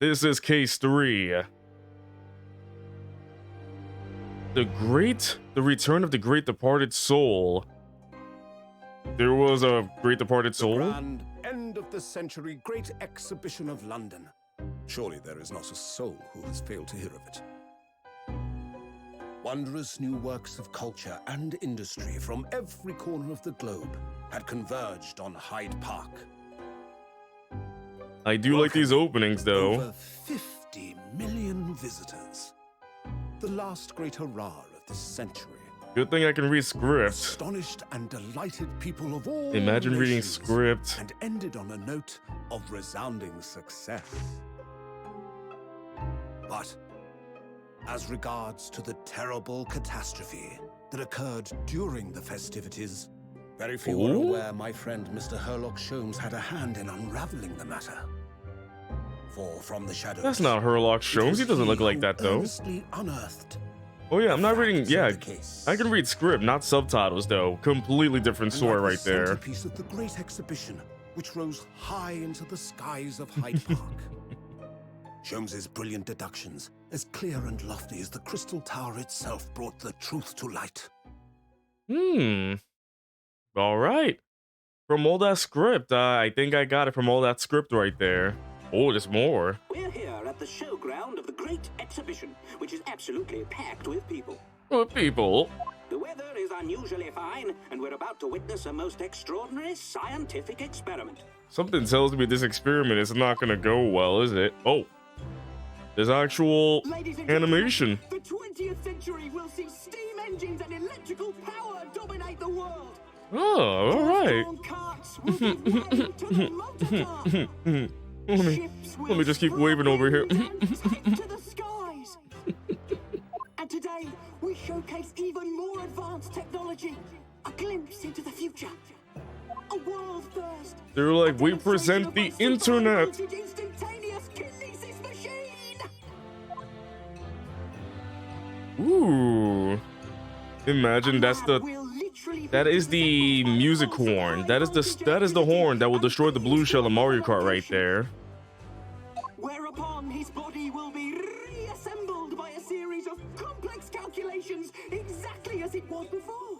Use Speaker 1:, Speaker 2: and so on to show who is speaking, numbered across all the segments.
Speaker 1: This is case 3. The return of the great departed soul. There was a great departed soul?
Speaker 2: The grand end of the century great exhibition of London. Surely there is not a soul who has failed to hear of it. Wondrous new works of culture and industry from every corner of the globe had converged on Hyde Park.
Speaker 1: I do like these openings, though.
Speaker 2: Over 50 million visitors. The last great hurrah of this century.
Speaker 1: Good thing I can read script.
Speaker 2: Astonished and delighted people of all
Speaker 1: Imagine reading
Speaker 2: nations,
Speaker 1: script.
Speaker 2: and ended on a note of resounding success. But as regards to the terrible catastrophe that occurred during the festivities, very few are aware my friend Mr. Herlock Sholmes had a hand in unraveling the matter. For from the shadows...
Speaker 1: That's not Herlock Sholmes. He doesn't look like that, though.
Speaker 2: Unearthed.
Speaker 1: Oh yeah, I'm not reading... Yeah, I can read script, not subtitles, though. Completely different story right there.
Speaker 2: A piece of the great exhibition, which rose high into the skies of Hyde Park. Sholmes's brilliant deductions, as clear and lofty as the Crystal Tower itself, brought the truth to light.
Speaker 1: All right. From all that script, I think I got it from all that script right there. Oh, there's more.
Speaker 3: We're here at the showground of the Great Exhibition, which is absolutely packed with people.
Speaker 1: What people?
Speaker 3: The weather is unusually fine, and we're about to witness a most extraordinary scientific experiment.
Speaker 1: Something tells me this experiment is not gonna go well, is it? Oh, there's actual animation.
Speaker 3: The 20th century will see steam engines and electrical power dominate the world.
Speaker 1: Oh, all right.
Speaker 3: Carts will give way to the motor car.
Speaker 1: Let me just keep waving over here.
Speaker 3: To the skies. And today we showcase even more advanced technology, a glimpse into the future, a world first.
Speaker 1: They're like, we present the internet.
Speaker 3: Instantaneous kinesis machine.
Speaker 1: Ooh, imagine that is the music horn. That is the horn that will destroy the blue shell in Mario Kart right there.
Speaker 3: Whereupon his body will be reassembled by a series of complex calculations, exactly as it was before.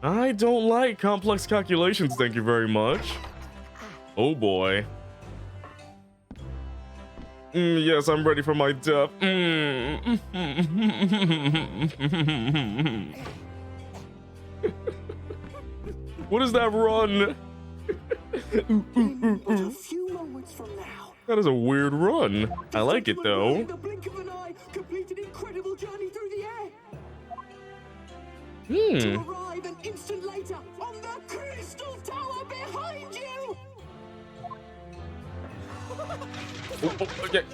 Speaker 1: I don't like complex calculations, thank you very much. Oh boy. Yes, I'm ready for my death. What is that run?
Speaker 3: But a few moments from now.
Speaker 1: That is a weird run. I like it though.
Speaker 3: In the blink of an eye, complete an incredible journey through the air. To arrive an instant later on the Crystal Tower behind you.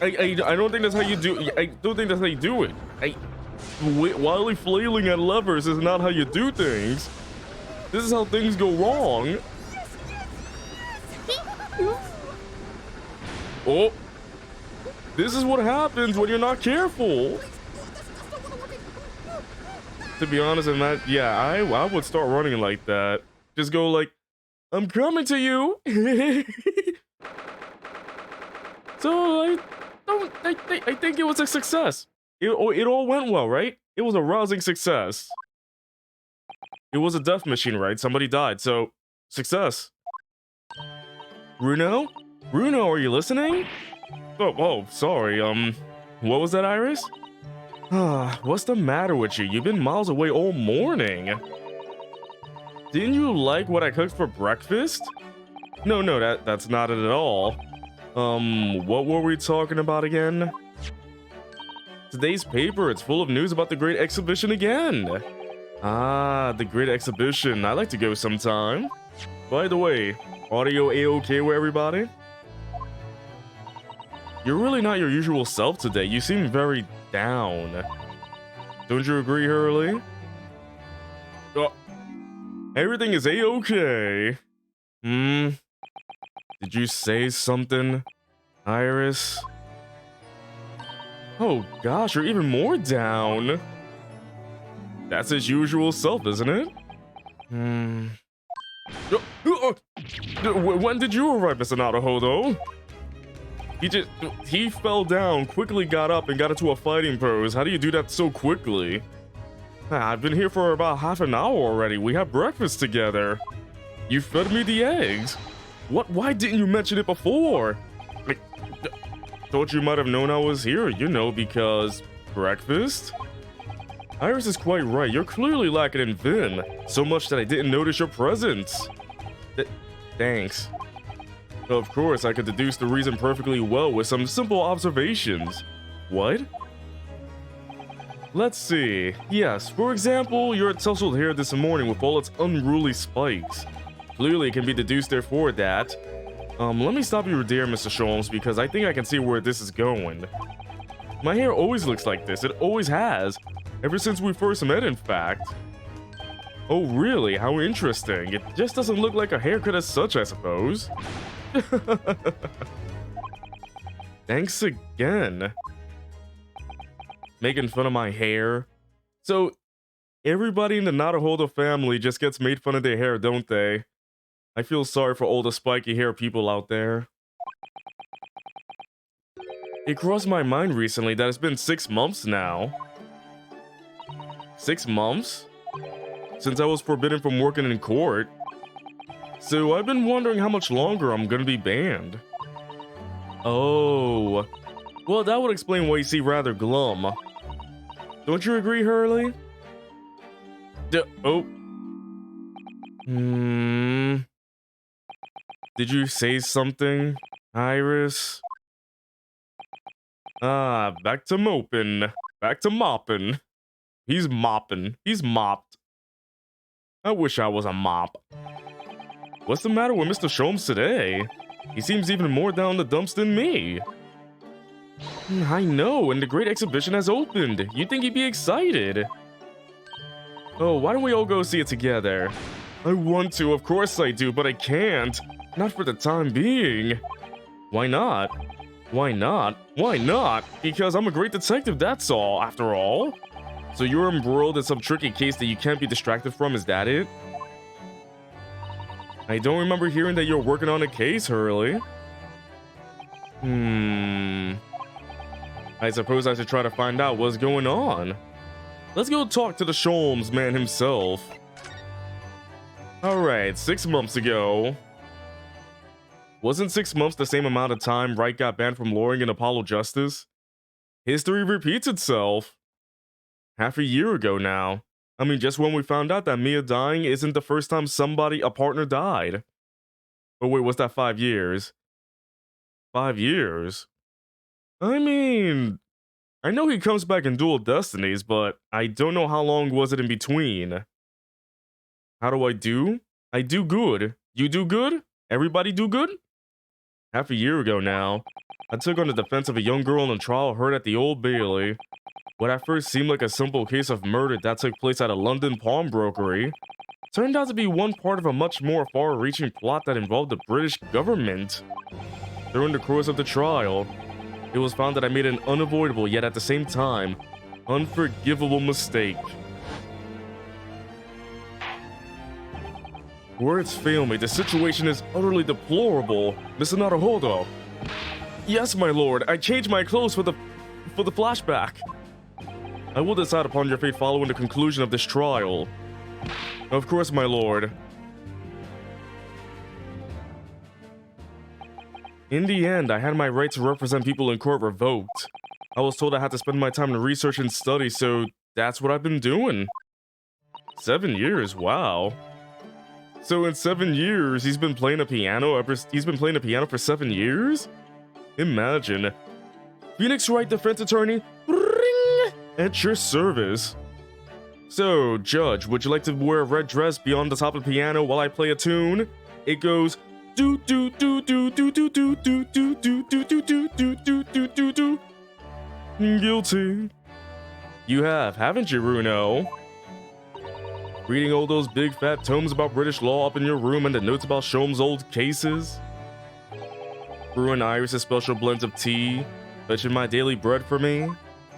Speaker 1: I don't think that's how you do. I don't think that's how you do it. Wildly flailing at levers is not how you do things. This is how things go wrong. Oh, this is what happens when you're not careful. To be honest, I would start running like that. Just go like, I'm coming to you. So I think it was a success. It all went well, right? It was a rousing success. It was a death machine, right? Somebody died, so success. Bruno? Bruno, are you listening? Oh, sorry. What was that, Iris? What's the matter with you? You've been miles away all morning. Didn't you like what I cooked for breakfast? No, that's not it at all. What were we talking about again? Today's paper, it's full of news about the Great Exhibition again. Ah, the Great Exhibition. I like to go sometime. By the way, audio A-okay with everybody? You're really not your usual self today. You seem very down. Don't you agree, Hurley? Everything is A-okay. Did you say something, Iris? Oh gosh, you're even more down. That's his usual self, isn't it? When did you arrive, Mr. Naruhodo? He fell down, quickly got up, and got into a fighting pose. How do you do that so quickly? I've been here for about half an hour already. We had breakfast together. You fed me the eggs. What? Why didn't you mention it before? I thought you might have known I was here, you know, because breakfast? Iris is quite right. You're clearly lacking in vim. So much that I didn't notice your presence. Thanks. Of course, I could deduce the reason perfectly well with some simple observations. What? Let's see. Yes, for example, your tousled hair this morning with all its unruly spikes. Clearly, it can be deduced therefore that... let me stop you there, Mr. Sholmes, because I think I can see where this is going. My hair always looks like this. It always has. Ever since we first met, in fact. Oh, really? How interesting. It just doesn't look like a haircut as such, I suppose. Thanks again. Making fun of my hair. So, everybody in the Naruhodo family just gets made fun of their hair, don't they? I feel sorry for all the spiky hair people out there. It crossed my mind recently that it's been 6 months now. 6 months? Since I was forbidden from working in court. So I've been wondering how much longer I'm gonna be banned. Oh. Well, that would explain why you seem rather glum. Don't you agree, Hurley? Oh. Did you say something, Iris? Ah, back to moping. Back to mopping. He's mopping. He's mopped. I wish I was a mop. What's the matter with Mr. Sholmes today? He seems even more down the dumps than me. I know, and the great exhibition has opened. You'd think he'd be excited. Oh, why don't we all go see it together? I want to, of course I do, but I can't. Not for the time being. Why not? Why not? Why not? Because I'm a great detective, that's all, after all. So you're embroiled in some tricky case that you can't be distracted from, is that it? I don't remember hearing that you're working on a case, Hurley. I suppose I should try to find out what's going on. Let's go talk to the Sholmes man himself. Alright, 6 months ago. Wasn't 6 months the same amount of time Wright got banned from lawyering in Apollo Justice? History repeats itself. Half a year ago now. I mean, just when we found out that Mia dying isn't the first time a partner died. Oh wait, what's that, 5 years? 5 years? I mean, I know he comes back in Dual Destinies, but I don't know how long was it in between. How do I do? I do good. You do good? Everybody do good? Half a year ago now, I took on the defense of a young girl in a trial heard at the Old Bailey. What at first seemed like a simple case of murder that took place at a London pawnbrokery turned out to be one part of a much more far-reaching plot that involved the British government. During the course of the trial, it was found that I made an unavoidable yet at the same time unforgivable mistake. Words fail me. The situation is utterly deplorable, Mr. Naruhodo. Yes, my lord. I changed my clothes for the flashback. I will decide upon your fate following the conclusion of this trial. Of course, my lord. In the end, I had my right to represent people in court revoked. I was told I had to spend my time to research and study, so that's what I've been doing. 7 years, wow. So in 7 years, he's been playing a piano for 7 years? Imagine. Phoenix Wright defense attorney, ring, at your service. So, Judge, would you like to wear a red dress beyond the top of the piano while I play a tune? It goes do do do do do do do do do do do do do do do do do do. Guilty. You have, haven't you, Bruno? Reading all those big fat tomes about British law up in your room and the notes about Sholmes' old cases? Brewing Iris' special blends of tea? Fetching my daily bread for me?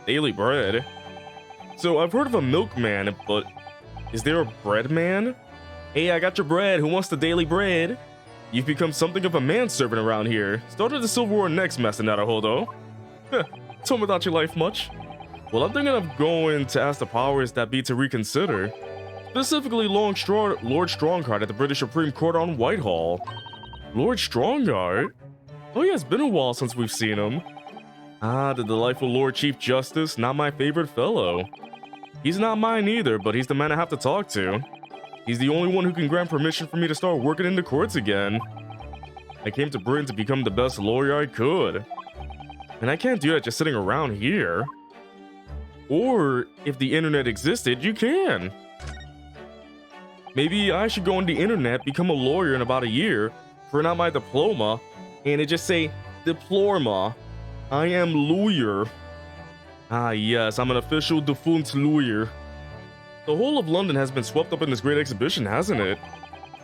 Speaker 1: Daily bread? So I've heard of a milkman, but is there a bread man? Hey, I got your bread. Who wants the daily bread? You've become something of a manservant around here. Started the Silver War next mess in Naruhodo. Told me about your life much. Well, I'm thinking of going to ask the powers that be to reconsider. Specifically Lord Strongheart at the British Supreme Court on Whitehall. Lord Strongheart? Oh yeah, it's been a while since we've seen him. Ah, the delightful Lord Chief Justice, not my favorite fellow. He's not mine either, but he's the man I have to talk to. He's the only one who can grant permission for me to start working in the courts again. I came to Britain to become the best lawyer I could. And I can't do that just sitting around here. Or, if the internet existed, you can. Maybe I should go on the internet, become a lawyer in about a year, print out my diploma, and it just say, Diploma. I am lawyer. Ah yes, I'm an official defunct lawyer. The whole of London has been swept up in this great exhibition, hasn't it?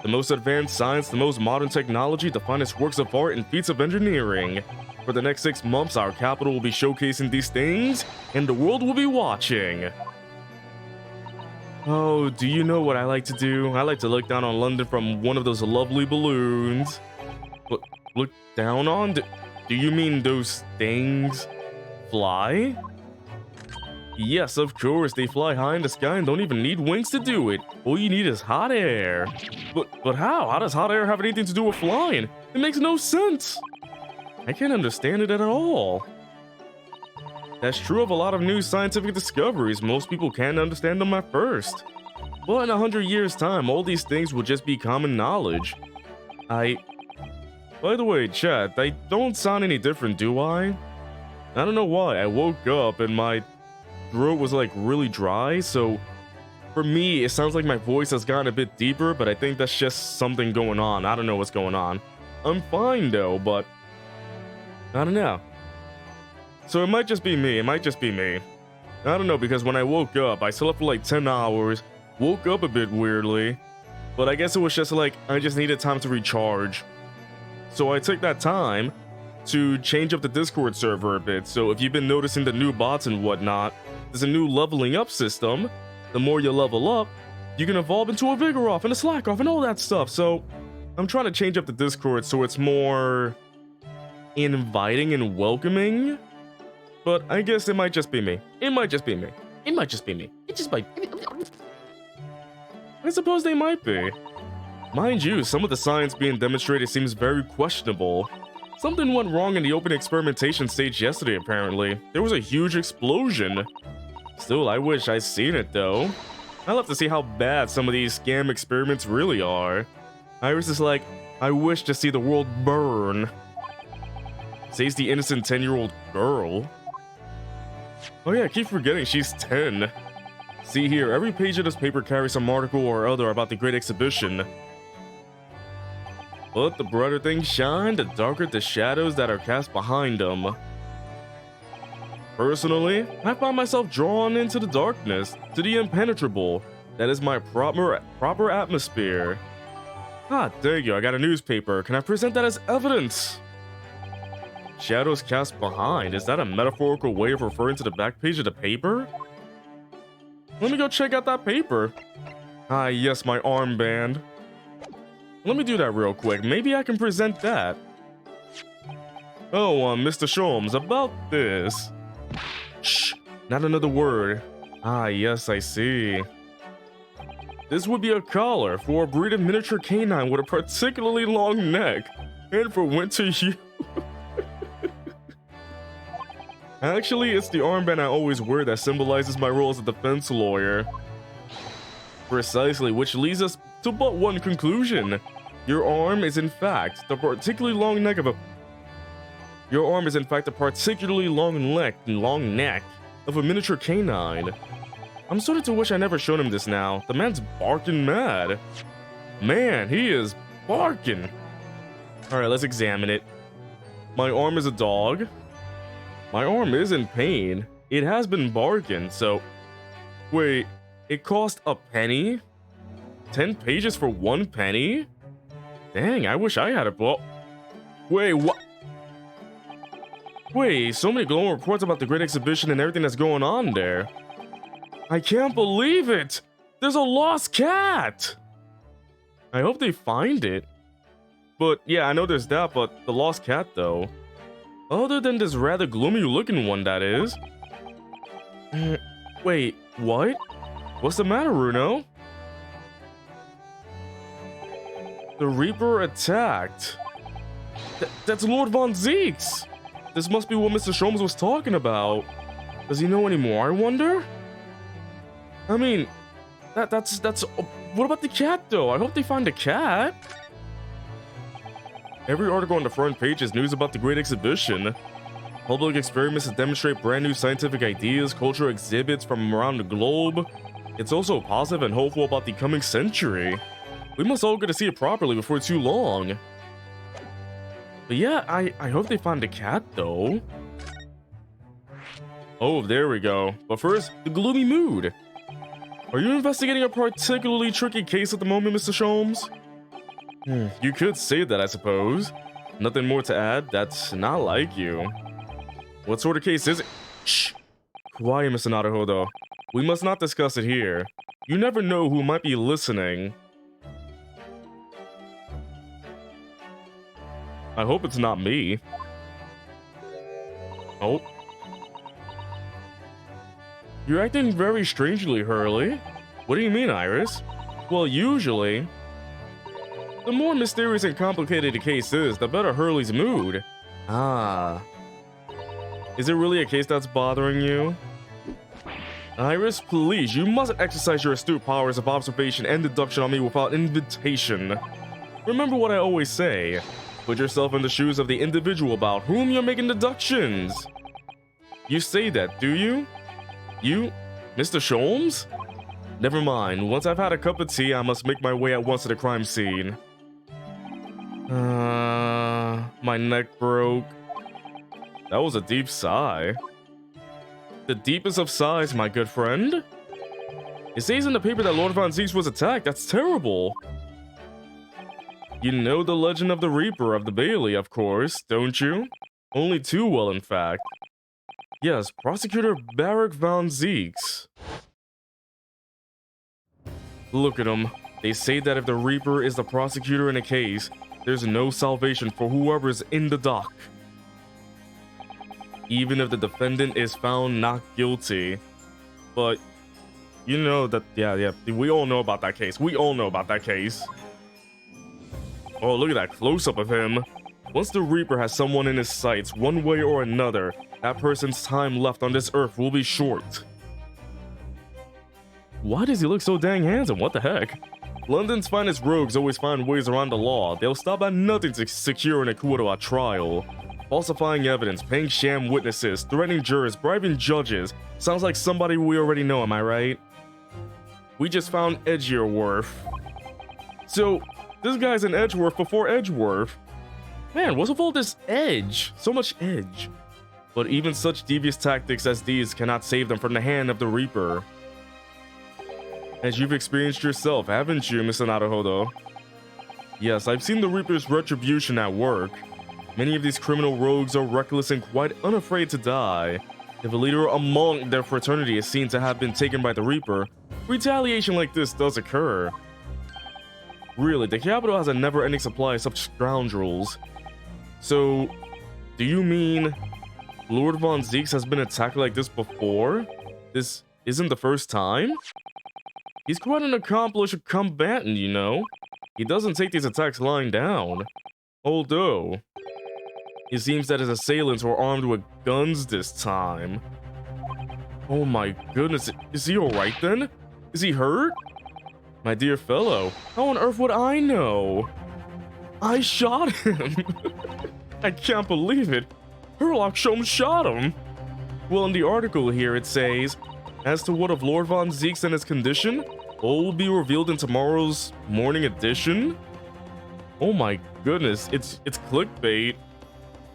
Speaker 1: The most advanced science, the most modern technology, the finest works of art and feats of engineering. For the next 6 months, our capital will be showcasing these things, and the world will be watching. Oh, do you know what I like to do? I like to look down on London from one of those lovely balloons. Look down on? Do you mean those things fly? Yes, of course, they fly high in the sky and don't even need wings to do it. All you need is hot air. But how? How does hot air have anything to do with flying? It makes no sense. I can't understand it at all. That's true of a lot of new scientific discoveries. Most people can't understand them at first. But in 100 years' time, all these things will just be common knowledge. By the way, chat, I don't sound any different, do I? I don't know why. I woke up and my throat was like really dry, so for me, it sounds like my voice has gotten a bit deeper, but I think that's just something going on. I don't know what's going on. I'm fine though, but I don't know. So it might just be me. It might just be me. I don't know, because when I woke up, I slept for like 10 hours, woke up a bit weirdly, but I guess it was just like I just needed time to recharge. So I took that time to change up the Discord server a bit. So if you've been noticing the new bots and whatnot, there's a new leveling up system. The more you level up, you can evolve into a Vigoroth and a Slackoff and all that stuff. So I'm trying to change up the Discord so it's more inviting and welcoming. But I guess it might just be me. It might just be me. It might just be me. It just might. I suppose they might be. Mind you, some of the science being demonstrated seems very questionable. Something went wrong in the open experimentation stage yesterday, apparently. There was a huge explosion. Still, I wish I'd seen it, though. I'll have to see how bad some of these scam experiments really are. Iris is like, I wish to see the world burn. Says the innocent 10-year-old girl. Oh yeah, I keep forgetting she's 10. See here, every page of this paper carries some article or other about the Great Exhibition. But the brighter things shine, the darker the shadows that are cast behind them. Personally, I find myself drawn into the darkness, to the impenetrable. That is my proper atmosphere. Ah, there you go, I got a newspaper. Can I present that as evidence? Shadows cast behind, is that a metaphorical way of referring to the back page of the paper? Let me go check out that paper. Ah, yes, my armband. Let me do that real quick. Maybe I can present that. Oh, Mr. Sholmes, about this. Shh, not another word. Ah, yes, I see. This would be a collar for a breed of miniature canine with a particularly long neck, and for winter use. Actually, it's the armband I always wear that symbolizes my role as a defense lawyer. Precisely, which leads us to but one conclusion. Your arm is in fact a particularly long neck of a miniature canine. I'm starting to wish I never showed him this now. The man's barking mad. Man, he is barking. Alright, let's examine it. My arm is a dog. My arm is in pain. It has been barking, so... Wait, it cost a penny? 10 pages for 1 penny? Dang, I wish I had a book. Wait, what? Wait, so many glowing reports about the Great Exhibition and everything that's going on there. I can't believe it! There's a lost cat! I hope they find it. But yeah, I know there's that, but the lost cat though. Other than this rather gloomy looking one, that is. Wait, what? What's the matter, Runo? The Reaper attacked. That's Lord Von Zieks. This must be what Mr. Sholmes was talking about. Does he know any more, I wonder? I mean, that's what about the cat though? I hope they find the cat. Every article on the front page is news about the Great Exhibition. Public experiments to demonstrate brand new scientific ideas, cultural exhibits from around the globe. It's also positive and hopeful about the coming century. We must all get to see it properly before too long. But yeah, I hope they find the cat though. Oh, there we go. But first, the gloomy mood. Are you investigating a particularly tricky case at the moment, Mr. Sholmes? You could say that, I suppose. Nothing more to add? That's not like you. What sort of case is it? Shh! Quiet, Mr. Naruhodo. We must not discuss it here. You never know who might be listening. I hope it's not me. Oh. You're acting very strangely, Hurley. What do you mean, Iris? Well, usually, the more mysterious and complicated a case is, the better Hurley's mood. Ah. Is it really a case that's bothering you? Iris, please, you mustn't exercise your astute powers of observation and deduction on me without invitation. Remember what I always say. Put yourself in the shoes of the individual about whom you're making deductions. You say that, do you? You, Mr. Sholmes? Never mind. Once I've had a cup of tea, I must make my way at once to the crime scene. My neck broke. That was a deep sigh. The deepest of sighs, my good friend. It says in the paper that Lord Von Zieks was attacked. That's terrible. You know the legend of the Reaper of the Bailey, of course, don't you? Only too well, in fact. Yes, Prosecutor Barak Von Zieks. Look at him. They say that if the Reaper is the prosecutor in a case, there's no salvation for whoever's in the dock. Even if the defendant is found not guilty. But, you know that, yeah, we all know about that case. We all know about that case. Oh, look at that close-up of him. Once the Reaper has someone in his sights, one way or another, that person's time left on this earth will be short. Why does he look so dang handsome? What the heck? London's finest rogues always find ways around the law. They'll stop at nothing to secure an acquittal at trial. Falsifying evidence, paying sham witnesses, threatening jurors, bribing judges. Sounds like somebody we already know, am I right? We just found Edgeworth. So, this guy's in Edgeworth before Edgeworth. Man, what's with all this edge? So much edge. But even such devious tactics as these cannot save them from the hand of the Reaper. As you've experienced yourself, haven't you, Mr. Naruhodo? Yes, I've seen the Reaper's retribution at work. Many of these criminal rogues are reckless and quite unafraid to die. If a leader among their fraternity is seen to have been taken by the Reaper, retaliation like this does occur. Really, the capital has a never-ending supply of such scoundrels. So, do you mean Lord Von Zieks has been attacked like this before? This isn't the first time? He's quite an accomplished combatant, you know. He doesn't take these attacks lying down. Although, it seems that his assailants were armed with guns this time. Oh my goodness, is he alright then? Is he hurt? My dear fellow, how on earth would I know? I shot him! I can't believe it. Herlock Sholmes shot him! Well, in the article here it says, as to what of Lord Von Zieks and his condition, all will be revealed in tomorrow's morning edition? Oh my goodness, it's clickbait.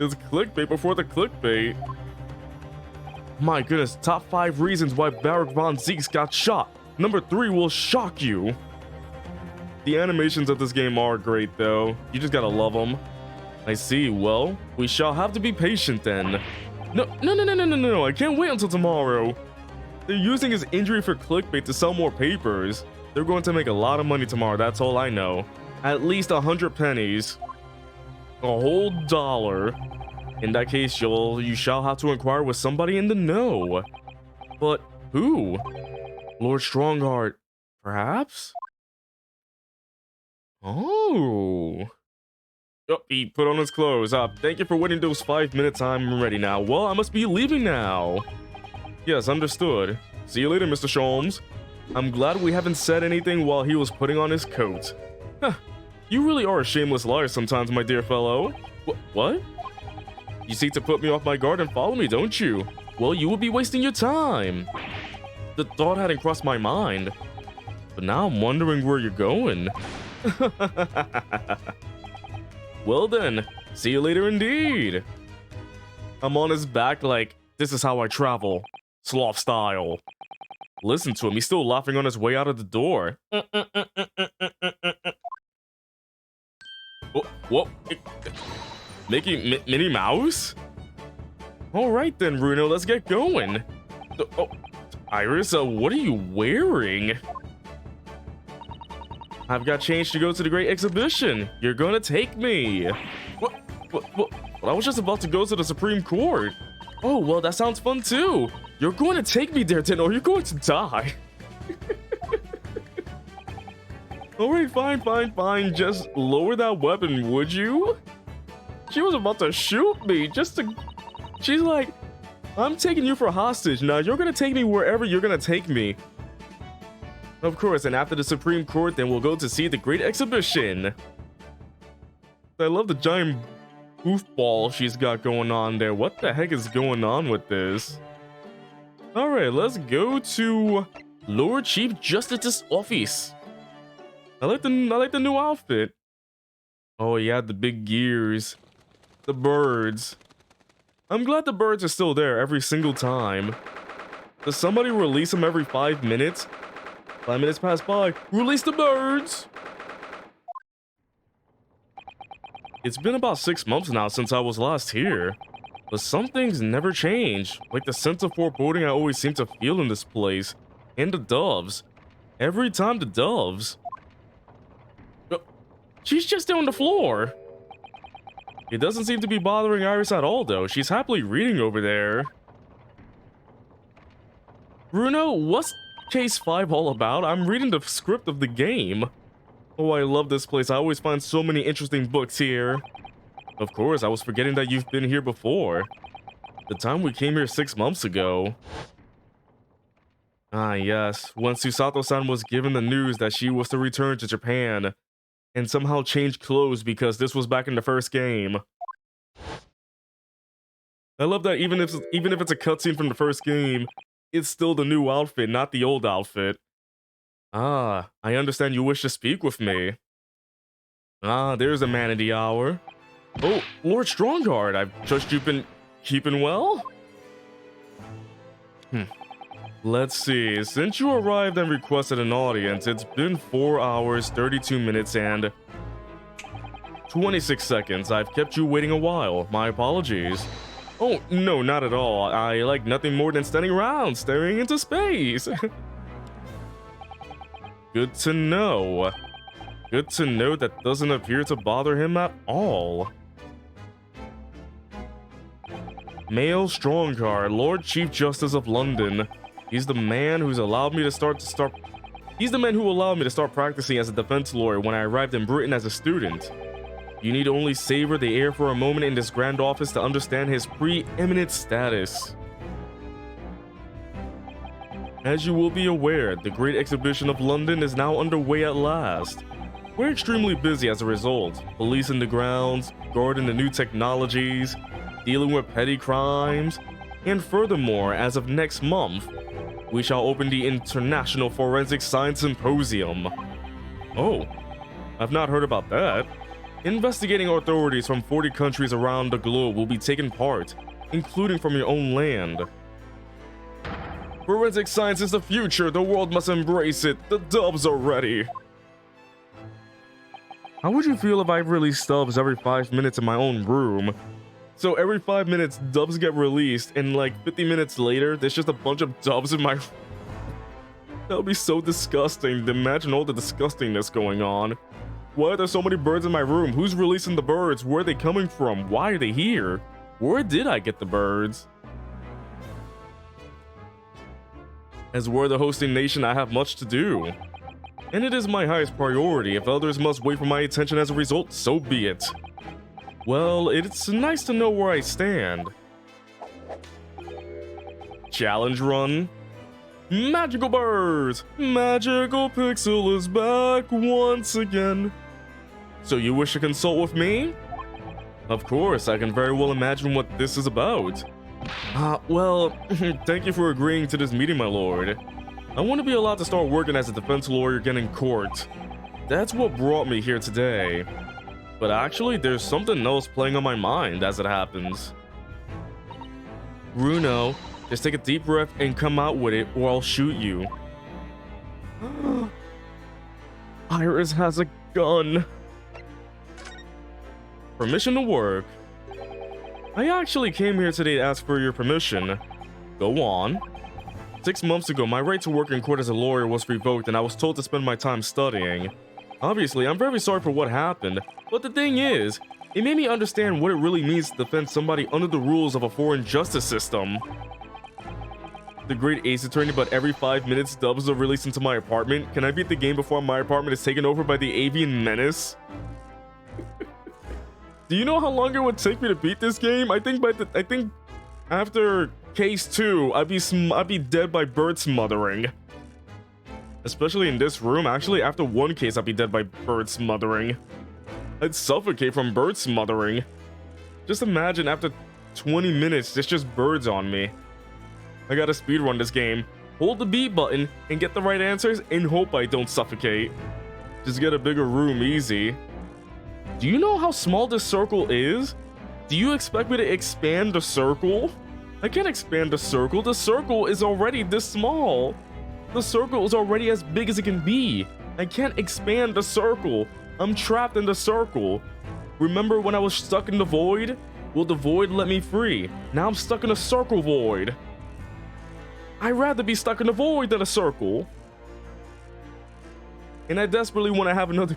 Speaker 1: It's clickbait before the clickbait. My goodness, top 5 reasons why Barak Von Zieks got shot. Number 3 will shock you. The animations of this game are great though. You just gotta love them. I see, well, we shall have to be patient then. No, I can't wait until tomorrow. They're using his injury for clickbait to sell more papers. They're going to make a lot of money tomorrow, that's all I know. At least 100 pennies. A whole dollar. In that case, you shall have to inquire with somebody in the know. But who? Lord Strongheart, perhaps? Oh. Oh, he put on his clothes. Thank you for waiting those 5 minutes. I'm ready now. Well, I must be leaving now. Yes, understood. See you later, Mr. Sholmes. I'm glad we haven't said anything while he was putting on his coat. Huh. You really are a shameless liar sometimes, my dear fellow. What? You seek to put me off my guard and follow me, don't you? Well, you would be wasting your time. The thought hadn't crossed my mind. But now I'm wondering where you're going. Well then, see you later indeed. I'm on his back like, this is how I travel. Sloth style. Listen to him, he's still laughing on his way out of the door. What? Minnie Mouse? Alright then, Bruno, let's get going. Oh, Iris, what are you wearing? I've got change to go to the Great Exhibition. You're gonna take me. What? I was just about to go to the Supreme Court. Oh, well, that sounds fun too. You're going to take me there, then, or you're going to die. Alright, fine. Just lower that weapon, would you? She was about to shoot me She's like, I'm taking you for hostage. Now you're gonna take me wherever you're gonna take me. Of course, and after the Supreme Court, then we'll go to see the Great Exhibition. I love the giant goofball she's got going on there. What the heck is going on with this? Alright, let's go to Lord Chief Justice's office. I like the new outfit. Oh yeah, the big gears. The birds. I'm glad the birds are still there every single time. Does somebody release them every 5 minutes? 5 minutes pass by. Release the birds! It's been about 6 months now since I was last here. But some things never change. Like the sense of foreboding I always seem to feel in this place. And the doves. Every time the doves. She's just on the floor. It doesn't seem to be bothering Iris at all, though. She's happily reading over there. Bruno, what's Case 5 all about? I'm reading the script of the game. Oh, I love this place. I always find so many interesting books here. Of course, I was forgetting that you've been here before. The time we came here 6 months ago. Ah, yes. When Susato-san was given the news that she was to return to Japan and somehow change clothes because this was back in the first game. I love that even if it's a cutscene from the first game, it's still the new outfit, not the old outfit. Ah, I understand you wish to speak with me. Ah, there's a man in the hour. Oh, Lord Strongheart, I trust you've been keeping well? Let's see, since you arrived and requested an audience, it's been 4 hours, 32 minutes, and 26 seconds. I've kept you waiting a while. My apologies. Oh, no, not at all. I like nothing more than standing around, staring into space. Good to know. Good to know that doesn't appear to bother him at all. Mael Strongheart, Lord Chief Justice of London. He's the man who's allowed me to He's the man who allowed me to start practicing as a defense lawyer when I arrived in Britain as a student. You need only savor the air for a moment in this grand office to understand his preeminent status. As you will be aware, the Great Exhibition of London is now underway at last. We're extremely busy as a result, policing the grounds, guarding the new technologies, dealing with petty crimes, and furthermore, as of next month, we shall open the International Forensic Science Symposium. Oh, I've not heard about that. Investigating authorities from 40 countries around the globe will be taking part, including from your own land. Forensic science is the future, the world must embrace it, the dubs are ready. How would you feel if I released dubs every 5 minutes in my own room? So every 5 minutes, dubs get released, and like 50 minutes later, there's just a bunch of dubs in my... That would be so disgusting. Imagine all the disgustingness going on. Why are there so many birds in my room? Who's releasing the birds? Where are they coming from? Why are they here? Where did I get the birds? As we're the hosting nation, I have much to do. And it is my highest priority. If others must wait for my attention as a result, so be it. Well, it's nice to know where I stand. Challenge run. Magical birds! Magical Pixel is back once again. So you wish to consult with me? Of course, I can very well imagine what this is about. Well, thank you for agreeing to this meeting, my lord. I want to be allowed to start working as a defense lawyer again in court. That's what brought me here today. But actually, there's something else playing on my mind as it happens. Bruno, just take a deep breath and come out with it, or I'll shoot you. Iris has a gun. Permission to work. I actually came here today to ask for your permission. Go on. 6 months ago, my right to work in court as a lawyer was revoked and I was told to spend my time studying. Obviously, I'm very sorry for what happened, but the thing is, it made me understand what it really means to defend somebody under the rules of a foreign justice system. The great Ace Attorney, but every 5 minutes dubs are released into my apartment. Can I beat the game before my apartment is taken over by the avian menace? Do you know how long it would take me to beat this game? I think after case 2, I'd be dead by bird smothering. Especially in this room. Actually, after 1 case, I'd be dead by bird smothering. I'd suffocate from bird smothering. Just imagine after 20 minutes, there's just birds on me. I gotta speedrun this game. Hold the B button and get the right answers and hope I don't suffocate. Just get a bigger room, easy. Do you know how small this circle is? Do you expect me to expand the circle? I can't expand the circle. The circle is already this small. The circle is already as big as it can be. I can't expand the circle. I'm trapped in the circle. Remember when I was stuck in the void? Well, the void let me free. Now I'm stuck in a circle void. I'd rather be stuck in a void than a circle. And I desperately want to have another...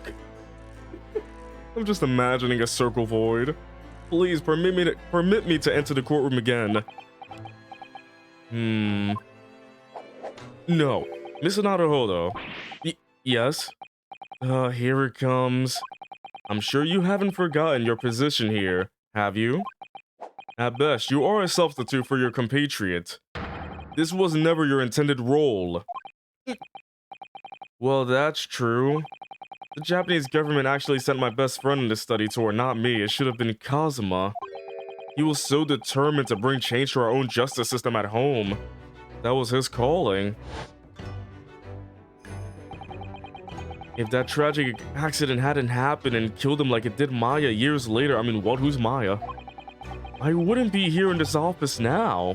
Speaker 1: I'm just imagining a circle void. Please permit me to enter the courtroom again. No. Mr. Naruhodo. Yes? Here it comes. I'm sure you haven't forgotten your position here, have you? At best, you are a substitute for your compatriot. This was never your intended role. Well, that's true. The Japanese government actually sent my best friend on this study tour, not me. It should have been Kazuma. He was so determined to bring change to our own justice system at home. That was his calling. If that tragic accident hadn't happened and killed him like it did Maya years later, I mean, what? Who's Maya? I wouldn't be here in this office now.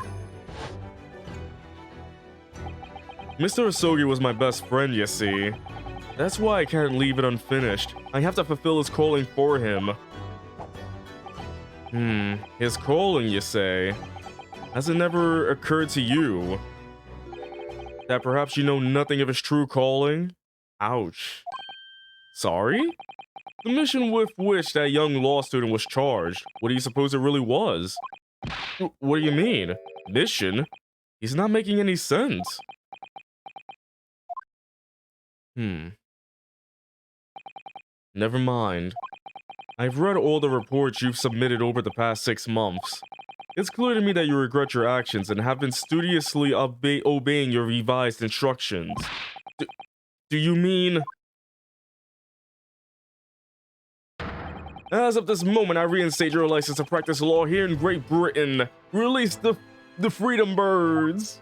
Speaker 1: Mr. Asogi was my best friend, you see. That's why I can't leave it unfinished. I have to fulfill his calling for him. His calling, you say? Has it never occurred to you that perhaps you know nothing of his true calling? Ouch. Sorry? The mission with which that young law student was charged, what do you suppose it really was? What do you mean? Mission? He's not making any sense. Never mind. I've read all the reports you've submitted over the past 6 months. It's clear to me that you regret your actions and have been studiously obeying your revised instructions. Do you mean... As of this moment, I reinstate your license to practice law here in Great Britain. Release the freedom birds.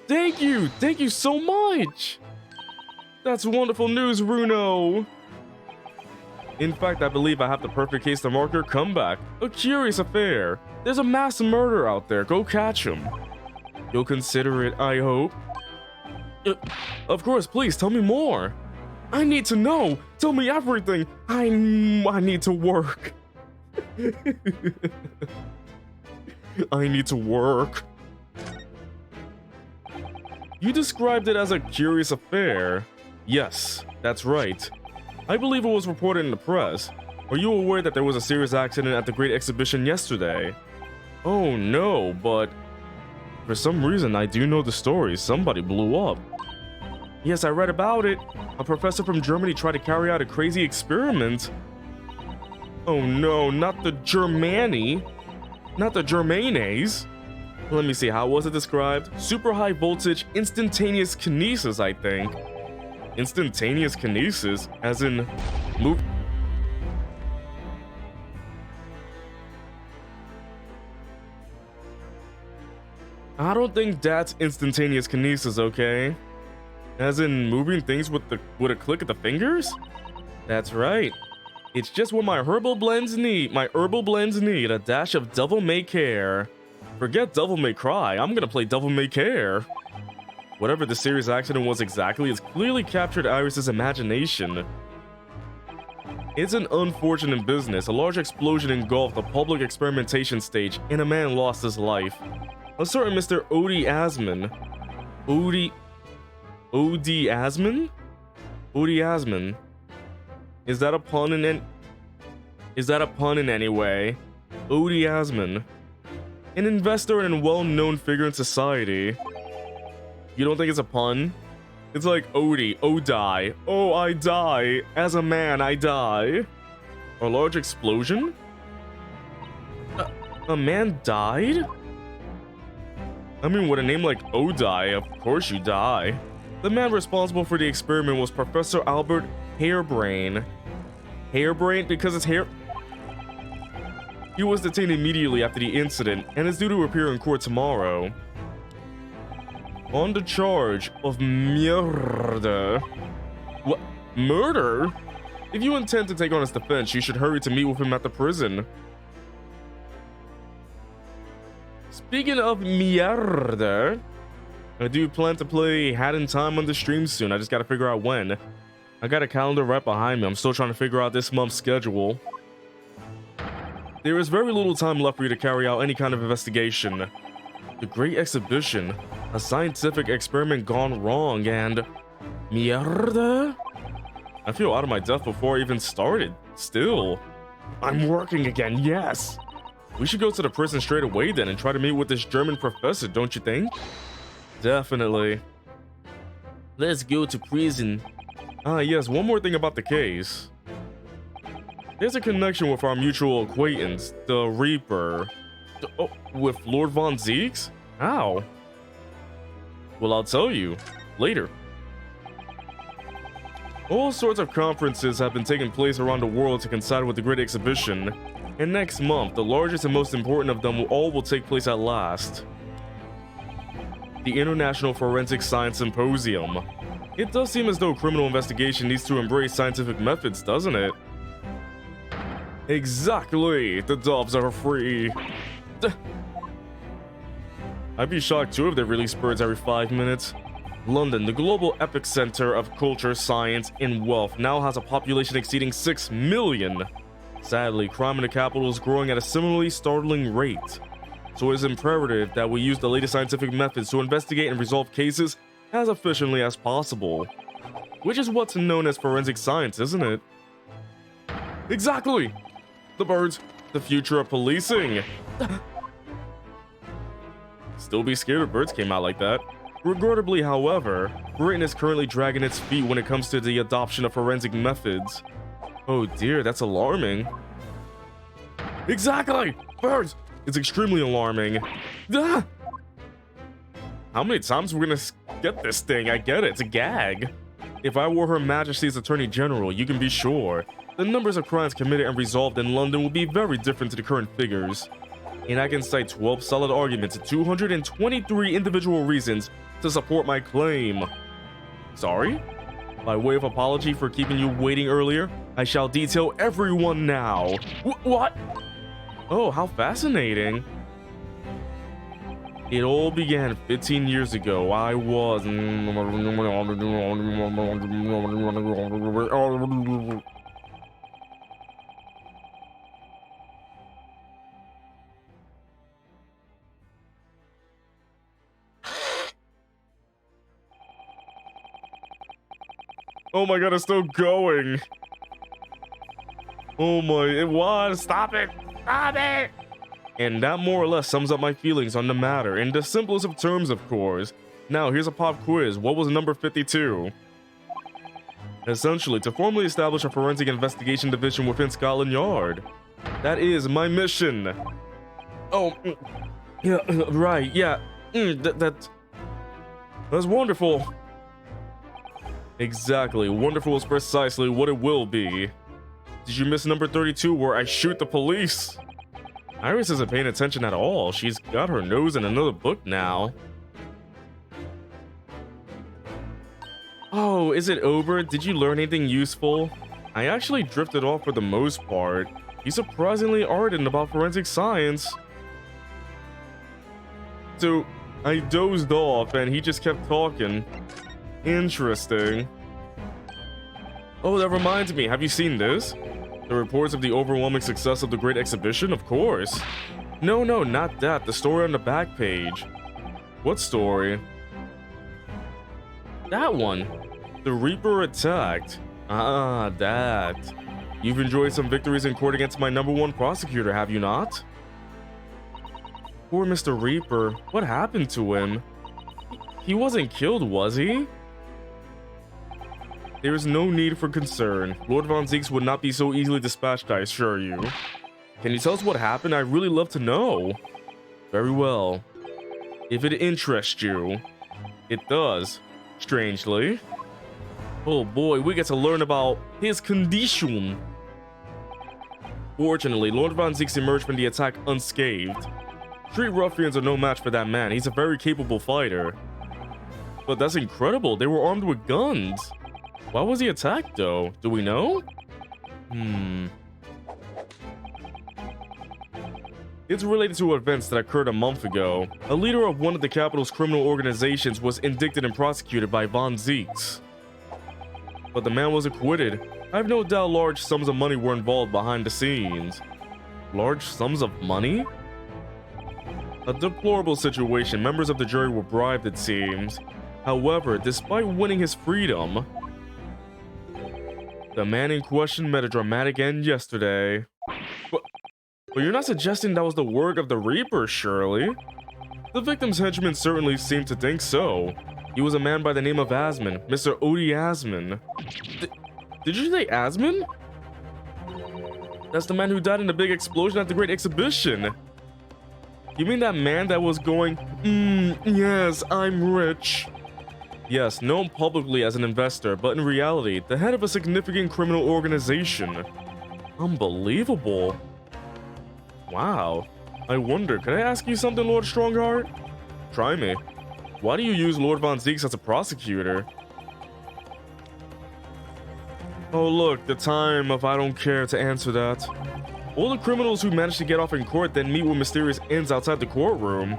Speaker 1: Thank you so much. That's wonderful news, Bruno. In fact, I believe I have the perfect case to mark your comeback. A curious affair. There's a mass murderer out there. Go catch him. You'll consider it, I hope. Of course, please tell me more. I need to know. Tell me everything. I need to work. I need to work. You described it as a curious affair. Yes, that's right. I believe it was reported in the press. Are you aware that there was a serious accident at the Great Exhibition yesterday? Oh no, but for some reason I do know the story. Somebody blew up. Yes, I read about it. A professor from Germany tried to carry out a crazy experiment. Oh no, not the Germani. Not the Germanes. Let me see, how was it described? Super high voltage instantaneous kinesis, I think. Instantaneous kinesis, as in move. I don't think that's instantaneous kinesis, okay? As in moving things with a click of the fingers? That's right. It's just what my herbal blends need. My herbal blends need a dash of Devil May Care. Forget Devil May Cry. I'm gonna play Devil May Care. Whatever the serious accident was exactly, it's clearly captured Iris's imagination. It's an unfortunate business. A large explosion engulfed the public experimentation stage, and a man lost his life. A certain Mr. Odie Asman. Odie Asman? Odie Asman. Is that a pun in any way? Odie Asman. An investor and a well-known figure in society. You don't think it's a pun? It's like Odie, oh die. Oh, I die. As a man, I die. A large explosion? A man died? I mean, with a name like Odie, of course you die. The man responsible for the experiment was Professor Albert Harebrain. Harebrain because it's hair. He was detained immediately after the incident and is due to appear in court tomorrow on the charge of murder. What? Murder? If you intend to take on his defense, you should hurry to meet with him at the prison. Speaking of murder, I do plan to play Hat in Time on the stream soon. I just gotta figure out when. I got a calendar right behind me. I'm still trying to figure out this month's schedule. There is very little time left for you to carry out any kind of investigation. The Great Exhibition, a scientific experiment gone wrong, and mierda? I feel out of my depth before I even started. Still, I'm working again, yes. We should go to the prison straight away then and try to meet with this German professor, don't you think? Definitely. Let's go to prison. Ah, yes, one more thing about the case. There's a connection with our mutual acquaintance, the Reaper. Oh, with Lord Von Zieks? How? Well, I'll tell you later. All sorts of conferences have been taking place around the world to coincide with the Great Exhibition, and next month, the largest and most important of them will take place at last. The International Forensic Science Symposium. It does seem as though criminal investigation needs to embrace scientific methods, doesn't it? Exactly! The doves are free! I'd be shocked too if they released birds every 5 minutes. London, the global epicenter of culture, science, and wealth, now has a population exceeding 6 million. Sadly, crime in the capital is growing at a similarly startling rate. So it is imperative that we use the latest scientific methods to investigate and resolve cases as efficiently as possible. Which is what's known as forensic science, isn't it? Exactly! The birds, the future of policing. Still be scared if birds came out like that. Regrettably, however, Britain is currently dragging its feet when it comes to the adoption of forensic methods. Oh dear, that's alarming. Exactly! Birds! It's extremely alarming. Ah! How many times we're gonna get this thing? I get it, it's a gag. If I were Her Majesty's Attorney General, you can be sure the numbers of crimes committed and resolved in London will be very different to the current figures. And I can cite 12 solid arguments and 223 individual reasons to support my claim. Sorry? By way of apology for keeping you waiting earlier, I shall detail everyone now. What? Oh, how fascinating. It all began 15 years ago. I was... Oh my god, it's still going. Oh my, what? Stop it! Stop it! And that more or less sums up my feelings on the matter, in the simplest of terms, of course. Now, here's a pop quiz. What was number 52? Essentially, to formally establish a forensic investigation division within Scotland Yard. That is my mission. Oh, yeah, right, yeah. That's wonderful. Exactly, wonderful is precisely what it will be. Did you miss number 32 where I shoot the police? Iris isn't paying attention at all. She's got her nose in another book now. Oh, is it over? Did you learn anything useful? I actually drifted off for the most part. He's surprisingly ardent about forensic science. So, I dozed off and he just kept talking. Interesting. Oh, that reminds me, have you seen this? The reports of the overwhelming success of the Great Exhibition? Of course. No, not that. The story on the back page. What story? That one. The Reaper attacked. Ah, that. You've enjoyed some victories in court against my #1 prosecutor, have you not? Poor Mr. Reaper. What happened to him? He wasn't killed, was he? There is no need for concern. Lord Von Zieks would not be so easily dispatched, I assure you. Can you tell us what happened? I'd really love to know. Very well. If it interests you. It does, strangely. Oh boy, we get to learn about his condition. Fortunately, Lord Von Zieks emerged from the attack unscathed. Street ruffians are no match for that man. He's a very capable fighter. But that's incredible. They were armed with guns. Why was he attacked, though? Do we know? It's related to events that occurred a month ago. A leader of one of the capital's criminal organizations was indicted and prosecuted by Von Zieks. But the man was acquitted. I have no doubt large sums of money were involved behind the scenes. Large sums of money? A deplorable situation. Members of the jury were bribed, it seems. However, despite winning his freedom, the man in question met a dramatic end yesterday. But you're not suggesting that was the work of the Reaper, surely? The victim's henchmen certainly seemed to think so. He was a man by the name of Asman, Mr. Odie Asman. Did you say Asman? That's the man who died in the big explosion at the Great Exhibition. You mean that man that was going, yes, I'm rich. Yes, known publicly as an investor, but in reality, the head of a significant criminal organization. Unbelievable. Wow. I wonder, can I ask you something, Lord Strongheart? Try me. Why do you use Lord Von Zieks as a prosecutor? Oh look, the time of I don't care to answer that. All the criminals who manage to get off in court then meet with mysterious ends outside the courtroom.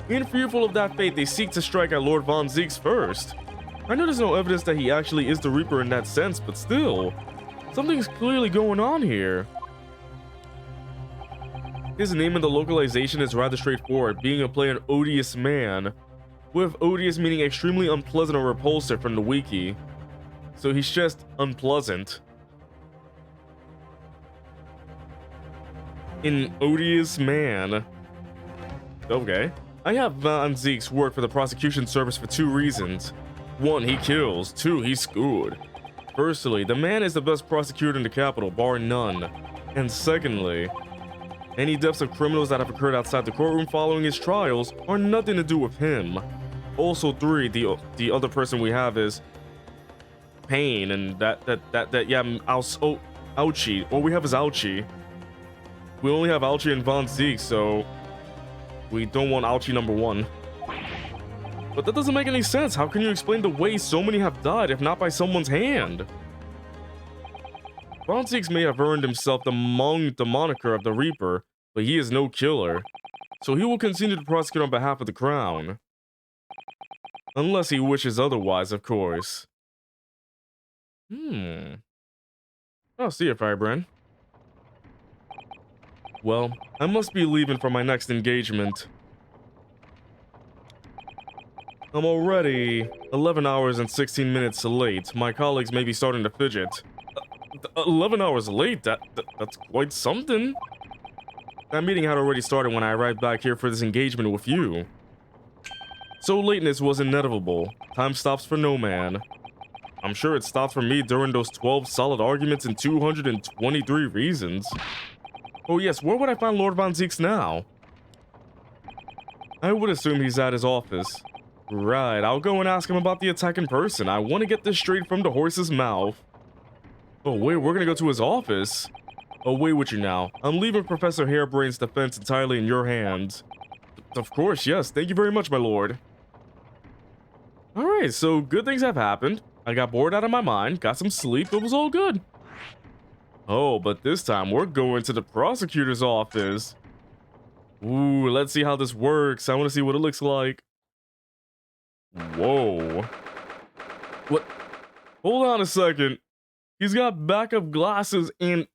Speaker 1: In fearful of that fate, they seek to strike at Lord Von Zieks first. I know there's no evidence that he actually is the Reaper in that sense, but still, something's clearly going on here. His name and the localization is rather straightforward, being a play on odious man, with odious meaning extremely unpleasant or repulsive from the wiki. So he's just unpleasant. An odious man. Okay. I have Von Zieks work for the prosecution service for 2 reasons. 1, he kills. 2, he's good. Firstly, the man is the best prosecutor in the capital, bar none. And secondly, any deaths of criminals that have occurred outside the courtroom following his trials are nothing to do with him. Also 3, the other person we have is Pain, and Ouchie. All we have is Ouchie. We only have Ouchie and Von Zieks, so we don't want Ouchie #1. But that doesn't make any sense. How can you explain the way so many have died if not by someone's hand? Von Zieks may have earned himself the moniker of the Reaper, but he is no killer. So he will continue to prosecute on behalf of the crown. Unless he wishes otherwise, of course. Oh, see you, Firebrand. Well, I must be leaving for my next engagement. I'm already 11 hours and 16 minutes late. My colleagues may be starting to fidget. 11 hours late. That's quite something. That meeting had already started when I arrived back here for this engagement with you. So lateness was inevitable. Time stops for no man. I'm sure it stopped for me during those 12 solid arguments and 223 reasons. Oh yes, where would I find Lord Von Zieks now? I would assume he's at his office. Right, I'll go and ask him about the attack in person. I want to get this straight from the horse's mouth. Oh wait, we're gonna go to his office. Away with you now. I'm leaving Professor Harebrain's defense entirely in your hands. Of course, yes. Thank you very much, my lord. Alright, so good things have happened. I got bored out of my mind, got some sleep, it was all good. Oh, but this time we're going to the prosecutor's office. Ooh, let's see how this works. I want to see what it looks like. Whoa. What? Hold on a second. He's got backup glasses and...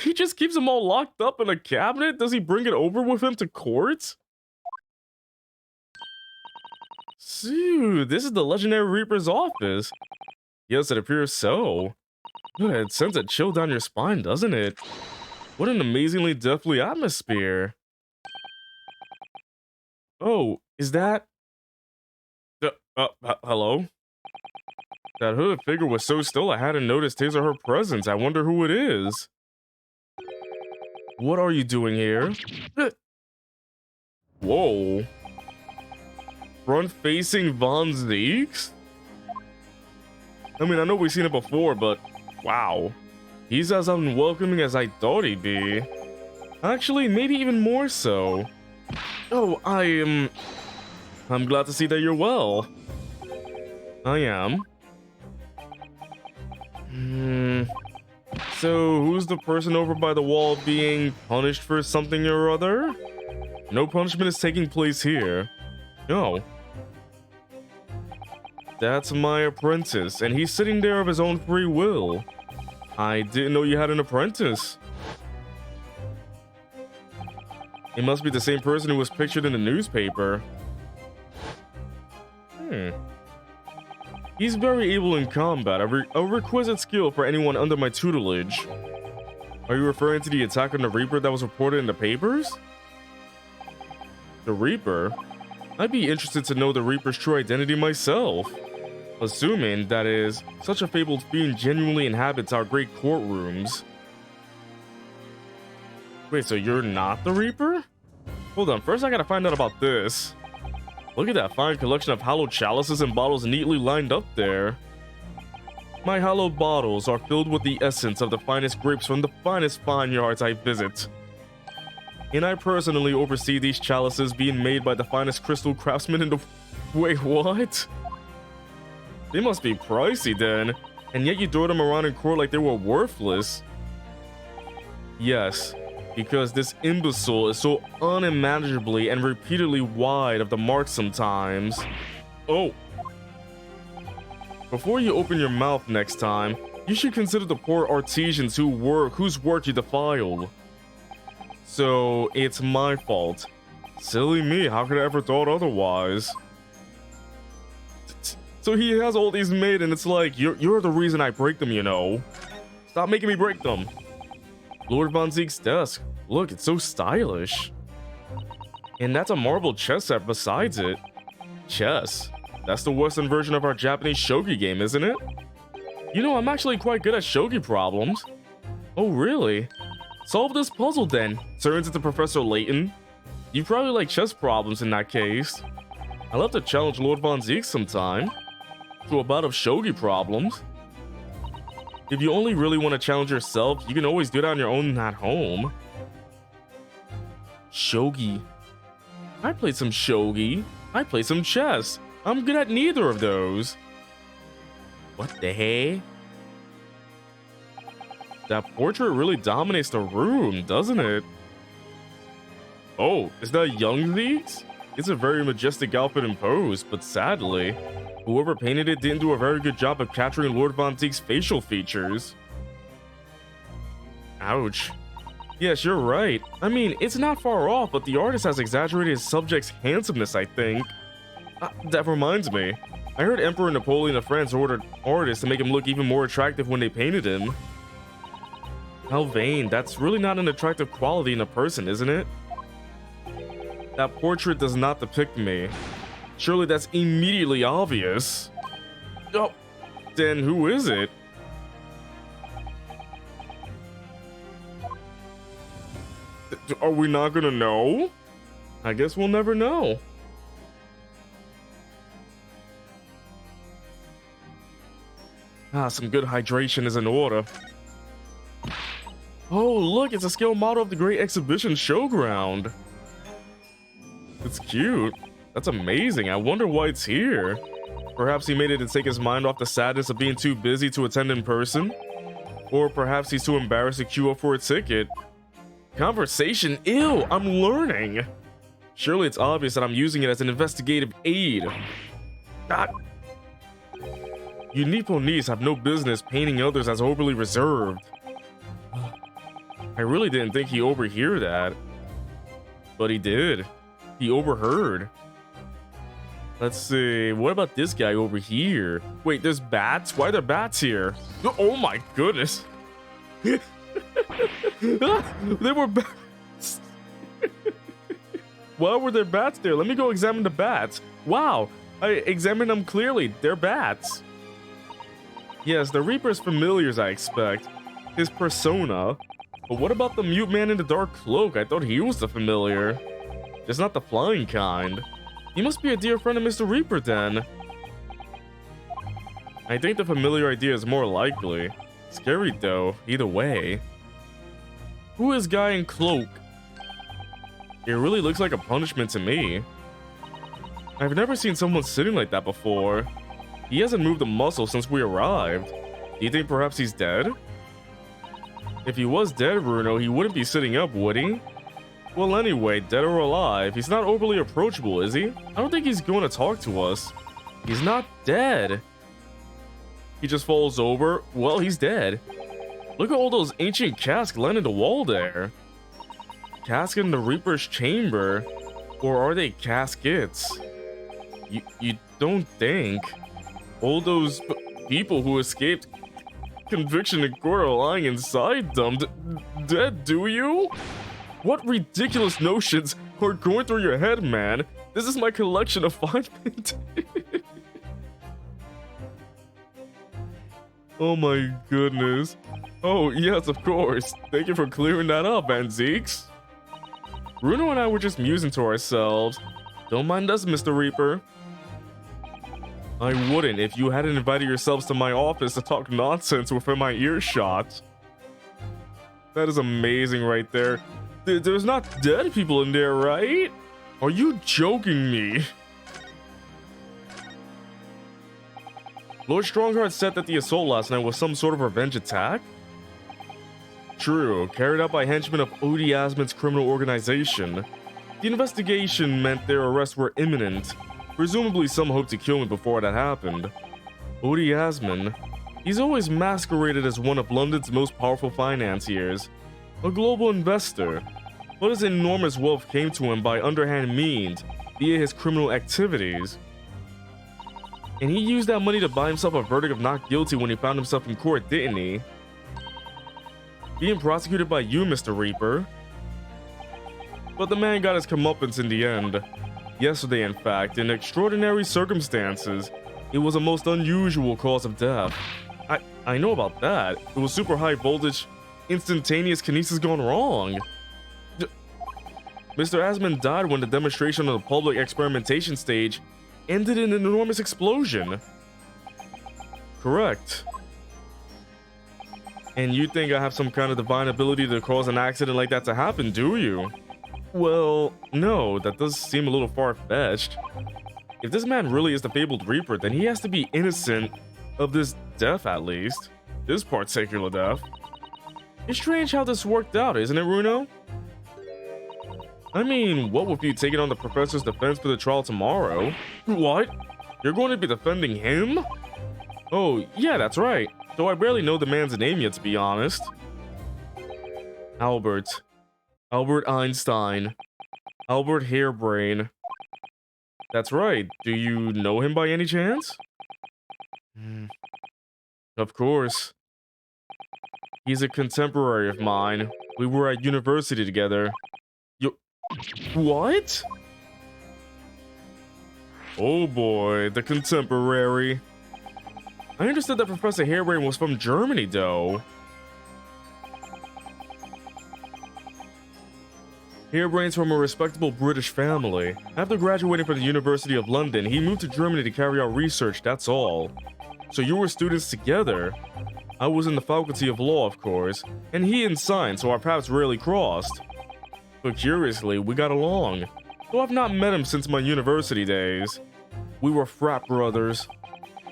Speaker 1: he just keeps them all locked up in a cabinet? Does he bring it over with him to court? Dude, this is the legendary Reaper's office. Yes, it appears so. It sends a chill down your spine, doesn't it? What an amazingly deathly atmosphere. Oh, is that... hello? That hooded figure was so still I hadn't noticed his or her presence. I wonder who it is. What are you doing here? Whoa. Front-facing Von Zieks? I mean, I know we've seen it before, but wow. He's as unwelcoming as I thought he'd be. Actually, maybe even more so. Oh, I'm glad to see that you're well. I am. So, who's the person over by the wall being punished for something or other? No punishment is taking place here. No. That's my apprentice, and he's sitting there of his own free will. I didn't know you had an apprentice. It must be the same person who was pictured in the newspaper. He's very able in combat, a requisite skill for anyone under my tutelage. Are you referring to the attack on the Reaper that was reported in the papers? The Reaper? I'd be interested to know the Reaper's true identity myself. Assuming, that is, such a fabled fiend genuinely inhabits our great courtrooms. Wait, so you're not the Reaper? Hold on, first I gotta find out about this. Look at that fine collection of hallowed chalices and bottles neatly lined up there. My hallowed bottles are filled with the essence of the finest grapes from the finest vineyards I visit. And I personally oversee these chalices being made by the finest crystal craftsmen in the... Wait, what? They must be pricey then, and yet you throw them around in court like they were worthless. Yes, because this imbecile is so unimaginably and repeatedly wide of the mark sometimes. Oh. Before you open your mouth next time, you should consider the poor artisans whose work you defiled. So, it's my fault. Silly me, how could I ever thought otherwise? So he has all these made and it's like, you're the reason I break them, you know. Stop making me break them. Lord Von Zieks' desk. Look, it's so stylish. And that's a marble chess set besides it. Chess? That's the Western version of our Japanese shogi game, isn't it? You know, I'm actually quite good at shogi problems. Oh, really? Solve this puzzle then, turns into Professor Layton. You probably like chess problems in that case. I'll have to challenge Lord Von Zieks sometime. To a bout of shogi problems. If you only really want to challenge yourself, you can always do it on your own at home. Shogi. I play some shogi. I play some chess. I'm good at neither of those. What the heck? That portrait really dominates the room, doesn't it? Oh, is that young Zieks? It's a very majestic outfit and pose, but sadly, whoever painted it didn't do a very good job of capturing Lord Von Zieks' facial features. Ouch. Yes, you're right. I mean, it's not far off, but the artist has exaggerated his subject's handsomeness, I think. That reminds me. I heard Emperor Napoleon of France ordered artists to make him look even more attractive when they painted him. How vain. That's really not an attractive quality in a person, isn't it? That portrait does not depict me. Surely that's immediately obvious. Oh, then who is it? Are we not gonna know? I guess we'll never know. Ah, some good hydration is in order. Oh, look, it's a scale model of the Great Exhibition Showground. It's cute. That's amazing. I wonder why it's here. Perhaps he made it to take his mind off the sadness of being too busy to attend in person. Or perhaps he's too embarrassed to queue up for a ticket. Conversation? Ew, I'm learning. Surely it's obvious that I'm using it as an investigative aid. Ah. You Nipponese have no business painting others as overly reserved. I really didn't think he'd overhear that. But he did. He overheard. Let's see. What about this guy over here? Wait, there's bats? Why are there bats here? Oh my goodness. They were bats. Why were there bats there? Let me go examine the bats. Wow. I examined them clearly. They're bats. Yes, the Reaper's familiars, I expect. His persona. But what about the mute man in the dark cloak? I thought he was the familiar. Just not the flying kind. He must be a dear friend of Mr. Reaper then. I think the familiar idea is more likely. Scary though, either way. Who is guy in cloak? It really looks like a punishment to me. I've never seen someone sitting like that before. He hasn't moved a muscle since we arrived. Do you think perhaps he's dead? If he was dead, Bruno, he wouldn't be sitting up, would he? Well, anyway, dead or alive, he's not overly approachable, is he? I don't think he's going to talk to us. He's not dead. He just falls over. Well, he's dead. Look at all those ancient casks lining the wall there. Cask in the Reaper's chamber? Or are they caskets? You don't think? All those people who escaped conviction in court are lying inside them. Dead, do you? What ridiculous notions are going through your head, man? This is my collection of fine paintings. Oh my goodness. Oh, yes, of course. Thank you for clearing that up, Anziques. Bruno and I were just musing to ourselves. Don't mind us, Mr. Reaper. I wouldn't if you hadn't invited yourselves to my office to talk nonsense within my earshot. That is amazing right there. There's not dead people in there, right? Are you joking me? Lord Strongheart said that the assault last night was some sort of revenge attack? True, carried out by henchmen of Odie Asmon's criminal organization. The investigation meant their arrests were imminent. Presumably some hoped to kill me before that happened. Odie Asmon, he's always masqueraded as one of London's most powerful financiers. A global investor. But his enormous wealth came to him by underhand means, via his criminal activities. And he used that money to buy himself a verdict of not guilty when he found himself in court, didn't he? Being prosecuted by you, Mr. Reaper. But the man got his comeuppance in the end. Yesterday, in fact, in extraordinary circumstances, it was a most unusual cause of death. I know about that. It was super high voltage, instantaneous kinesis gone wrong. Mr. Asmon died when the demonstration on the public experimentation stage ended in an enormous explosion. Correct. And you think I have some kind of divine ability to cause an accident like that to happen, do you? Well, no, that does seem a little far-fetched. If this man really is the fabled Reaper, then he has to be innocent of this death at least. This particular death. It's strange how this worked out, isn't it, Bruno? I mean, what with you taking on the professor's defense for the trial tomorrow? What? You're going to be defending him? Oh, yeah, that's right. Though I barely know the man's name yet, to be honest. Albert Einstein. Albert Hairbrain. That's right. Do you know him by any chance? Hmm. Of course. He's a contemporary of mine. We were at university together. What? Oh boy, the contemporary. I understood that Professor Harebrain was from Germany, though. Harebrain's from a respectable British family. After graduating from the University of London, he moved to Germany to carry out research, that's all. So you were students together? I was in the Faculty of Law, of course, and he in Science, so our paths rarely crossed. But curiously, we got along. Though I've not met him since my university days. We were frat brothers.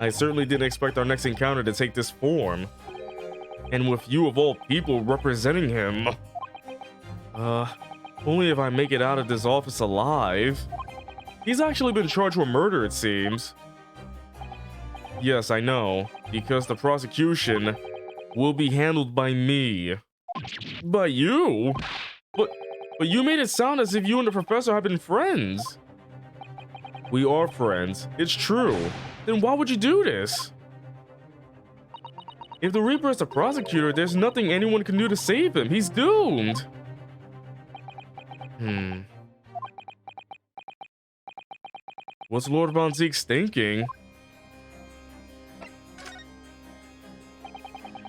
Speaker 1: I certainly didn't expect our next encounter to take this form. And with you of all people representing him. Only if I make it out of this office alive. He's actually been charged with murder, it seems. Yes, I know, because the prosecution will be handled by me. By you? But you made it sound as if you and the professor have been friends. We are friends, it's true. Then why would you do this? If the Reaper is the prosecutor, there's nothing anyone can do to save him. He's doomed. What's Lord Von Zieks thinking?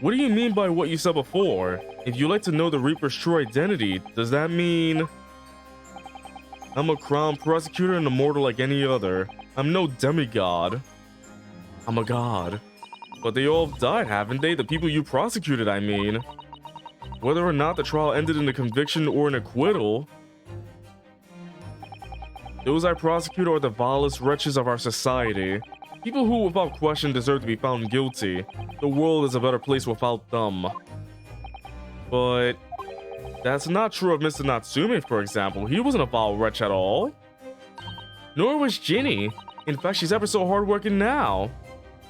Speaker 1: What do you mean by what you said before? If you like to know the Reaper's true identity, does that mean... I'm a crown prosecutor and a mortal like any other. I'm no demigod. I'm a god. But they all have died, haven't they? The people you prosecuted, I mean. Whether or not the trial ended in a conviction or an acquittal, those I prosecute are the vilest wretches of our society. People who, without question, deserve to be found guilty. The world is a better place without them. But that's not true of Mr. Natsume, for example. He wasn't a vile wretch at all. Nor was Ginny. In fact, she's ever so hardworking now.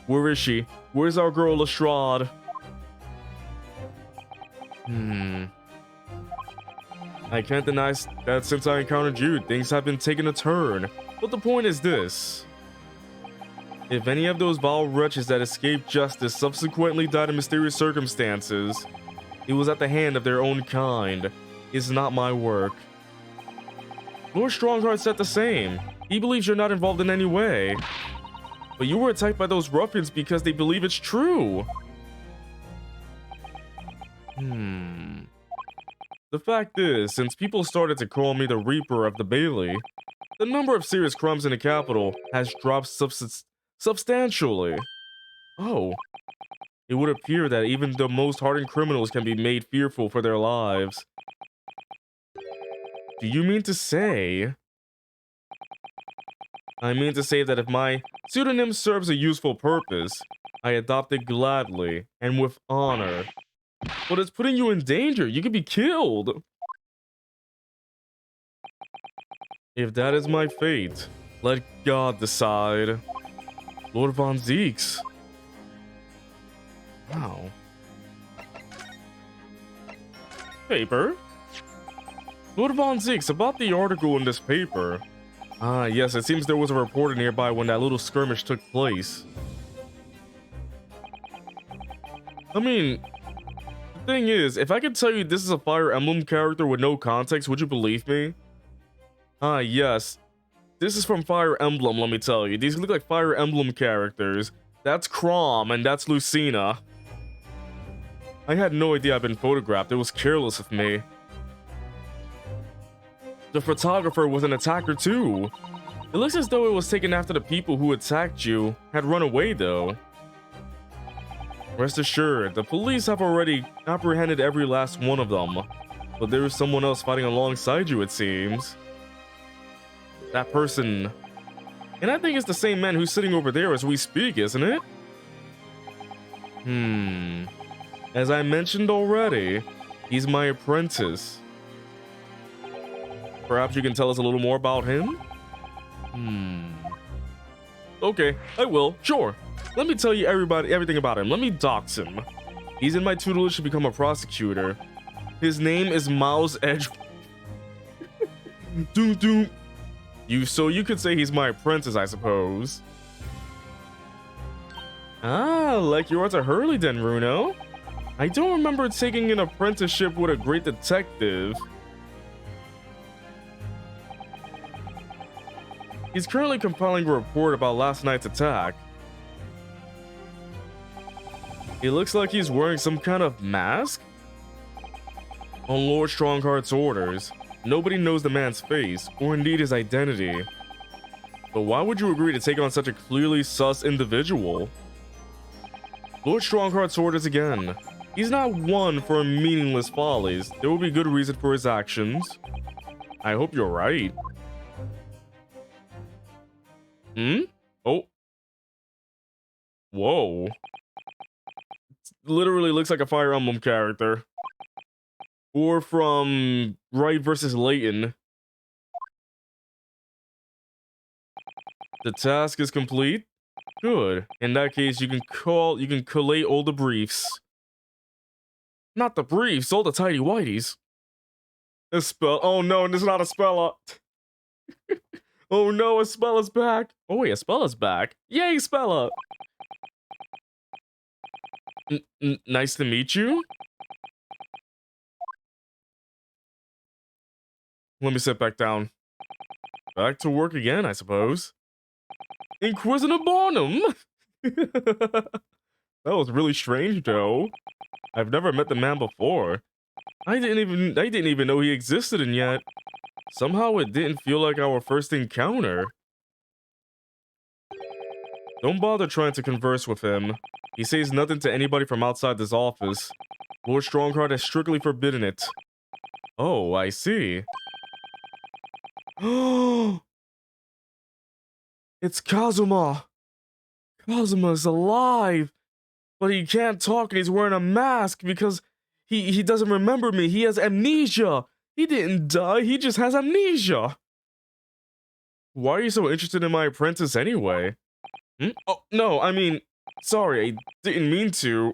Speaker 1: Where is she? Where's our girl Lestrade? I can't deny that since I encountered you, things have been taking a turn. But the point is this. If any of those vile wretches that escaped justice subsequently died in mysterious circumstances, it was at the hand of their own kind. It's not my work. Lord Strongheart said the same. He believes you're not involved in any way. But you were attacked by those ruffians because they believe it's true. The fact is, since people started to call me the Reaper of the Bailey, the number of serious crimes in the capital has dropped substantially. Oh. It would appear that even the most hardened criminals can be made fearful for their lives. Do you mean to say... I mean to say that if my pseudonym serves a useful purpose, I adopt it gladly and with honor. But it's putting you in danger. You could be killed. If that is my fate, let God decide. Lord Von Zieks. Wow. Paper? Lord Von Zieks, about the article in this paper. Ah, yes, it seems there was a reporter nearby when that little skirmish took place. I mean, the thing is, if I could tell you this is a Fire Emblem character with no context, would you believe me? Ah, yes. This is from Fire Emblem, let me tell you. These look like Fire Emblem characters. That's Chrom, and that's Lucina. I had no idea I'd been photographed. It was careless of me. The photographer was an attacker too. It looks as though it was taken after the people who attacked you had run away though. Rest assured, the police have already apprehended every last one of them. But there is someone else fighting alongside you, it seems. That person... And I think it's the same man who's sitting over there as we speak, isn't it? As I mentioned already, he's my apprentice. Perhaps you can tell us a little more about him? Okay, I will. Sure. Let me tell you everything about him. Let me dox him. He's in my tutelage to become a prosecutor. His name is Miles Edge. Doom. So you could say he's my apprentice, I suppose. Ah, like you are to Hurley then, Runo. I don't remember taking an apprenticeship with a great detective. He's currently compiling a report about last night's attack. It looks like he's wearing some kind of mask? On Lord Strongheart's orders, nobody knows the man's face, or indeed his identity. But why would you agree to take on such a clearly sus individual? Lord Strongheart's orders again. He's not one for meaningless follies. There will be good reason for his actions. I hope you're right. Oh. Whoa. Literally looks like a Fire Emblem character. Or from Wright versus Layton. The task is complete. Good. In that case, you can collate all the briefs. Not the briefs, all the tidy whities. A spell. Oh no, it's not a spell. Oh no, Espella's back. Oh wait, Espella's back. Yay, Spella. Nice to meet you. Let me sit back down. Back to work again, I suppose. Inquisitor Barnum! That was really strange, though. I've never met the man before. I didn't even know he existed, and yet somehow it didn't feel like our first encounter. Don't bother trying to converse with him. He says nothing to anybody from outside this office. Lord Strongheart has strictly forbidden it. Oh, I see. It's Kazuma. Kazuma's alive, but he can't talk and he's wearing a mask because he doesn't remember me. He has amnesia. He didn't die, he just has amnesia. Why are you so interested in my apprentice anyway? Oh, no, I mean, sorry, I didn't mean to.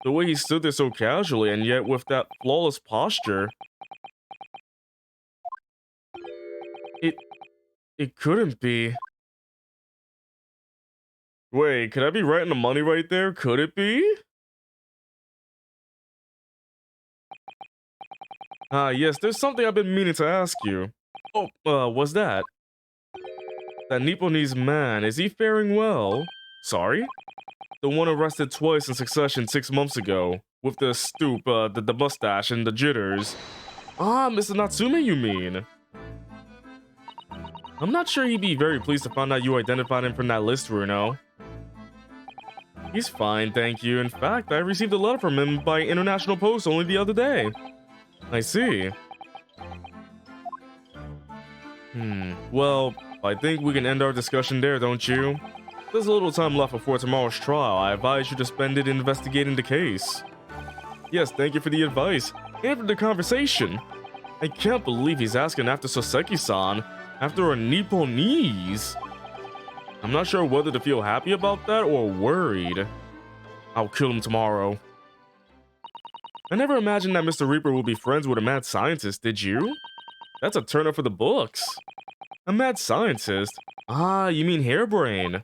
Speaker 1: The way he stood there so casually and yet with that flawless posture. It couldn't be. Wait, could I be right in the money right there? Could it be? Yes, there's something I've been meaning to ask you. Oh, what's that? That Nipponese man, is he faring well? Sorry? The one arrested twice in succession 6 months ago. With the stoop, the mustache and the jitters. Ah, Mr. Natsume, you mean? I'm not sure he'd be very pleased to find out you identified him from that list, Runo. He's fine, thank you. In fact, I received a letter from him by international post only the other day. I see. Well, I think we can end our discussion there, don't you? There's a little time left before tomorrow's trial. I advise you to spend it investigating the case. Yes, thank you for the advice, and for the conversation. I can't believe he's asking after Soseki-san, after a Nipponese. I'm not sure whether to feel happy about that or worried. I'll kill him tomorrow. I never imagined that Mr. Reaper will be friends with a mad scientist, did you? That's a turn up for the books. A mad scientist? Ah, you mean Hairbrain.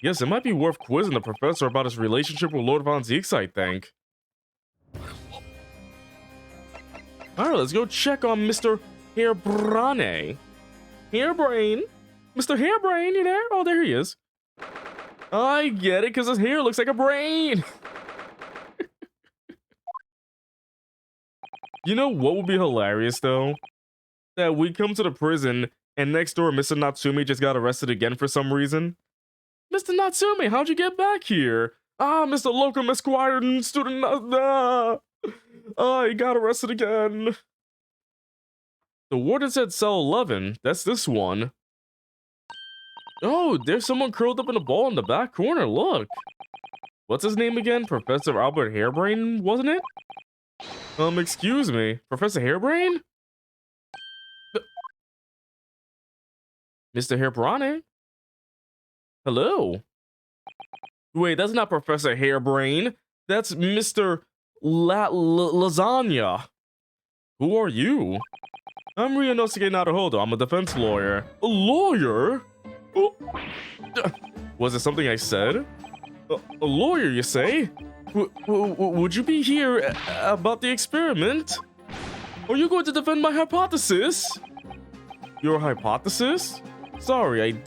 Speaker 1: Yes, it might be worth quizzing the professor about his relationship with Lord Von Zieks, I think. Alright, let's go check on Mr. Hairbrane. Hairbrain? Mr. Hairbrain, you there? Oh, there he is. I get it, because his hair looks like a brain. You know what would be hilarious, though? That we come to the prison, and next door, Mr. Natsume just got arrested again for some reason. Mr. Natsume, how'd you get back here? Ah, Mr. Locum Esquire and student... he got arrested again. The warden said cell 11. That's this one. Oh, there's someone curled up in a ball in the back corner, look. What's his name again? Professor Albert Hairbrain, wasn't it? Excuse me. Professor Hairbrain? Mr. Hairbrane? Hello? Wait, that's not Professor Hairbrain. That's Mr. Lasagna. Who are you? I'm Ryunosuke Naruhodo. I'm a defense lawyer. A lawyer? Oh. Was it something I said? A lawyer, you say? Would you be here about the experiment? Are you going to defend my hypothesis? Your hypothesis? Sorry,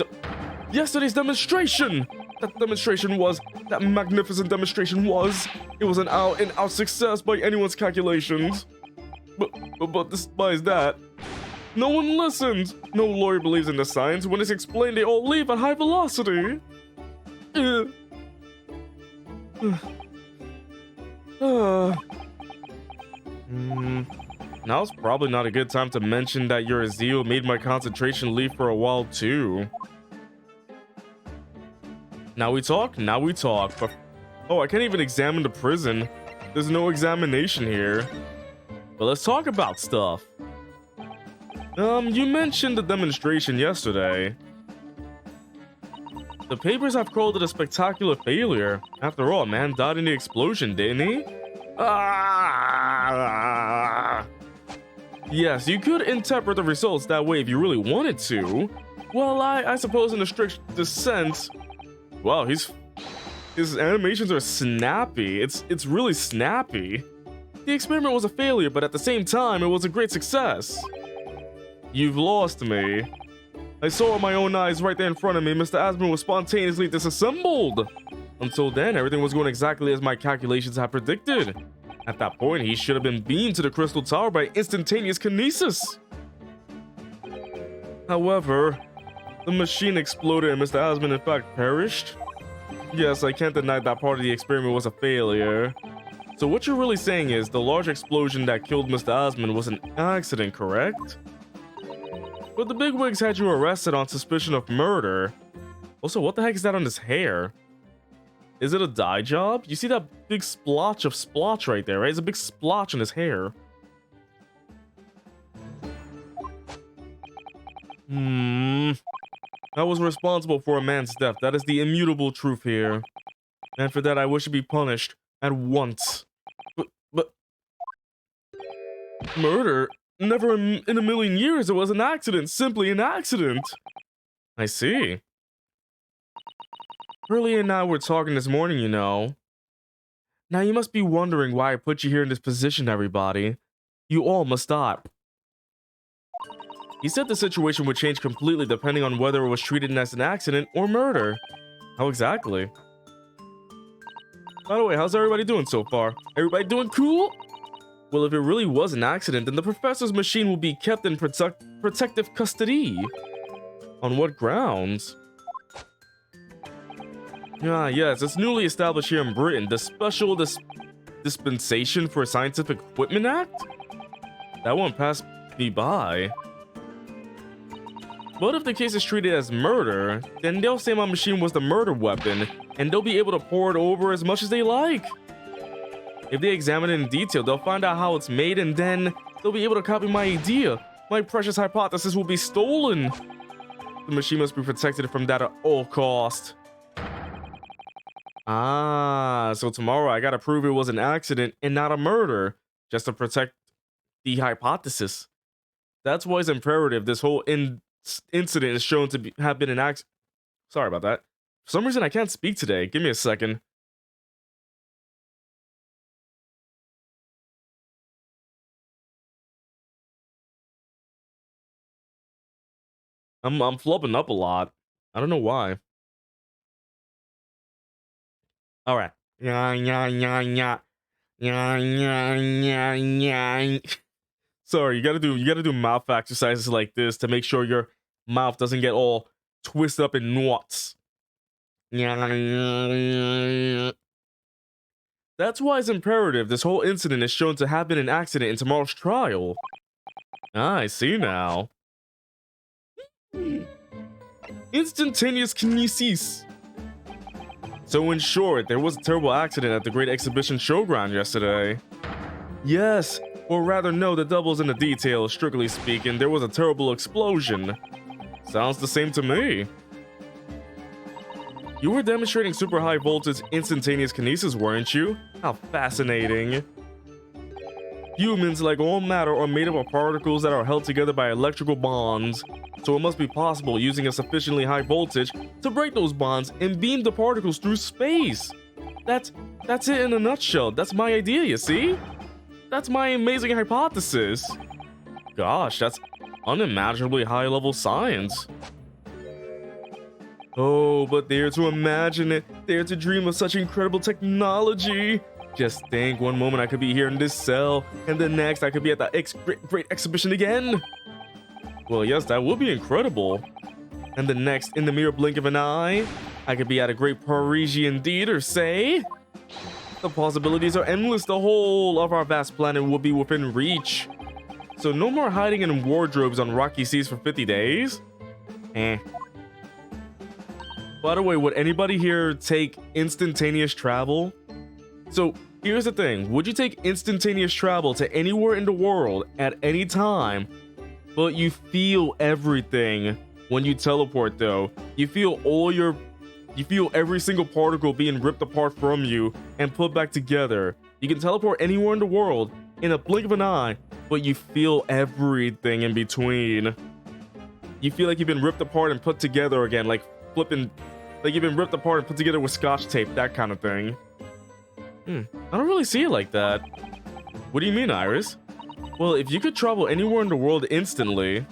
Speaker 1: yesterday's demonstration! That magnificent demonstration was. It was an out-and-out success by anyone's calculations. But despite that, no one listened. No lawyer believes in the science. When it's explained, they all leave at high velocity. Now's probably not a good time to mention that your zeal made my concentration leave for a while too. Now we talk? Now we talk. But, oh, I can't even examine the prison. There's no examination here. But let's talk about stuff. You mentioned the demonstration yesterday. The papers have called it a spectacular failure. After all, a man died in the explosion, didn't he? Yes, you could interpret the results that way if you really wanted to. Well, I suppose in a strict sense. Wow, his animations are snappy. It's really snappy. The experiment was a failure, but at the same time, it was a great success. You've lost me. I saw with my own eyes right there in front of me. Mr. Aspen was spontaneously disassembled. Until then, everything was going exactly as my calculations had predicted. At that point, he should have been beamed to the Crystal Tower by instantaneous kinesis. However, the machine exploded and Mr. Aspen in fact perished. Yes, I can't deny that part of the experiment was a failure. So what you're really saying is the large explosion that killed Mr. Aspen was an accident, correct? But the bigwigs had you arrested on suspicion of murder. Also, what the heck is that on his hair? Is it a dye job? You see that big splotch of splotch right there, right? It's a big splotch on his hair. I was responsible for a man's death. That is the immutable truth here. And for that, I wish to be punished at once. But murder? Never in a million years. It was an accident. Simply an accident. I see. Hurley and I were talking this morning, you know. Now you must be wondering why I put you here in this position, everybody. You all must stop. He said the situation would change completely depending on whether it was treated as an accident or murder. How exactly? By the way, how's everybody doing so far? Everybody doing cool? Well, if it really was an accident, then the professor's machine will be kept in protective custody. On what grounds? Yes, it's newly established here in Britain. The Special Dispensation for Scientific Equipment Act? That won't pass me by. But if the case is treated as murder, then they'll say my machine was the murder weapon, and they'll be able to pour it over as much as they like. If they examine it in detail, they'll find out how it's made, and then they'll be able to copy my idea. My precious hypothesis will be stolen. The machine must be protected from that at all cost. So tomorrow I gotta prove it was an accident and not a murder, just to protect the hypothesis. That's why it's imperative this whole incident is shown to have been an accident. Sorry about that. For some reason I can't speak today. Give me a second. I'm flubbing up a lot. I don't know why. All right. Sorry, you gotta do mouth exercises like this to make sure your mouth doesn't get all twisted up in knots. That's why it's imperative this whole incident is shown to have been an accident in tomorrow's trial. I see now. Instantaneous kinesis. So in short, there was a terrible accident at the Great Exhibition Showground yesterday. Yes, or rather no, the devil's in the details. Strictly speaking, there was a terrible explosion. Sounds the same to me. You were demonstrating super high voltage instantaneous kinesis, weren't you? How fascinating. humans, like all matter, are made up of particles that are held together by electrical bonds. So it must be possible, using a sufficiently high voltage, to break those bonds and beam the particles through space. That's it in a nutshell. That's my idea, you see? That's my amazing hypothesis. Gosh, that's unimaginably high-level science. Oh, but dare to imagine it, dare to dream of such incredible technology. Just think, one moment I could be here in this cell, and the next I could be at the great exhibition again. Well, yes, that would be incredible. And the next, in the mere blink of an eye, I could be at a great Parisian theater, say. The possibilities are endless. The whole of our vast planet will be within reach. So no more hiding in wardrobes on rocky seas for 50 days? Eh. By the way, would anybody here take instantaneous travel? So here's the thing. Would you take instantaneous travel to anywhere in the world at any time, but you feel everything when you teleport though? You feel every single particle being ripped apart from you and put back together. You can teleport anywhere in the world in a blink of an eye, but you feel everything in between. You feel like you've been ripped apart and put together again, like flipping, like you've been ripped apart and put together with scotch tape, that kind of thing. I don't really see it like that. What do you mean, Iris? Well, if you could travel anywhere in the world instantly,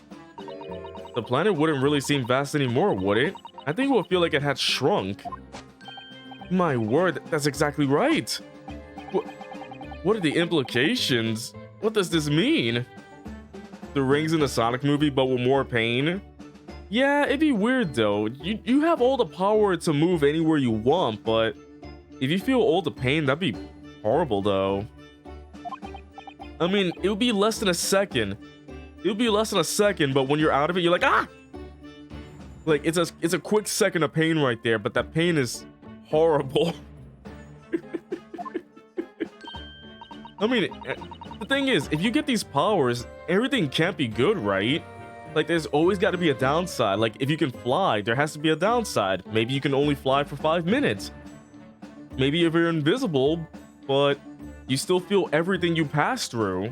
Speaker 1: the planet wouldn't really seem vast anymore, would it? I think it would feel like it had shrunk. My word, that's exactly right. What are the implications? What does this mean? The rings in the Sonic movie, but with more pain? Yeah, it'd be weird though. You have all the power to move anywhere you want, but if you feel all the pain, that'd be horrible though. I mean, it would be less than a second. It would be less than a second, but when you're out of it, you're like, ah! Like, it's a quick second of pain right there, but that pain is horrible. I mean, the thing is, if you get these powers, everything can't be good, right? Like, there's always got to be a downside. Like, if you can fly, there has to be a downside. Maybe you can only fly for 5 minutes. Maybe if you're invisible, but you still feel everything you pass through.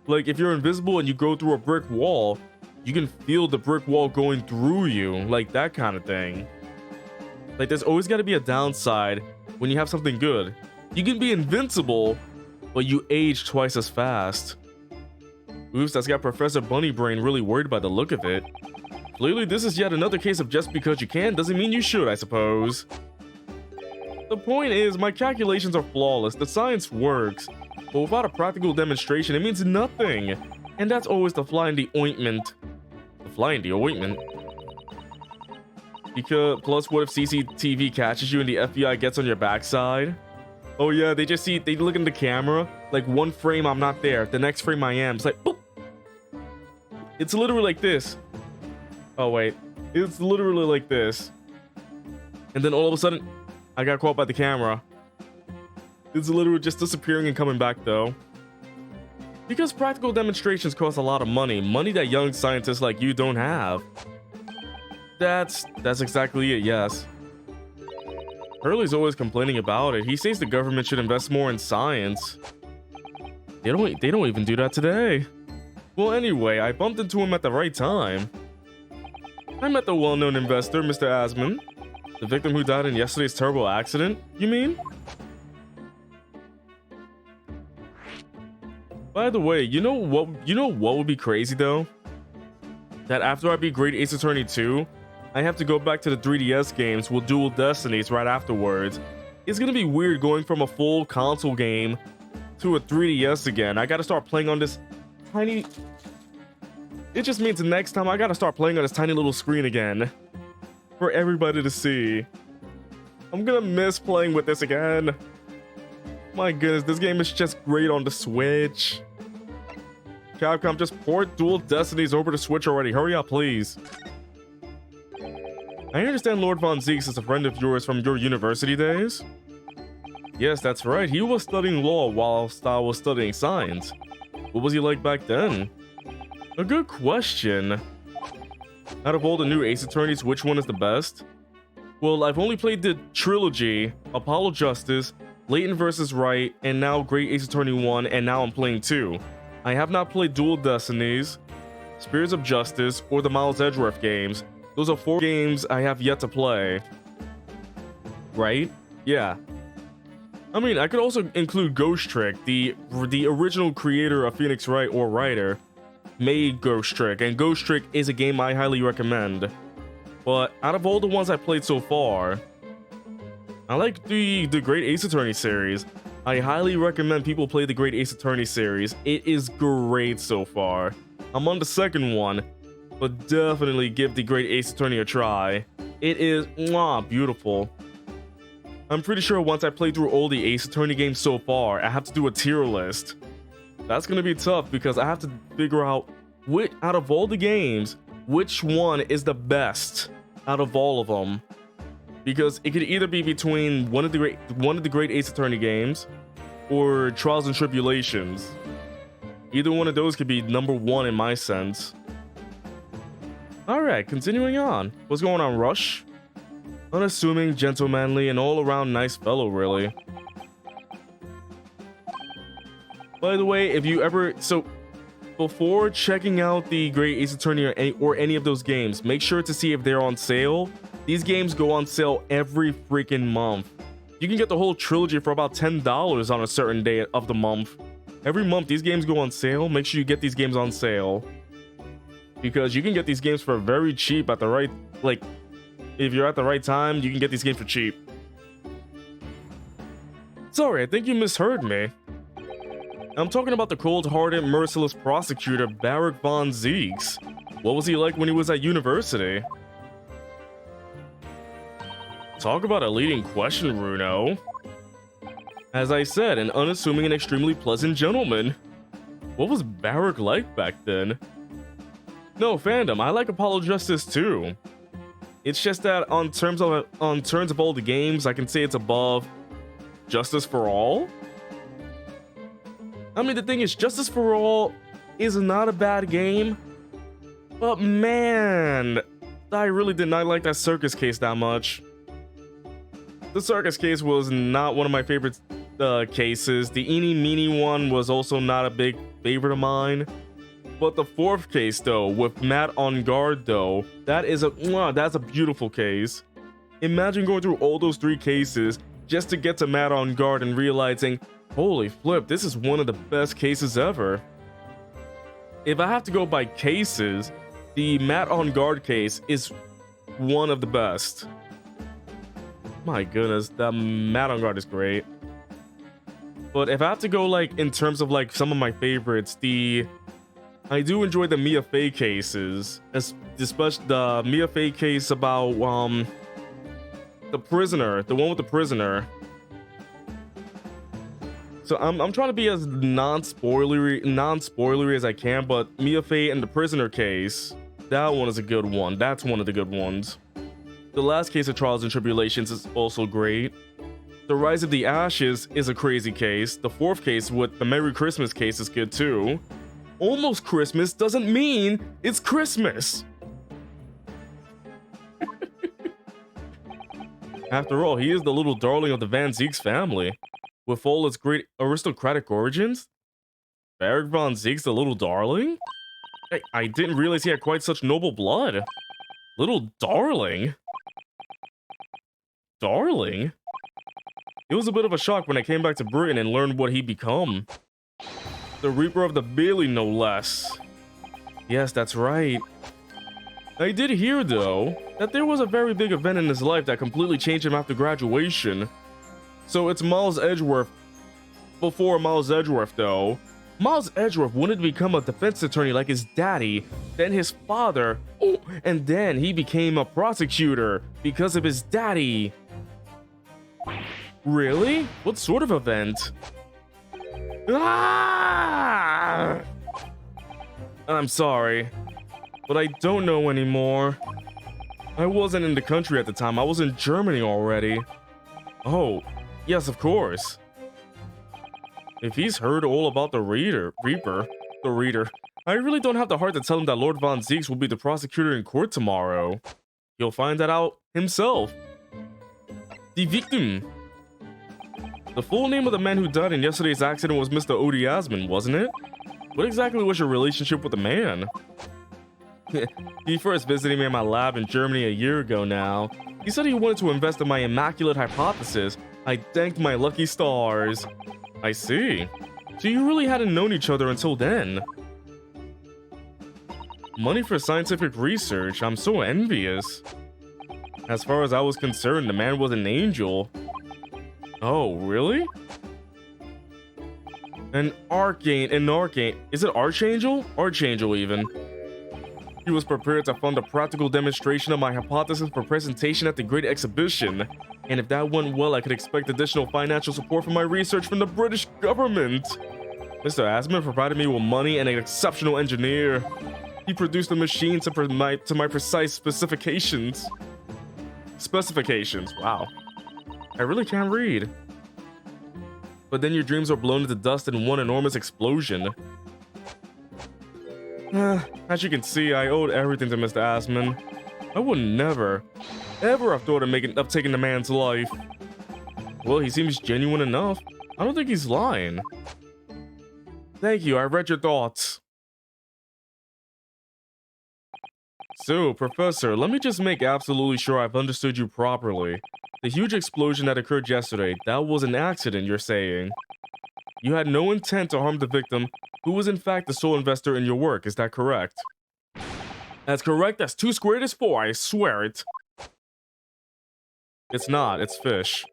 Speaker 1: Like, if you're invisible and you go through a brick wall, you can feel the brick wall going through you, like that kind of thing. Like, there's always got to be a downside when you have something good. You can be invincible, but you age twice as fast. Oops, that's got Professor Bunny Brain really worried by the look of it. Clearly, this is yet another case of just because you can doesn't mean you should, I suppose. The point is, my calculations are flawless, the science works, but without a practical demonstration, it means nothing. And that's always the fly in the ointment. The fly in the ointment? Because, plus what if CCTV catches you and the FBI gets on your backside? Oh yeah, they look in the camera, like one frame I'm not there, the next frame I am. It's like, boop. It's literally like this. Oh wait, it's literally like this. And then all of a sudden, I got caught by the camera. It's literally just disappearing and coming back though. Because practical demonstrations cost a lot of money, money that young scientists like you don't have. That's exactly it, yes. Hurley's always complaining about it. He says the government should invest more in science. They don't even do that today. Well, anyway, I bumped into him at the right time. I met the well-known investor, Mr. Asman. The victim who died in yesterday's terrible accident, you mean? By the way, you know what would be crazy though? That after I beat Great Ace Attorney 2, I have to go back to the 3DS games with Dual Destinies right afterwards. It's gonna be weird going from a full console game to a 3DS again. I gotta start playing on this tiny... It just means the next time I gotta start playing on this tiny little screen again. For everybody to see. I'm gonna miss playing with this again. My goodness, this game is just great on the Switch. Capcom, just port Dual Destinies over to Switch already. Hurry up, please. I understand Lord Von Zieks is a friend of yours from your university days? Yes, that's right. He was studying law whilst I was studying science. What was he like back then? A good question. Out of all the new Ace Attorneys, which one is the best? Well, I've only played the trilogy, Apollo Justice, Layton vs. Wright, and now Great Ace Attorney 1, and now I'm playing 2. I have not played Dual Destinies, Spirits of Justice, or the Miles Edgeworth games. Those are 4 games I have yet to play. Right? Yeah. I mean, I could also include Ghost Trick. The original creator of Phoenix Wright, or writer, made Ghost Trick, and Ghost Trick is a game I highly recommend. But out of all the ones I played so far, I like the Great Ace Attorney series. I highly recommend people play the Great Ace Attorney series. It is great so far. I'm on the second one, but definitely give the Great Ace Attorney a try. It is beautiful. I'm pretty sure once I play through all the Ace Attorney games so far, I have to do a tier list. That's gonna be tough because I have to figure out which, out of all the games, which one is the best out of all of them. Because it could either be between one of the great Ace Attorney games or Trials and Tribulations. Either one of those could be number 1 in my sense. Alright, continuing on. What's going on, Rush? Unassuming, gentlemanly, and all-around nice fellow, really. By the way, if you ever... So, before checking out the Great Ace Attorney or any of those games, make sure to see if they're on sale. These games go on sale every freaking month. You can get the whole trilogy for about $10 on a certain day of the month. Every month, these games go on sale. Make sure you get these games on sale. Because you can get these games for very cheap at the right... Like, if you're at the right time, you can get these games for cheap. Sorry, I think you misheard me. I'm talking about the cold-hearted, merciless prosecutor, Barak von Zieks. What was he like when he was at university? Talk about a leading question, Runo. As I said, an unassuming and extremely pleasant gentleman. What was Barak like back then? No, fandom, I like Apollo Justice too. It's just that on terms of all the games, I can say it's above Justice for All. I mean, the thing is, Justice for All is not a bad game, but man, I really did not like that circus case that much. The circus case was not one of my favorite cases. The Eeny Meeny one was also not a big favorite of mine. But the 4th case, though, with Matt on guard, though, that's a beautiful case. Imagine going through all those 3 cases just to get to Matt on guard and realizing, holy flip, this is one of the best cases ever. If I have to go by cases, the Matt on guard case is one of the best. My goodness, the Matt on guard is great. But if I have to go like in terms of like some of my favorites, I do enjoy the Mia Fey cases, especially the Mia Fey case about the prisoner, the one with the prisoner. So I'm trying to be as non-spoilery as I can, but Mia Fey and the prisoner case, that one is a good one. That's one of the good ones. The last case of Trials and Tribulations is also great. The Rise of the Ashes is a crazy case. The 4th case with the Merry Christmas case is good too. Almost Christmas doesn't mean it's Christmas. After all, he is the little darling of the Van Zieks family. With all its great aristocratic origins? Barak von Zieks, the little darling? I didn't realize he had quite such noble blood. Little darling? Darling? It was a bit of a shock when I came back to Britain and learned what he'd become. The Reaper of the Bailey, no less. Yes, that's right. I did hear, though, that there was a very big event in his life that completely changed him after graduation. So it's Miles Edgeworth. Before Miles Edgeworth, though, Miles Edgeworth wanted to become a defense attorney like his daddy, then his father, and then he became a prosecutor because of his daddy. Really? What sort of event? Ah! I'm sorry, but I don't know anymore. I wasn't in the country at the time. I was in Germany already. Oh, yes, of course. If he's heard all about the Reaper, I really don't have the heart to tell him that Lord Von Zieks will be the prosecutor in court tomorrow. He'll find that out himself. The victim. The full name of the man who died in yesterday's accident was Mr. Odiasman, wasn't it? What exactly was your relationship with the man? He first visited me in my lab in Germany a year ago now. He said he wanted to invest in my immaculate hypothesis. I thanked my lucky stars. I see. So you really hadn't known each other until then. Money for scientific research, I'm so envious. As far as I was concerned, the man was an angel. Oh, really? An archangel, is it Archangel? Archangel even. He was prepared to fund a practical demonstration of my hypothesis for presentation at the Great Exhibition. And if that went well, I could expect additional financial support for my research from the British government. Mr. Asman provided me with money and an exceptional engineer. He produced a machine to my precise specifications. Specifications, wow. I really can't read. But then your dreams were blown into dust in one enormous explosion. As you can see, I owed everything to Mr. Asman. I would never, ever have thought of taking the man's life. Well, he seems genuine enough. I don't think he's lying. Thank you, I read your thoughts. So, Professor, let me just make absolutely sure I've understood you properly. The huge explosion that occurred yesterday, that was an accident, you're saying? You had no intent to harm the victim, who was in fact the sole investor in your work, is that correct? That's correct, that's 2 squared is 4, I swear it. It's not, it's fish.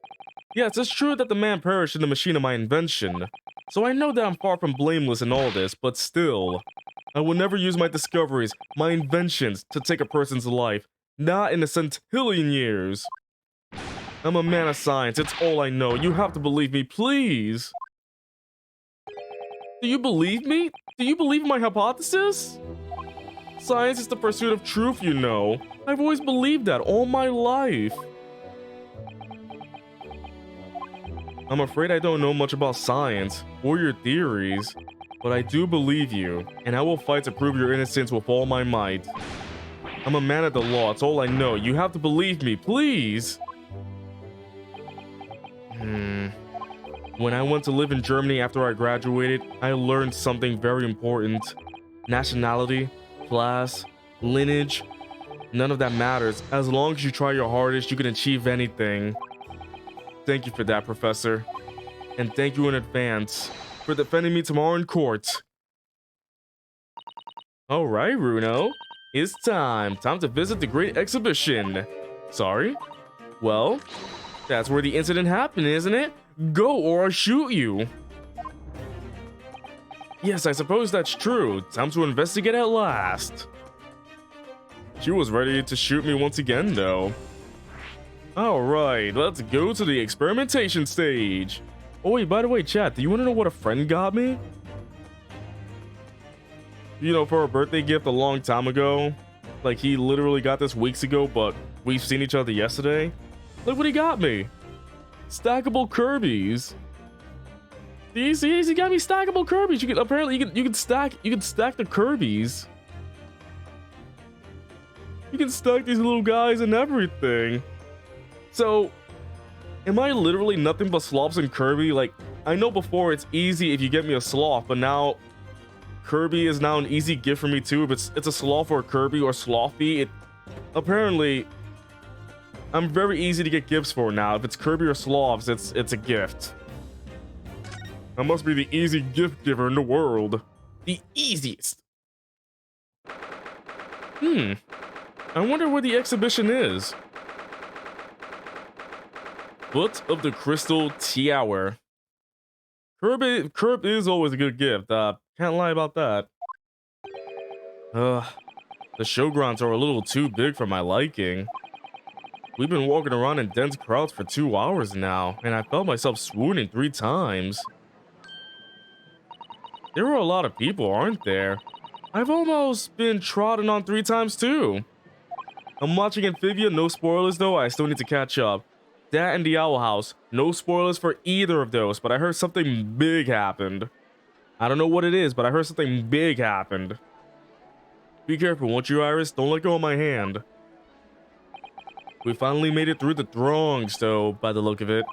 Speaker 1: Yes, it's true that the man perished in the machine of my invention. So I know that I'm far from blameless in all this, but still. I will never use my discoveries, my inventions, to take a person's life. Not in a centillion years. I'm a man of science, it's all I know. You have to believe me, please. Do you believe me? Do you believe my hypothesis? Science is the pursuit of truth, you know. I've always believed that all my life. I'm afraid I don't know much about science or your theories, but I do believe you, and I will fight to prove your innocence with all my might. I'm a man of the law, it's all I know. You have to believe me, please. When I went to live in Germany after I graduated, I learned something very important. Nationality, class, lineage, none of that matters. As long as you try your hardest, you can achieve anything. Thank you for that, Professor. And thank you in advance for defending me tomorrow in court. Alright, Runo. It's time. Time to visit the Great Exhibition. Sorry? Well, that's where the incident happened, isn't it? Go or I'll shoot you. Yes, I suppose that's true. Time to investigate at last. She was ready to shoot me once again, though. Alright, let's go to the experimentation stage. Oh wait, by the way, chat, do you want to know what a friend got me? You know, for a birthday gift a long time ago. Like, he literally got this weeks ago, but we've seen each other yesterday. Look what he got me. Stackable Kirby's. He got me stackable Kirby's. You can apparently you can stack the Kirby's. You can stack these little guys and everything. So, am I literally nothing but sloths in Kirby? Like, I know before it's easy if you get me a sloth, but now Kirby is now an easy gift for me too. If it's a sloth or a Kirby or Slothy, apparently I'm very easy to get gifts for now. If it's Kirby or sloths, it's a gift. I must be the easy gift giver in the world. The easiest. I wonder where the exhibition is. Foot of the Crystal Tower. Curb is always a good gift. Can't lie about that. The showgrounds are a little too big for my liking. We've been walking around in dense crowds for 2 hours now, and I felt myself swooning 3 times. There were a lot of people, aren't there? I've almost been trodden on 3 times too. I'm watching Amphibia, no spoilers though, I still need to catch up. That and the Owl House, no spoilers for either of those, but I heard something big happened. I don't know what it is, but I heard something big happened. Be careful, won't you, Iris? Don't let go of my hand. We finally made it through the throngs, though, by the look of it.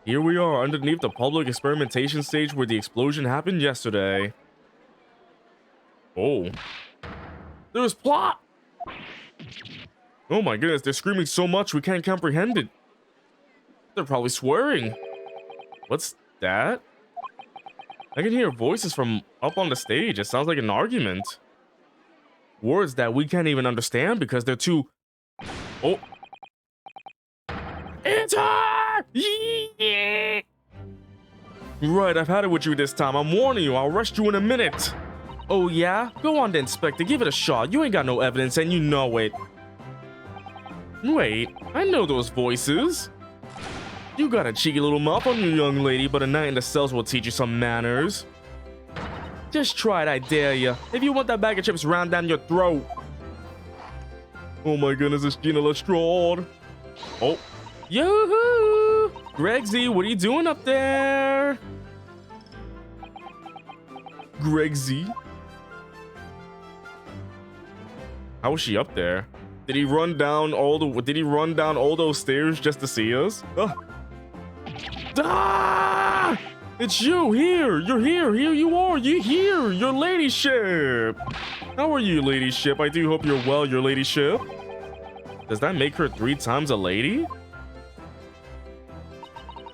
Speaker 1: Here we are underneath the public experimentation stage where the explosion happened yesterday. Oh. There's plot! Oh my goodness, they're screaming so much we can't comprehend it. They're probably swearing. What's that? I can hear voices from up on the stage. It sounds like an argument. Words that we can't even understand because they're too... Oh. It's her! Yeah! Right, I've had it with you this time. I'm warning you, I'll arrest you in a minute. Oh yeah? Go on then, Inspector. Give it a shot. You ain't got no evidence and you know it. Wait, I know those voices. You got a cheeky little mouth on you, young lady, but a night in the cells will teach you some manners. Just try it, I dare you. If you want that bag of chips rammed down your throat. Oh my goodness, it's Gina Lestrade. Oh. Yoo-hoo! Greg Z, what are you doing up there? Greg Z? How was she up there? Did he run down all those stairs just to see us? Ah! It's you here. You're here. Here you are. You here. Your ladyship. How are you, ladyship? I do hope you're well, your ladyship. Does that make her 3 times a lady?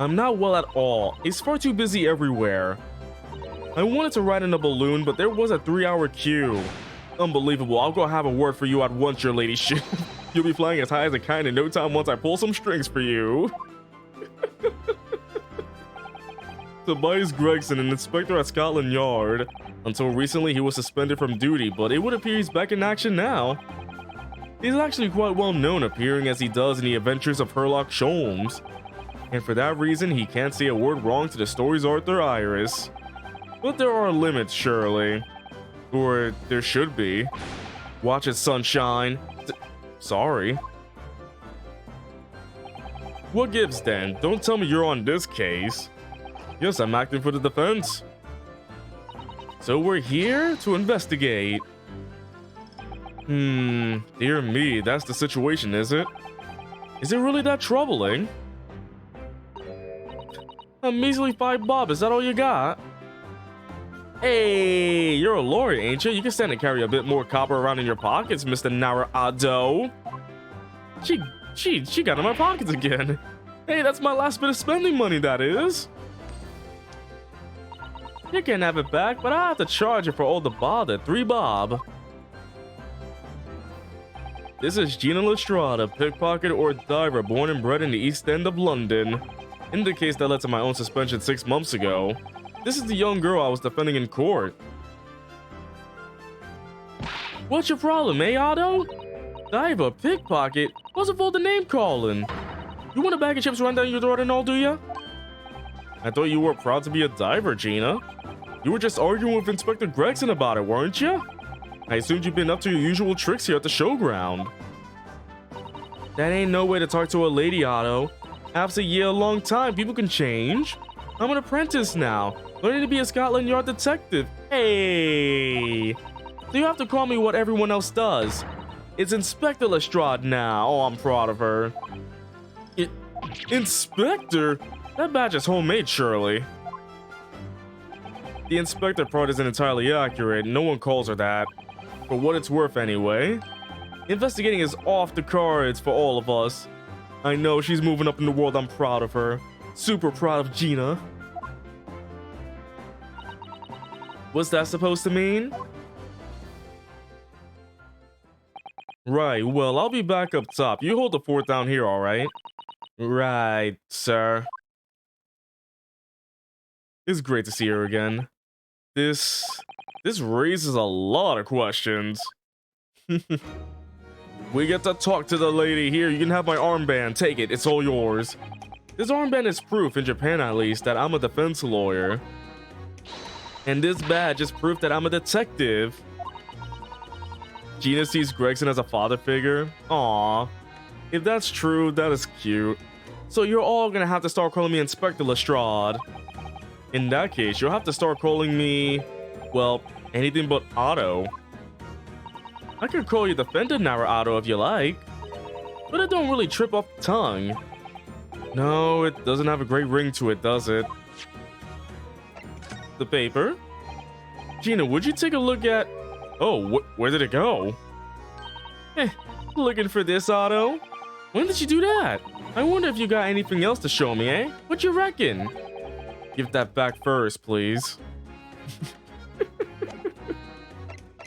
Speaker 1: I'm not well at all. It's far too busy everywhere. I wanted to ride in a balloon, but there was a 3-hour queue. Unbelievable. I'll go have a word for you at once, your ladyship. You'll be flying as high as a kite in no time once I pull some strings for you. Tobias Gregson, an inspector at Scotland Yard. Until recently, he was suspended from duty, but it would appear he's back in action now. He's actually quite well known, appearing as he does in the adventures of Sherlock Holmes. And for that reason, he can't say a word wrong to the story's Arthur Iris. But there are limits, surely. Or there should be. Watch it, sunshine. Sorry. What gives then? Don't tell me you're on this case. Yes, I'm acting for the defense. So we're here to investigate. Dear me, that's the situation, is it? Is it really that troubling? A measly 5 bob, is that all you got? Hey, you're a lawyer, ain't you? You can stand and carry a bit more copper around in your pockets, Mr. Narado. She got in my pockets again. Hey, that's my last bit of spending money, that is. You can have it back, but I have to charge you for all the bother. 3 bob. This is Gina Lestrade, a pickpocket or diver born and bred in the East End of London. In the case that led to my own suspension 6 months ago. This is the young girl I was defending in court. What's your problem, eh, Otto? Diver, pickpocket? What's it for the name calling? You want a bag of chips run down your throat and all, do ya? I thought you were proud to be a diver, Gina. You were just arguing with Inspector Gregson about it, weren't you? I assumed you've been up to your usual tricks here at the showground. That ain't no way to talk to a lady, Otto. After a year, a long time, people can change. I'm an apprentice now, learning to be a Scotland Yard detective. Hey! So you have to call me what everyone else does. It's Inspector Lestrade now. Oh, I'm proud of her. Inspector? That badge is homemade, surely. The inspector part isn't entirely accurate. No one calls her that. For what it's worth, anyway. Investigating is off the cards for all of us. I know she's moving up in the world. I'm proud of her. Super proud of Gina. What's that supposed to mean? Right, well, I'll be back up top. You hold the fort down here, alright? Right, sir. It's great to see her again. This raises a lot of questions. We get to talk to the lady here. You can have my armband. Take it. It's all yours. This armband is proof, in Japan at least, that I'm a defense lawyer. And this badge is proof that I'm a detective. Gina sees Gregson as a father figure. Aww. If that's true, that is cute. So you're all gonna have to start calling me Inspector Lestrade. In that case, you'll have to start calling me, well, anything but Otto. I could call you Defendant Narado if you like, but it don't really trip off the tongue. No, it doesn't have a great ring to it, does it? The paper? Gina, would you take a look at... Oh, where did it go? Looking for this, Otto? When did you do that? I wonder if you got anything else to show me, eh? What you reckon? Give that back first, please.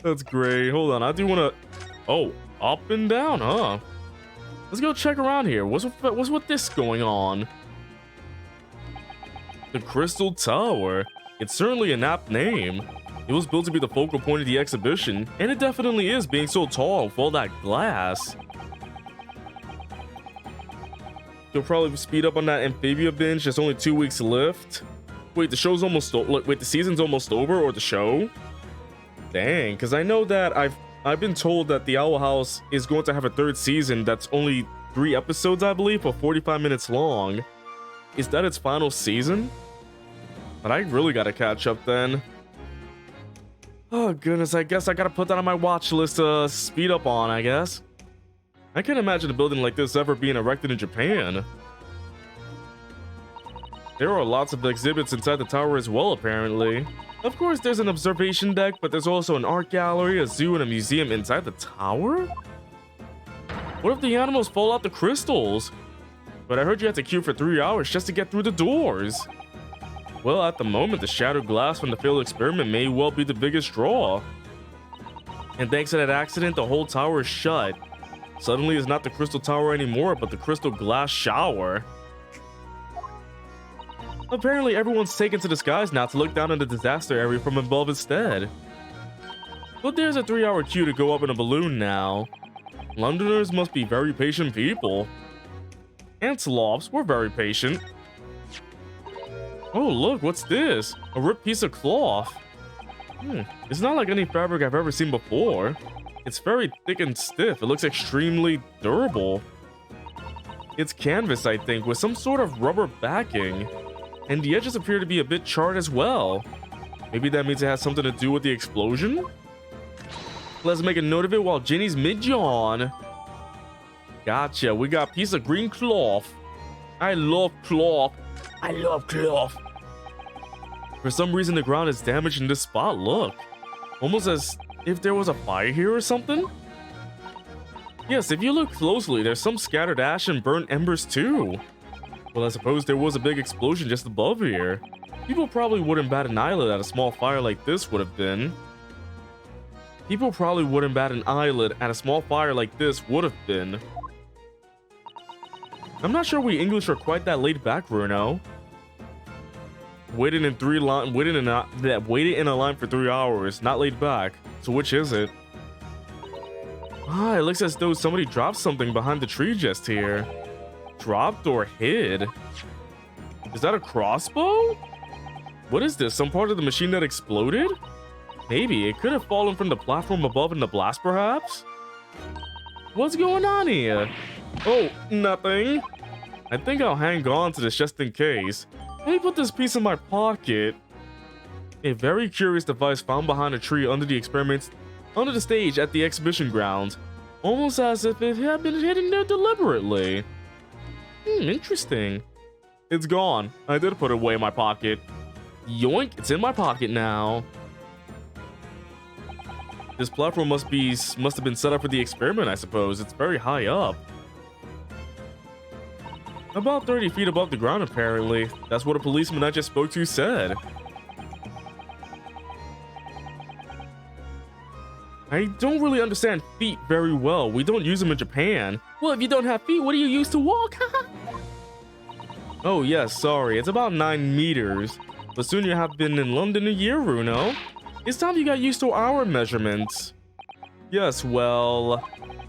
Speaker 1: That's great. Hold on, I do want to... Oh, up and down, huh? Let's go check around here. What's with this going on? The Crystal Tower. It's certainly an apt name. It was built to be the focal point of the exhibition, and it definitely is, being so tall with all that glass. You'll probably speed up on that Amphibia binge. There's only 2 weeks left. Wait, the show's almost wait, the season's almost over, or the show? Dang, because I know that I've been told that the Owl House is going to have a 3rd season that's only 3 episodes, I believe, or 45 minutes long. Is that its final season? But I really gotta catch up then. Oh goodness, I guess I gotta put that on my watch list to speed up on, I guess. I can't imagine a building like this ever being erected in Japan. There are lots of exhibits inside the tower as well, apparently. Of course, there's an observation deck, but there's also an art gallery, a zoo, and a museum inside the tower? What if the animals fall out the crystals? But I heard you had to queue for 3 hours just to get through the doors. Well, at the moment, the shattered glass from the failed experiment may well be the biggest draw. And thanks to that accident, the whole tower is shut. Suddenly, it's not the Crystal Tower anymore, but the Crystal Glass Shower. Apparently, everyone's taken to the skies now to look down on the disaster area from above instead. But there's a 3-hour queue to go up in a balloon now. Londoners must be very patient people. Antelopes were very patient. Oh, look, what's this? A ripped piece of cloth. It's not like any fabric I've ever seen before. It's very thick and stiff. It looks extremely durable. It's canvas, I think, with some sort of rubber backing. And the edges appear to be a bit charred as well. Maybe that means it has something to do with the explosion? Let's make a note of it while Jenny's mid-yawn. Gotcha, we got a piece of green cloth. I love cloth. I love cloth. For some reason, the ground is damaged in this spot. Look. Almost as if there was a fire here or something. Yes, if you look closely, there's some scattered ash and burnt embers too. Well, I suppose there was a big explosion just above here. People probably wouldn't bat an eyelid at a small fire like this would have been. People probably wouldn't bat an eyelid at a small fire like this would have been. I'm not sure we English are quite that laid back, Bruno. Waited in a line for 3 hours, not laid back. So which is it? Ah, it looks as though somebody dropped something behind the tree just here. Dropped or hid? Is that a crossbow? What is this? Some part of the machine that exploded? Maybe it could have fallen from the platform above in the blast, perhaps? What's going on here? Oh, nothing. I think I'll hang on to this just in case. Let me put this piece in my pocket. A very curious device found behind a tree under the stage at the exhibition grounds. Almost as if it had been hidden there deliberately. Interesting. It's gone. I did put it away in my pocket. Yoink, it's in my pocket now. This platform must have been set up for the experiment, I suppose. It's very high up. About 30 feet above the ground, apparently. That's what a policeman I just spoke to said. I don't really understand feet very well. We don't use them in Japan. Well, if you don't have feet, what do you use to walk? Oh, yes, sorry. It's about 9 meters. But soon you have been in London a year, Bruno. It's time you got used to our measurements. Yes, well,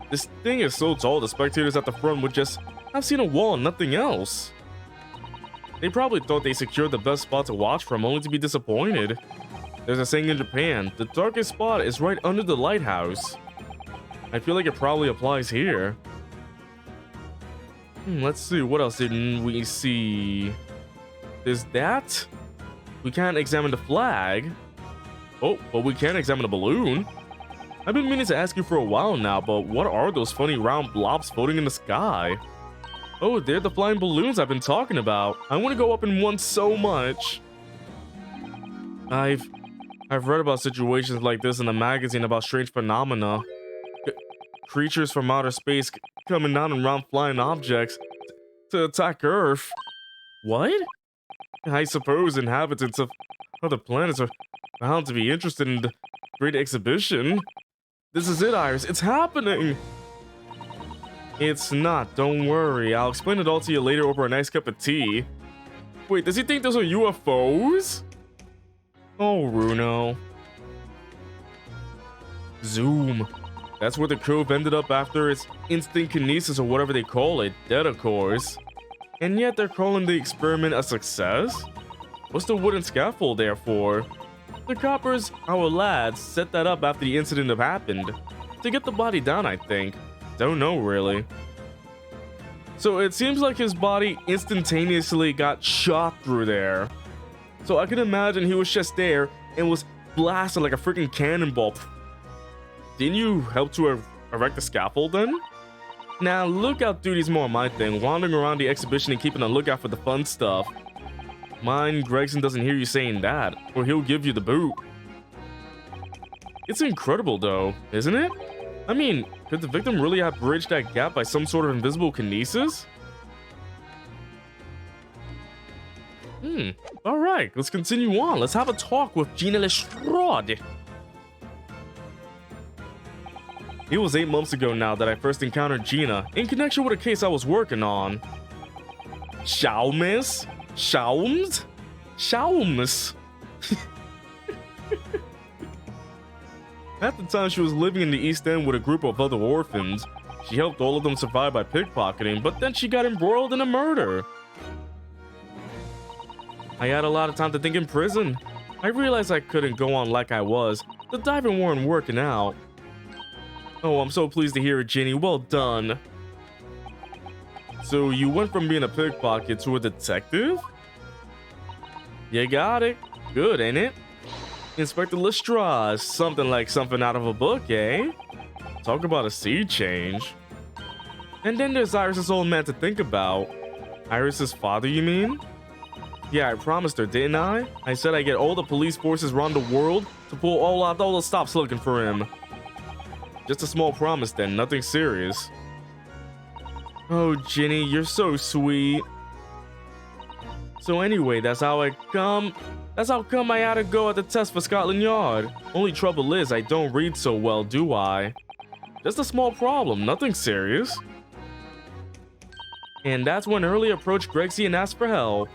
Speaker 1: this thing is so tall the spectators at the front would just have seen a wall and nothing else. They probably thought they secured the best spot to watch from, only to be disappointed. There's a saying in Japan, the darkest spot is right under the lighthouse. I feel like it probably applies here. Let's see, what else didn't we see? There's that. We can't examine the flag. Oh, but we can examine the balloon. I've been meaning to ask you for a while now, but what are those funny round blobs floating in the sky? Oh, they're the flying balloons I've been talking about. I want to go up in one so much. I've I've read about situations like this in a magazine about strange phenomena. Creatures from outer space coming down around flying objects to attack Earth. What? I suppose inhabitants of other planets are bound to be interested in the great exhibition. This is it, Iris. It's happening! It's not. Don't worry. I'll explain it all to you later over a nice cup of tea. Wait, does he think those are UFOs? Oh, Runo. Zoom. That's where the Cove ended up after its instant kinesis or whatever they call it. Dead, of course. And yet they're calling the experiment a success? What's the wooden scaffold there for? The coppers, our lads, set that up after the incident happened. To get the body down, I think. Don't know, really. So it seems like his body instantaneously got shot through there. So I can imagine he was just there and was blasted like a freaking cannonball. Didn't you help to erect the scaffold then? Now, lookout duty's more my thing, wandering around the exhibition and keeping a lookout for the fun stuff. Mind Gregson doesn't hear you saying that, or he'll give you the boot. It's incredible though, isn't it? I mean, could the victim really have bridged that gap by some sort of invisible kinesis? Alright, let's continue on. Let's have a talk with Gina Lestrade. It was 8 months ago now that I first encountered Gina in connection with a case I was working on. Schaums? Schaums? Schaums. At the time, she was living in the East End with a group of other orphans. She helped all of them survive by pickpocketing, but then she got embroiled in a murder. I had a lot of time to think in prison. I realized I couldn't go on like I was. The diving weren't working out. Oh, I'm so pleased to hear it, Ginny. Well done. So you went from being a pickpocket to a detective? You got it. Good, ain't it? Inspector Lestrade, something like something out of a book, eh? Talk about a sea change. And then there's Iris's old man to think about. Iris's father, you mean? Yeah, I promised her, didn't I? I said I'd get all the police forces around the world to pull all out all the stops looking for him. Just a small promise then, nothing serious. Oh, Ginny, you're so sweet. So anyway, that's how come I had to go at the test for Scotland Yard. Only trouble is, I don't read so well, do I? Just a small problem, nothing serious. And that's when Hurley approached Gregsy and asked for help.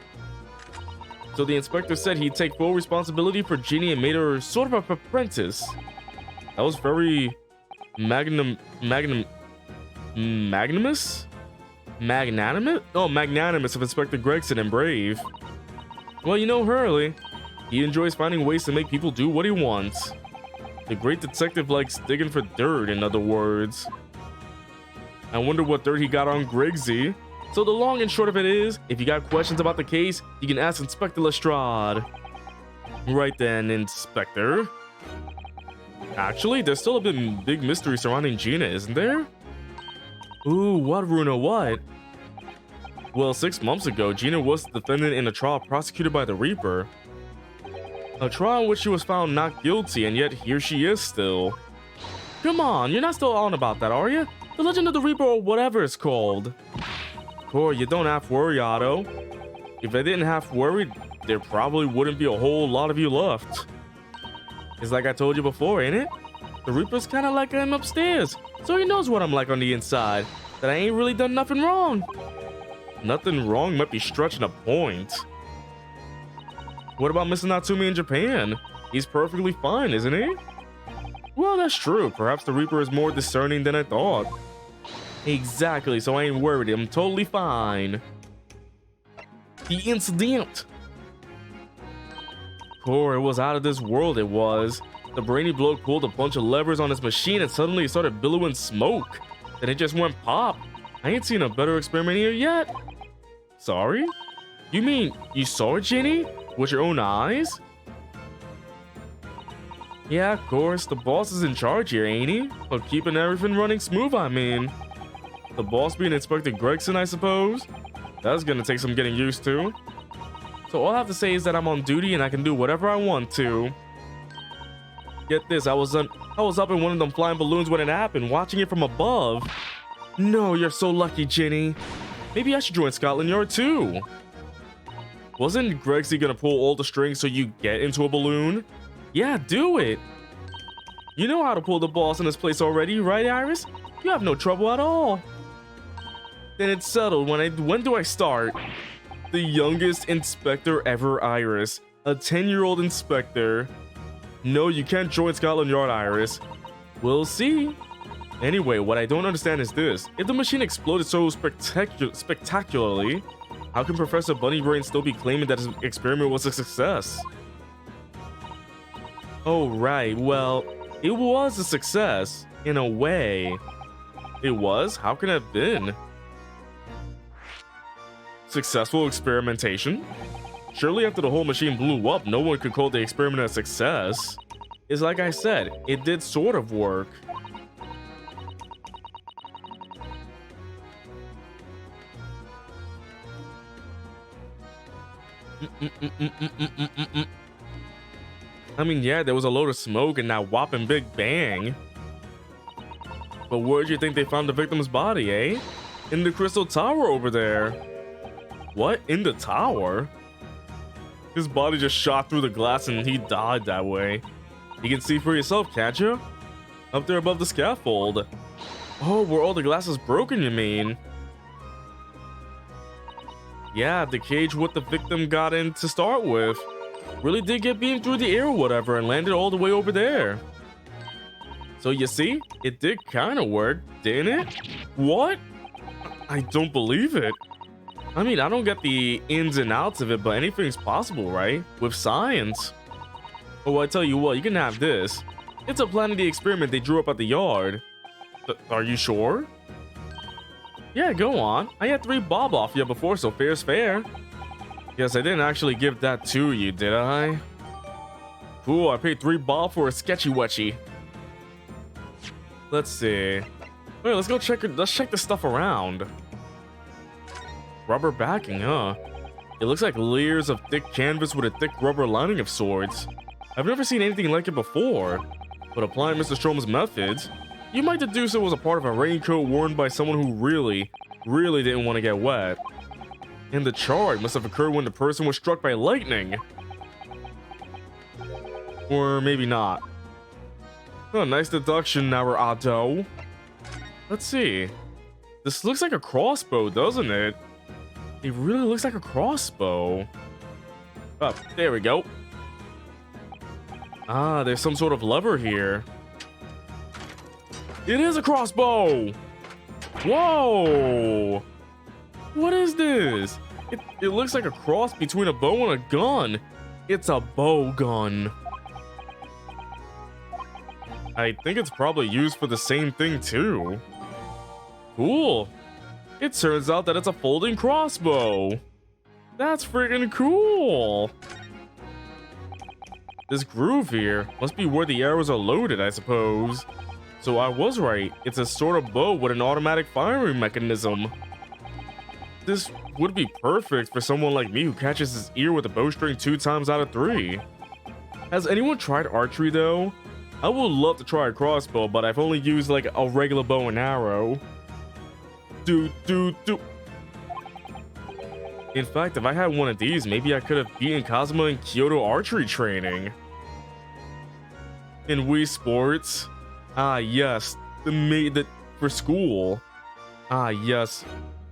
Speaker 1: So the inspector said he'd take full responsibility for Ginny and made her sort of an apprentice. That was very magnanimous? Magnanimous? Oh, magnanimous of Inspector Gregson and brave. Well, you know Hurley. He enjoys finding ways to make people do what he wants. The great detective likes digging for dirt, in other words. I wonder what dirt he got on Gregsy. So the long and short of it is, if you got questions about the case, you can ask Inspector Lestrade. Right then, Inspector. Actually, there's still a big mystery surrounding Gina, isn't there? Ooh, what, Runo, what? Well, 6 months ago, Gina was the defendant in a trial prosecuted by the Reaper. A trial in which she was found not guilty, and yet here she is still. Come on, you're not still on about that, are you? The Legend of the Reaper or whatever it's called. Corey, you don't have to worry, Otto. If I didn't have to worry, there probably wouldn't be a whole lot of you left. It's like I told you before, ain't it? The Reaper's kinda like him upstairs, so he knows what I'm like on the inside, that I ain't really done nothing wrong. Nothing wrong might be stretching a point. What about Mr. Natsumi in Japan? He's perfectly fine, isn't he? Well, that's true. Perhaps the Reaper is more discerning than I thought. Exactly, so I ain't worried. I'm totally fine. The incident. Core, it was out of this world, it was. The brainy bloke pulled a bunch of levers on his machine and suddenly it started billowing smoke. Then it just went pop. I ain't seen a better experiment here yet. Sorry? You mean you saw it, Ginny? With your own eyes? Yeah, of course. The boss is in charge here, ain't he? Of keeping everything running smooth, I mean. The boss being Inspector Gregson, I suppose? That's gonna take some getting used to. So all I have to say is that I'm on duty and I can do whatever I want to. Get this, I was up in one of them flying balloons when it happened, watching it from above. No, you're so lucky, Ginny. Maybe I should join Scotland Yard too. Wasn't Gregsy gonna pull all the strings so you get into a balloon? Yeah, do it. You know how to pull the boss in this place already, right, Iris? You have no trouble at all. Then it's settled. When do I start? The youngest inspector ever, Iris. A 10-year-old inspector. No, you can't join Scotland Yard, Iris. We'll see. Anyway, what I don't understand is this. If the machine exploded so spectacularly, how can Professor Bunnybrain still be claiming that his experiment was a success? Oh, right. Well, it was a success. In a way. It was? How can it have been? Successful experimentation? Surely after the whole machine blew up, no one could call the experiment a success. It's like I said, it did sort of work. I mean, yeah, there was a load of smoke and that whopping big bang. But where do you think they found the victim's body, eh? In the crystal tower over there. What? In the tower? His body just shot through the glass and he died that way. You can see for yourself, can't you? Up there above the scaffold. Oh, where all the glass is broken, you mean? Yeah, the cage what the victim got in to start with. Really did get beamed through the air or whatever and landed all the way over there. So you see, it did kind of work, didn't it? What? I don't believe it. I mean, I don't get the ins and outs of it, but anything's possible, right? With science. Oh, I tell you what, you can have this. It's a plan of the experiment they drew up at the yard. Are you sure? Yeah, go on. I had 3 bob off you before, so fair's fair. Yes, I didn't actually give that to you, did I? Cool, I paid 3 bob for a sketchy wetchy. Let's see. Wait, let's check the stuff around. Rubber backing, huh? It looks like layers of thick canvas with a thick rubber lining of sorts. I've never seen anything like it before. But applying Mr. Strom's methods, you might deduce it was a part of a raincoat worn by someone who really didn't want to get wet. And the charge must have occurred when the person was struck by lightning. Or maybe not. Oh, nice deduction, Naruto. Let's see. This looks like a crossbow, doesn't it? It really looks like a crossbow. Oh, there we go. Ah, there's some sort of lever here. It is a crossbow! Whoa! What is this? It looks like a cross between a bow and a gun. It's a bow gun. I think it's probably used for the same thing too. Cool. It turns out that it's a folding crossbow. That's freaking cool. This groove here must be where the arrows are loaded, I suppose. So I was right. It's a sort of bow with an automatic firing mechanism. This would be perfect for someone like me who catches his ear with a bowstring 2 times out of 3. Has anyone tried archery though? I would love to try a crossbow, but I've only used like a regular bow and arrow. In fact, if I had one of these, maybe I could have beaten Kazuma in Kyoto archery training. In Wii Sports. Ah, yes. For school. Ah, yes.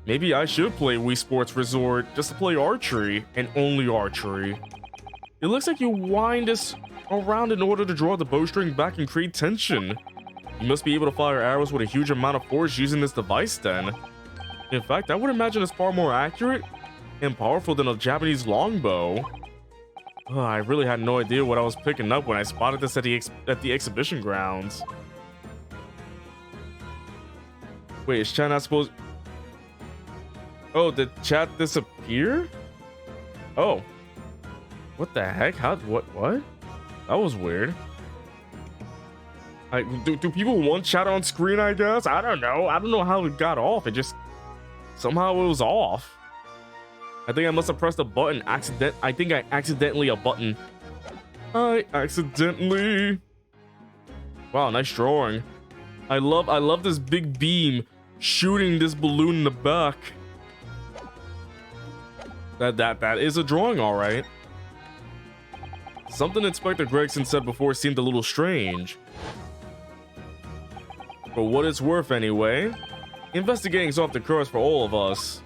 Speaker 1: Maybe I should play Wii Sports Resort just to play archery, and only archery. It looks like you wind this around in order to draw the bowstring back and create tension. You must be able to fire arrows with a huge amount of force using this device then. In fact, I would imagine it's far more accurate and powerful than a Japanese longbow. Oh, I really had no idea what I was picking up when I spotted this at the exhibition grounds. Wait, is chat not supposed... Oh, did chat disappear? Oh. What the heck? What? That was weird. Do people want chat on screen, I guess? I don't know. I don't know how it got off. It just... Somehow it was off. I think I must have pressed a button I accidentally a button. I accidentally... Wow, nice drawing. I love this big beam shooting this balloon in the back. That is a drawing, all right. Something Inspector Gregson said before seemed a little strange. For what it's worth anyway, investigating's off the cards for all of us.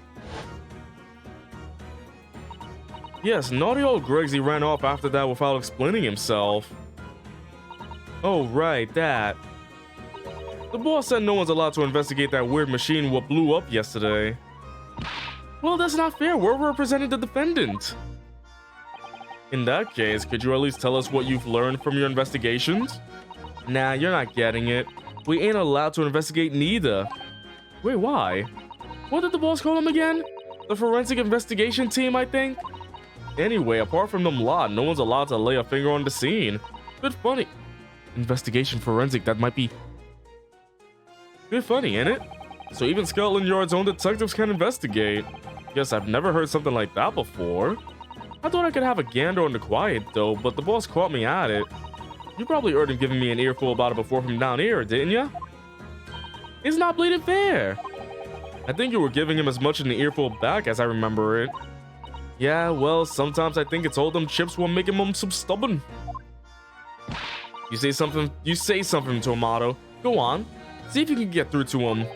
Speaker 1: Yes, naughty old Gregsy ran off after that without explaining himself. Oh, right, that. The boss said no one's allowed to investigate that weird machine what blew up yesterday. Well, that's not fair. We're representing the defendant. In that case, could you at least tell us what you've learned from your investigations? Nah, you're not getting it. We ain't allowed to investigate neither. Wait, why? What did the boss call them again? The forensic investigation team, I think? Anyway, apart from them lot, no one's allowed to lay a finger on the scene. Bit funny. Investigation forensic, that might be... bit funny, ain't it? So even Scotland Yard's own detectives can investigate. Guess I've never heard something like that before. I thought I could have a gander on the quiet though, but the boss caught me at it. You probably heard him giving me an earful about it before from down here, didn't ya? It's not bleeding fair. I think you were giving him as much in the earful back as I remember it. Yeah, well, sometimes I think it's all them chips will make him some stubborn. You say something, Tomato. Go on. See if you can get through to him.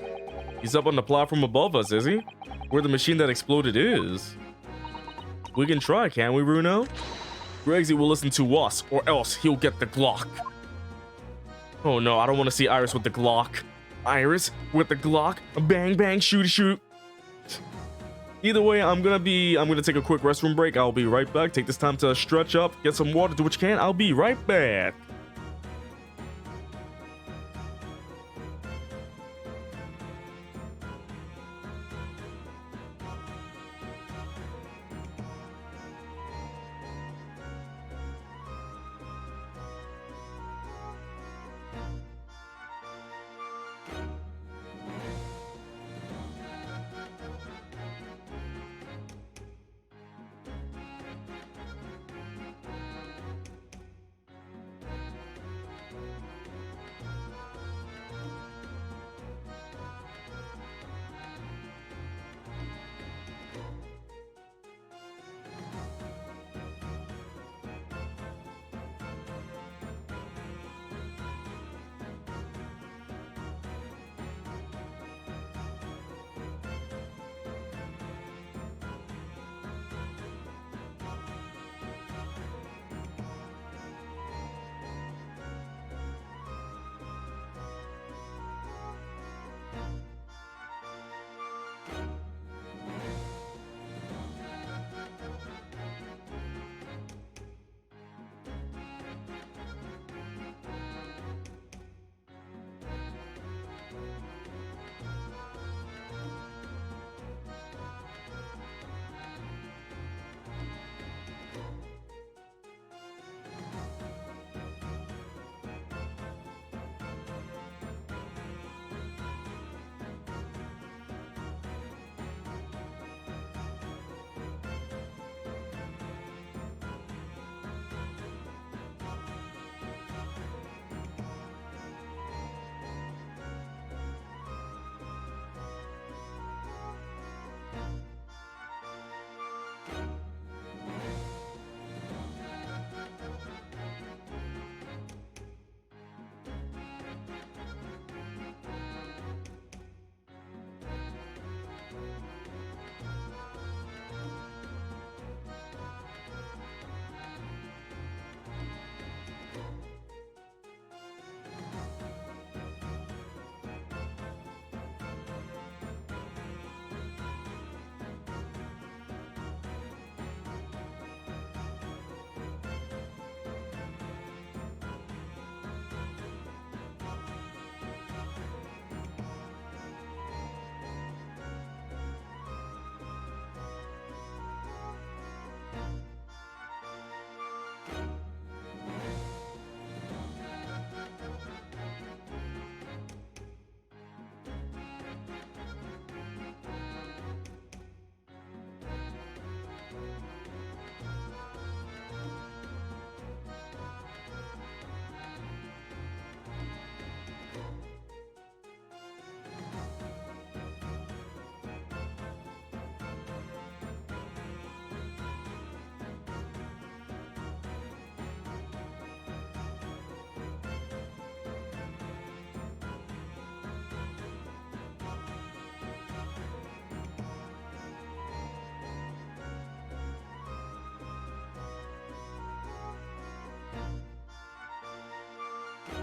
Speaker 1: He's up on the platform above us, is he? Where the machine that exploded is. We can try, can't we, Bruno? Gregsy will listen to us, or else he'll get the Glock. Oh no, I don't want to see Iris with the Glock. Iris with the Glock. Bang, bang, shoot, shoot. Either way, I'm gonna take a quick restroom break. I'll be right back. Take this time to stretch up, get some water, do what you can. I'll be right back.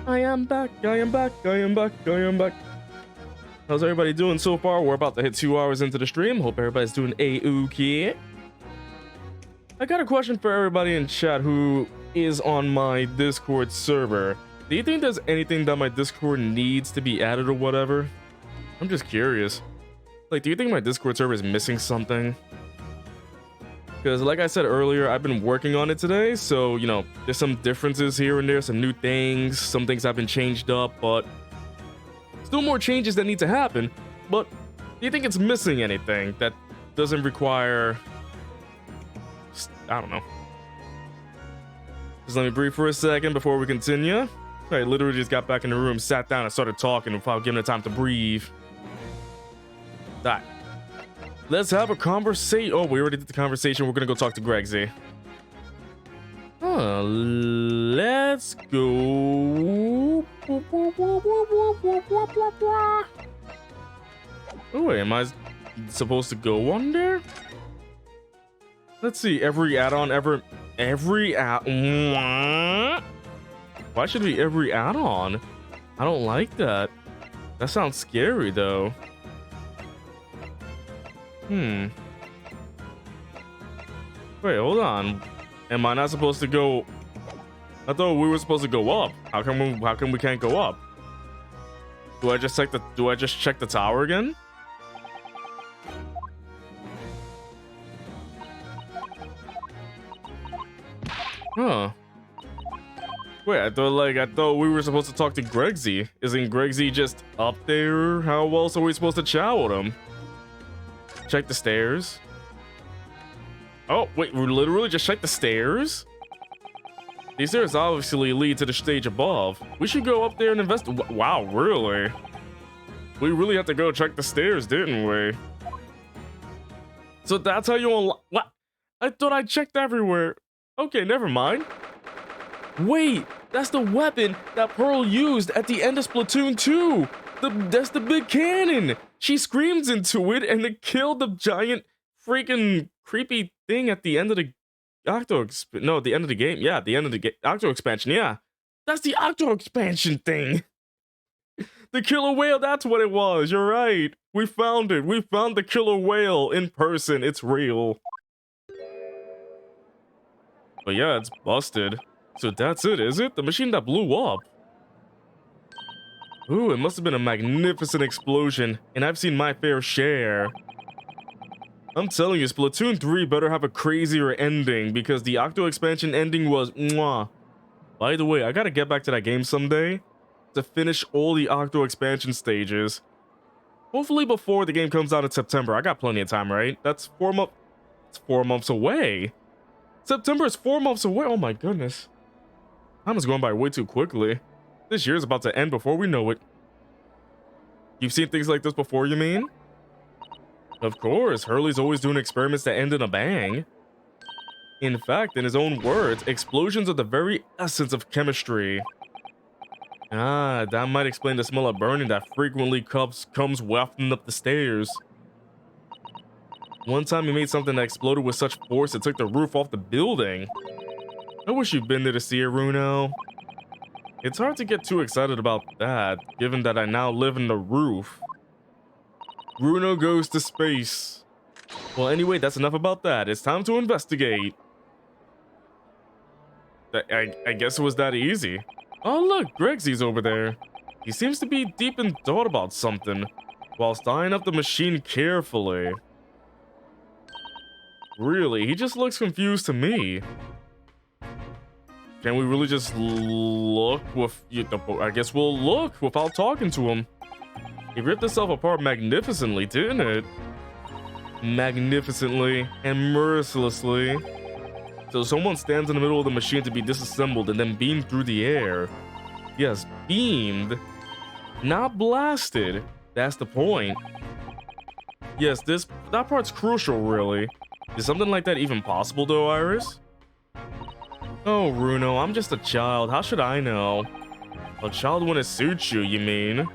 Speaker 1: I am back, I am back, I am back, I am back. How's everybody doing so far? We're about to hit 2 hours into the stream. Hope everybody's doing a-okay. I got a question for everybody in chat who is on my Discord server. Do you think there's anything that my Discord needs to be added or whatever? I'm just curious. Like, do you think my Discord server is missing something? Because like I said earlier, I've been working on it today, so, you know, there's some differences here and there, some new things, some things have been changed up, but still more changes that need to happen. But do you think it's missing anything that doesn't require, I don't know. Just let me breathe for a second before we continue. I literally just got back in the room, sat down, and started talking without giving it time to breathe. That. Let's have a conversation. Oh, we already did the conversation. We're gonna go talk to Greg Z. Let's go. Oh, wait, am I supposed to go on there? Let's see. Every add-on ever. Why should it be every add-on? I don't like that. That sounds scary, though. Wait, hold on. Am I not supposed to go? I thought we were supposed to go up. How come we can't go up? Do I just check the tower again? Huh. Wait, I thought we were supposed to talk to Greg Z. Isn't Greg Z just up there? How else are we supposed to chat with him? Check the stairs. Oh, wait, we literally just checked the stairs? These stairs obviously lead to the stage above. We should go up there and invest. Wow, really? We really have to go check the stairs, didn't we? So that's how you unlock. What? I thought I checked everywhere. Okay, never mind. Wait, that's the weapon that Pearl used at the end of Splatoon 2. That's the big cannon. She screams into it and it killed the giant freaking creepy thing at the end of the at the end of the game. Yeah, at the end of the Octo expansion. Yeah, that's the Octo expansion thing. The killer whale, that's what it was. You're right. We found it. We found the killer whale in person. It's real. But yeah, it's busted. So that's it, is it? The machine that blew up. Ooh, it must have been a magnificent explosion, and I've seen my fair share. I'm telling you, Splatoon 3 better have a crazier ending, because the Octo expansion ending was mwah. By the way, I gotta get back to that game someday to finish all the Octo expansion stages. Hopefully before the game comes out in September. I got plenty of time, right? That's 4 months. It's 4 months away. September is 4 months away. Oh my goodness. Time is going by way too quickly. This year is about to end before we know it. You've seen things like this before, you mean? Of course, Hurley's always doing experiments that end in a bang. In fact, in his own words, explosions are the very essence of chemistry. Ah, that might explain the smell of burning that frequently comes wafting up the stairs. One time he made something that exploded with such force it took the roof off the building. I wish you'd been there to see it, Runo. It's hard to get too excited about that, given that I now live in the roof. Runo goes to space. Well, anyway, that's enough about that. It's time to investigate. I guess it was that easy. Oh, look, Greg Z's over there. He seems to be deep in thought about something, whilst eyeing up the machine carefully. Really, he just looks confused to me. Can we really just look with... I guess we'll look without talking to him. He ripped himself apart magnificently, didn't it? Magnificently and mercilessly. So someone stands in the middle of the machine to be disassembled and then beamed through the air. Yes, beamed. Not blasted. That's the point. Yes, that part's crucial, really. Is something like that even possible, though, Iris? Oh, Runo, I'm just a child. How should I know? A child when it suits you, you mean?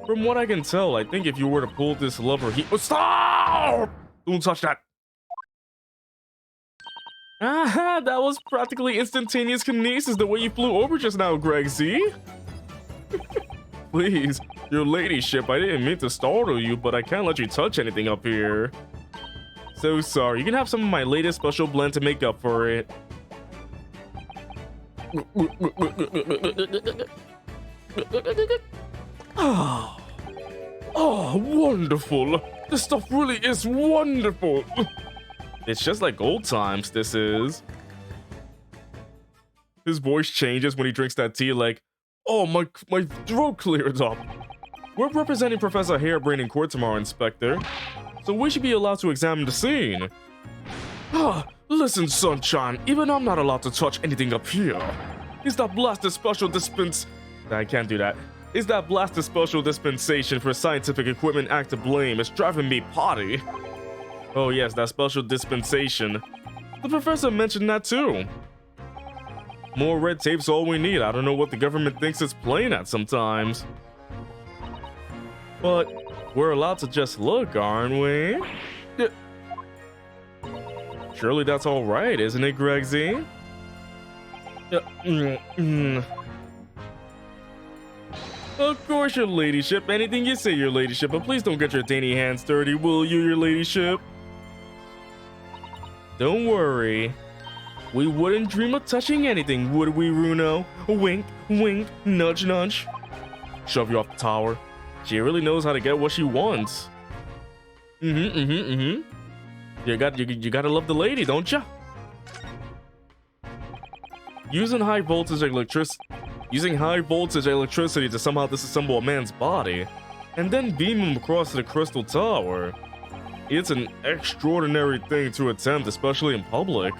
Speaker 1: From what I can tell, I think if you were to pull this lever, Oh, stop! Don't touch that! Ah, that was practically instantaneous kinesis the way you flew over just now, Greg Z. Please, your ladyship, I didn't mean to startle you, but I can't let you touch anything up here. So sorry, you can have some of my latest special blend to make up for it. Oh, wonderful. This stuff really is wonderful. It's just like old times, this is. His voice changes when he drinks that tea like, oh, my throat cleared up. We're representing Professor Harebrain in court tomorrow, Inspector. So we should be allowed to examine the scene. Ah, listen, Sunshine, even I'm not allowed to touch anything up here. Is that blasted special I can't do that. Is that blasted special dispensation for Scientific Equipment Act to blame? It's driving me potty. Oh yes, that special dispensation. The professor mentioned that too. More red tape's all we need. I don't know what the government thinks it's playing at sometimes. But we're allowed to just look, aren't we? Surely that's all right, isn't it, Greg Z? Of course, your ladyship. Anything you say, your ladyship, but please don't get your dainty hands dirty, will you, your ladyship? Don't worry. We wouldn't dream of touching anything, would we, Runo? Wink, wink, nudge, nudge. Shove you off the tower. She really knows how to get what she wants. You gotta love the lady, don't ya? Using high voltage electricity to somehow disassemble a man's body, and then beam him across to the Crystal Tower. It's an extraordinary thing to attempt, especially in public.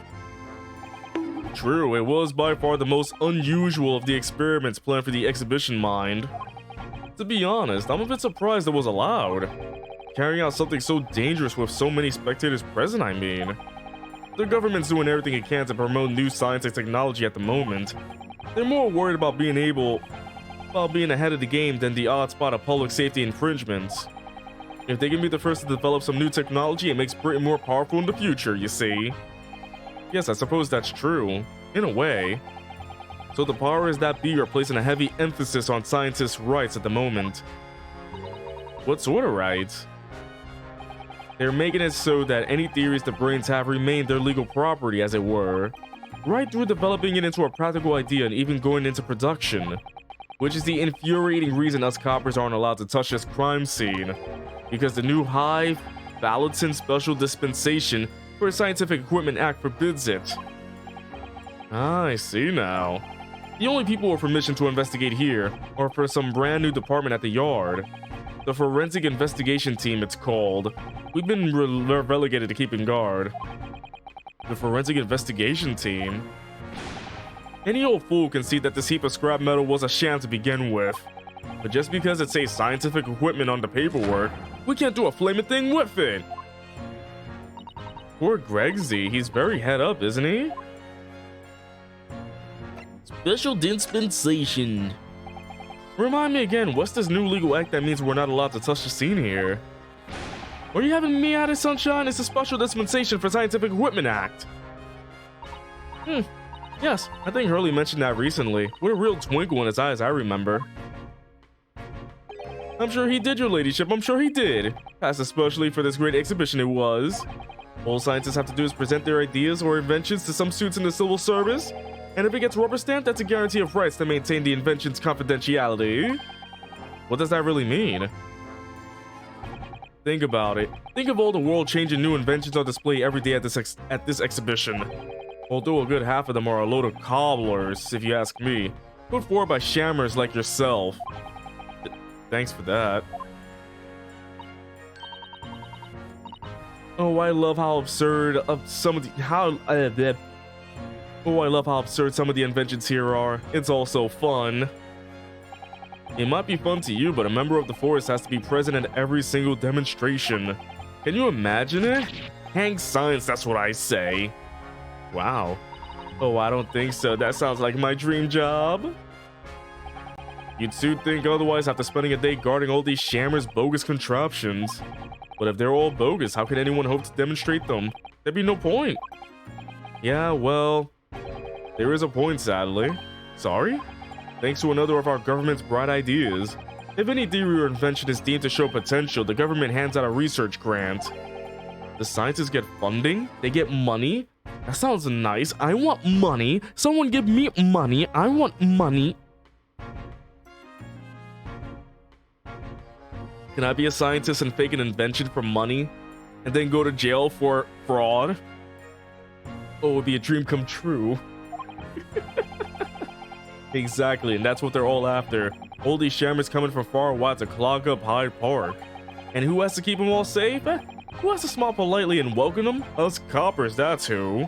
Speaker 1: True, it was by far the most unusual of the experiments planned for the exhibition mind. To be honest, I'm a bit surprised it was allowed. Carrying out something so dangerous with so many spectators present, I mean. The government's doing everything it can to promote new science and technology at the moment. They're more worried about being ahead of the game than the odd spot of public safety infringements. If they can be the first to develop some new technology, it makes Britain more powerful in the future, you see. Yes, I suppose that's true, in a way. So the powers that be are placing a heavy emphasis on scientists' rights at the moment. What sort of rights? They're making it so that any theories the brains have remain their legal property, as it were. Right through developing it into a practical idea and even going into production. Which is the infuriating reason us coppers aren't allowed to touch this crime scene. Because the new High Valentin Special Dispensation for a Scientific Equipment Act forbids it. Ah, I see now. The only people with permission to investigate here are for some brand new department at the yard. The Forensic Investigation Team, it's called. We've been relegated to keeping guard. The Forensic Investigation Team? Any old fool can see that this heap of scrap metal was a sham to begin with. But just because it says scientific equipment on the paperwork, we can't do a flaming thing with it! Poor Greg Z, he's very head up, isn't he? Special dispensation. Remind me again, what's this new legal act that means we're not allowed to touch the scene here? What are you having me at it, Sunshine? It's a Special Dispensation for Scientific Equipment Act. Yes, I think Hurley mentioned that recently, with a real twinkle in his eyes, I remember. I'm sure he did, your ladyship, I'm sure he did. Passed especially for this great exhibition it was. All scientists have to do is present their ideas or inventions to some suits in the civil service, and if it gets rubber stamped, that's a guarantee of rights to maintain the invention's confidentiality. What does that really mean? Think about it. Think of all the world-changing new inventions on display every day at this exhibition. Although a good half of them are a load of cobblers, if you ask me. Put forward by shammers like yourself. Thanks for that. Oh, I love how absurd some of the inventions here are. It's all so fun. It might be fun to you, but a member of the force has to be present at every single demonstration. Can you imagine it? Hang science, that's what I say. Wow. Oh, I don't think so. That sounds like my dream job. You'd soon think otherwise after spending a day guarding all these shammers' bogus contraptions. But if they're all bogus, how can anyone hope to demonstrate them? There'd be no point. Yeah, well, there is a point, sadly. Sorry? Thanks to another of our government's bright ideas. If any theory or invention is deemed to show potential, the government hands out a research grant. The scientists get funding? They get money? That sounds nice. I want money. Someone give me money. I want money. Can I be a scientist and fake an invention for money? And then go to jail for fraud? Oh, it would be a dream come true. Exactly, and that's what they're all after. All these shammers coming from far wide to clog up Hyde Park. And who has to keep them all safe? Who has to smile politely and welcome them? Us coppers, that's who.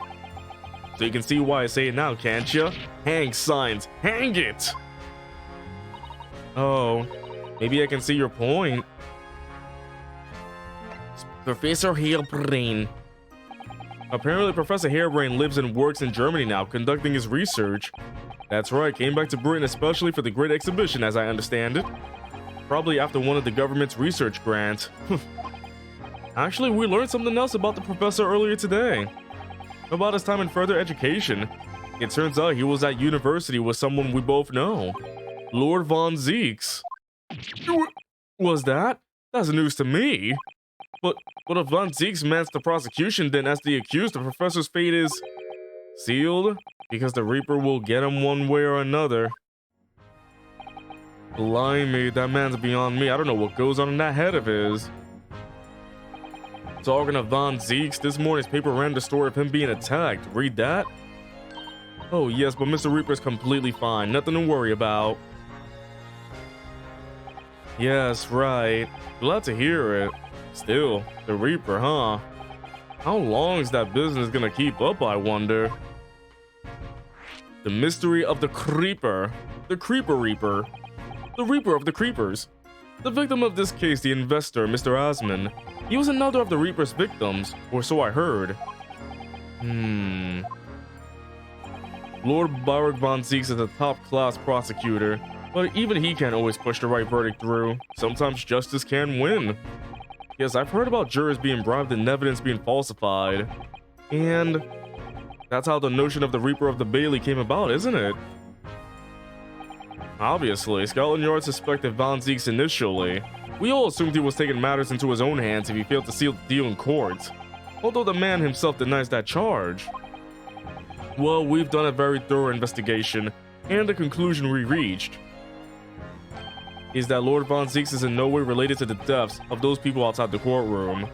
Speaker 1: So you can see why I say it now, can't you? Hang signs, hang it! Oh, maybe I can see your point. Professor Harebrained. Apparently, Professor Harebrained lives and works in Germany now, conducting his research. That's right, came back to Britain especially for the Great Exhibition, as I understand it. Probably after one of the government's research grants. Actually, we learned something else about the professor earlier today. About his time in further education. It turns out he was at university with someone we both know. Lord Von Zieks. Was that? That's news to me. But if Von Zieks mans the prosecution, then as the accused, the professor's fate is sealed, because the Reaper will get him one way or another. Blimey, that man's beyond me. I don't know what goes on in that head of his. Talking of Von Zieks, this morning's paper ran the story of him being attacked. Read that? Oh yes, but Mr. Reaper's completely fine. Nothing to worry about. Yes, right. Glad to hear it. Still, the Reaper, huh? How long is that business gonna keep up, I wonder? The mystery of the Creeper. The Creeper Reaper. The Reaper of the Creepers. The victim of this case, the investor, Mr. Osman. He was another of the Reaper's victims, or so I heard. Lord Baruch Von Zieks is a top-class prosecutor, but even he can't always push the right verdict through. Sometimes justice can win. Yes, I've heard about jurors being bribed and evidence being falsified. And that's how the notion of the Reaper of the Bailey came about, isn't it? Obviously, Scotland Yard suspected Von Zieks initially. We all assumed he was taking matters into his own hands if he failed to seal the deal in court, although the man himself denies that charge. Well, we've done a very thorough investigation, and the conclusion we reached is that Lord Von Zieks is in no way related to the deaths of those people outside the courtroom.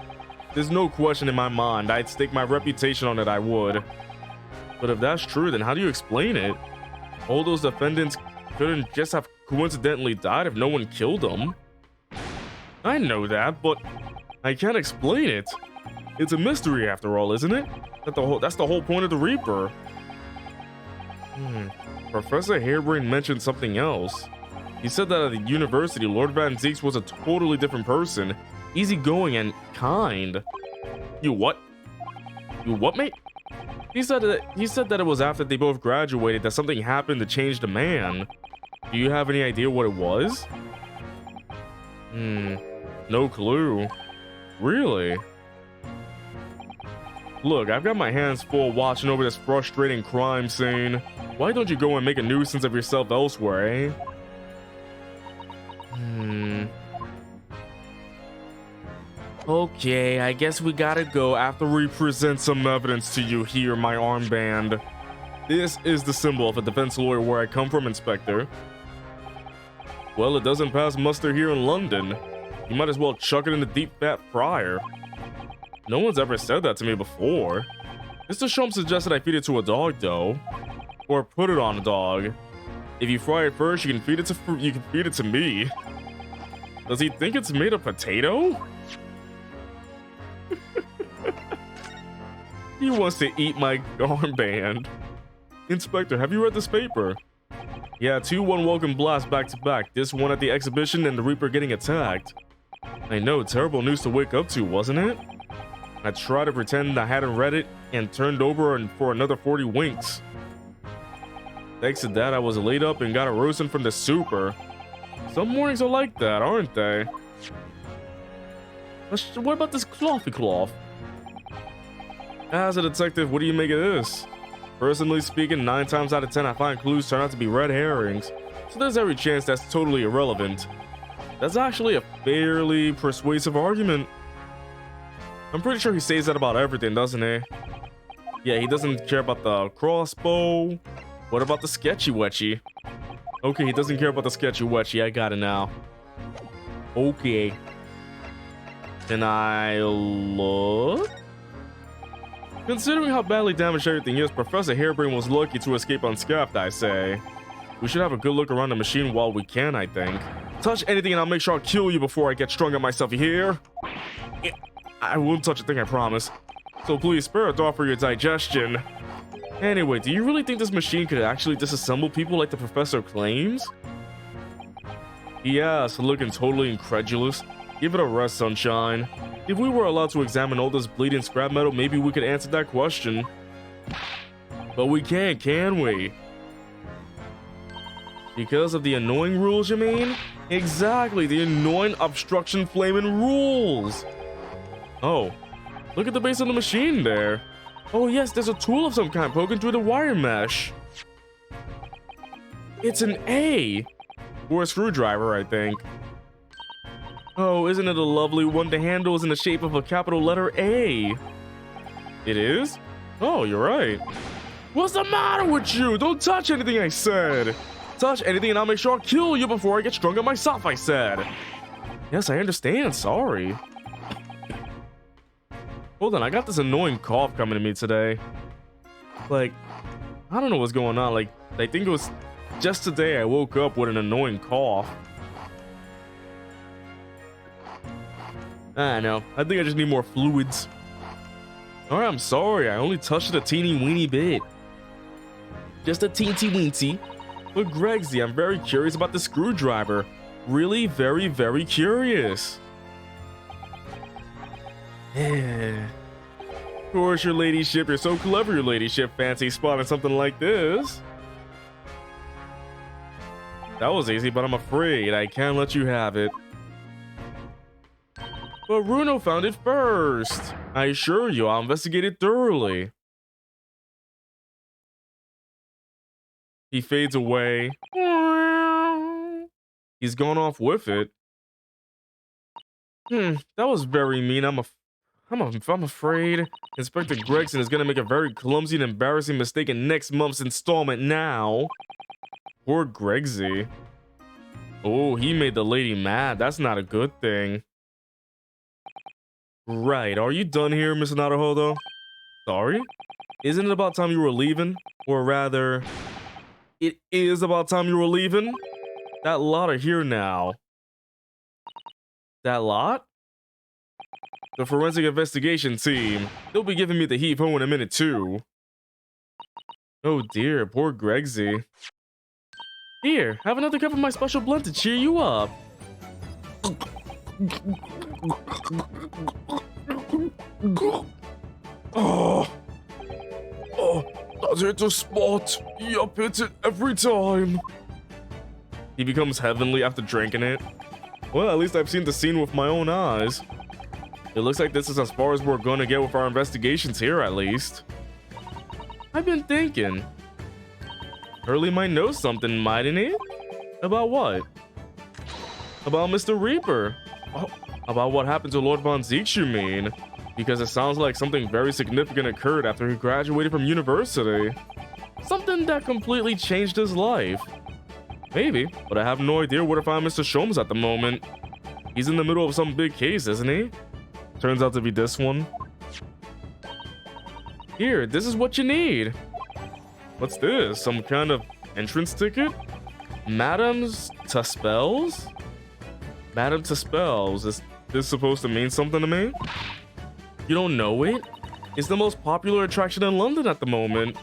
Speaker 1: There's no question in my mind. I'd stake my reputation on it, I would. But if that's true, then how do you explain it? All those defendants couldn't just have coincidentally died if no one killed them. I know that, but I can't explain it. It's a mystery after all, isn't it? That's the whole point of the Reaper. Professor Harebrained mentioned something else. He said that at the university, Lord Von Zieks was a totally different person, easygoing and kind. You what? You what, mate? He said that it was after they both graduated that something happened to change the man. Do you have any idea what it was? No clue. Really? Look, I've got my hands full watching over this frustrating crime scene. Why don't you go and make a nuisance of yourself elsewhere, eh? Okay, I guess we gotta go after we present some evidence to you here, my armband. This is the symbol of a defense lawyer where I come from, Inspector. Well, it doesn't pass muster here in London. You might as well chuck it in the deep fat fryer. No one's ever said that to me before. Mr. Shump suggested I feed it to a dog, though. Or put it on a dog. If you fry it first, you can feed it to me. Does he think it's made of potato? He wants to eat my armband. Inspector, have you read this paper? Yeah, 2 unwelcome blasts back to back. This one at the exhibition and the Reaper getting attacked. I know, terrible news to wake up to, wasn't it? I tried to pretend I hadn't read it and turned over for another 40 winks. Thanks to that, I was laid up and got a roasting from the super. Some mornings are like that, aren't they? What about this clothy cloth? As a detective, what do you make of this? Personally speaking, 9 times out of 10, I find clues turn out to be red herrings, so there's every chance that's totally irrelevant. That's actually a fairly persuasive argument. I'm pretty sure he says that about everything, doesn't he? Yeah, he doesn't care about the crossbow. What about the sketchy wetchy? Okay, he doesn't care about the sketchy wetchy. I got it now. Okay. Can I look? Considering how badly damaged everything is, Professor Harebrain was lucky to escape unscathed, I say. We should have a good look around the machine while we can, I think. Touch anything and I'll make sure I'll kill you before I get strung on myself, you hear? I won't touch a thing, I promise. So please spare a thought for your digestion. Anyway, do you really think this machine could actually disassemble people like the professor claims? Yes, looking totally incredulous. Give it a rest, Sunshine. If we were allowed to examine all this bleeding scrap metal, maybe we could answer that question. But we can't, can we? Because of the annoying rules, you mean? Exactly, the annoying obstruction flaming rules. Oh, look at the base of the machine there. Oh yes, there's a tool of some kind poking through the wire mesh. It's an A. Or a screwdriver, I think. Oh, isn't it a lovely one? The handle is in the shape of a capital letter A. It is? Oh, you're right. What's the matter with you? Don't touch anything, I said. Touch anything and I'll make sure I'll kill you before I get strung on myself, I said. Yes, I understand. Sorry. Hold on, I got this annoying cough coming to me today. Like, I don't know what's going on. Like, I think it was just today I woke up with an annoying cough. I know. I think I just need more fluids. Alright, I'm sorry. I only touched it a teeny weeny bit. Just a teensy weensy. But Gregsy, I'm very curious about the screwdriver. Really, very, very curious. Of course, your ladyship. You're so clever, your ladyship. Fancy spotting something like this. That was easy, but I'm afraid I can't let you have it. But Runo found it first. I assure you, I'll investigate it thoroughly. He fades away. He's gone off with it. That was very mean. I'm afraid Inspector Gregson is gonna make a very clumsy and embarrassing mistake in next month's installment now. Poor Gregsy. Oh, he made the lady mad. That's not a good thing. Right, are you done here, Mr. Naruhodo? Sorry? Isn't it about time you were leaving? Or rather, it is about time you were leaving? That lot are here now. That lot? The forensic investigation team. They'll be giving me the heave-ho in a minute, too. Oh dear, poor Gregsy. Here, have another cup of my special blend to cheer you up. Oh, that hit the spot. Yup, hits it every time. He becomes heavenly after drinking it. Well, at least I've seen the scene with my own eyes. It looks like this is as far as we're gonna get with our investigations here, at least. I've been thinking. Hurley might know something, mightn't he? About what? About Mr. Reaper. Oh, about what happened to Lord Von Zeeks, you mean? Because it sounds like something very significant occurred after he graduated from university. Something that completely changed his life. Maybe, but I have no idea where to find Mr. Sholmes at the moment. He's in the middle of some big case, isn't he? Turns out to be this one. Here, this is what you need. What's this? Some kind of entrance ticket? Madame's Tuspels? Madame Tuspels, is this supposed to mean something to me? You don't know it? It's the most popular attraction in London at the moment.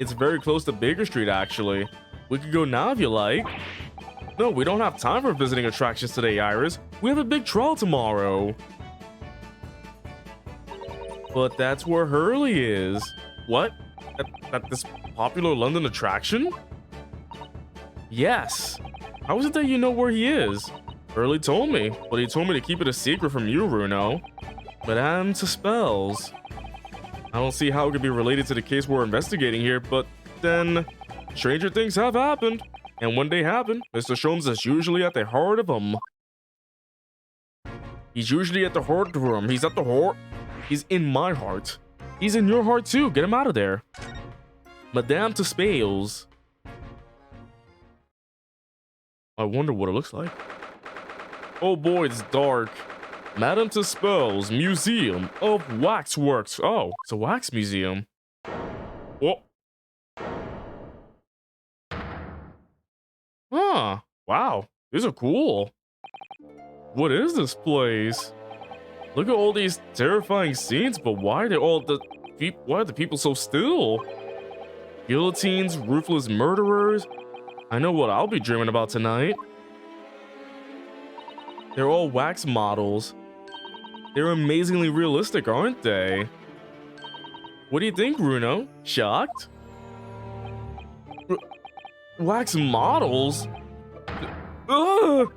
Speaker 1: It's very close to Baker Street, actually. We could go now if you like. No, we don't have time for visiting attractions today, Iris. We have a big trial tomorrow. But that's where Hurley is. What? At this popular London attraction? Yes. How is it that you know where he is? Hurley told me, but he told me to keep it a secret from you, Runo. Madame Tuspels. I don't see how it could be related to the case we're investigating here, but then stranger things have happened. And when they happen, Mr. Sholmes is usually at the heart of them. He's usually at the heart of them. He's at the heart. He's in my heart. He's in your heart too. Get him out of there. Madame Tussauds. I wonder what it looks like. Oh boy, it's dark. Madame Tussauds Museum of Waxworks. Oh, it's a wax museum. Whoa. Huh. Wow. These are cool. What is this place? Look at all these terrifying scenes, but why are the people so still? Guillotines, ruthless murderers. I know what I'll be dreaming about tonight. They're all wax models. They're amazingly realistic, aren't they? What do you think, Bruno? Shocked? Wax models? Ugh!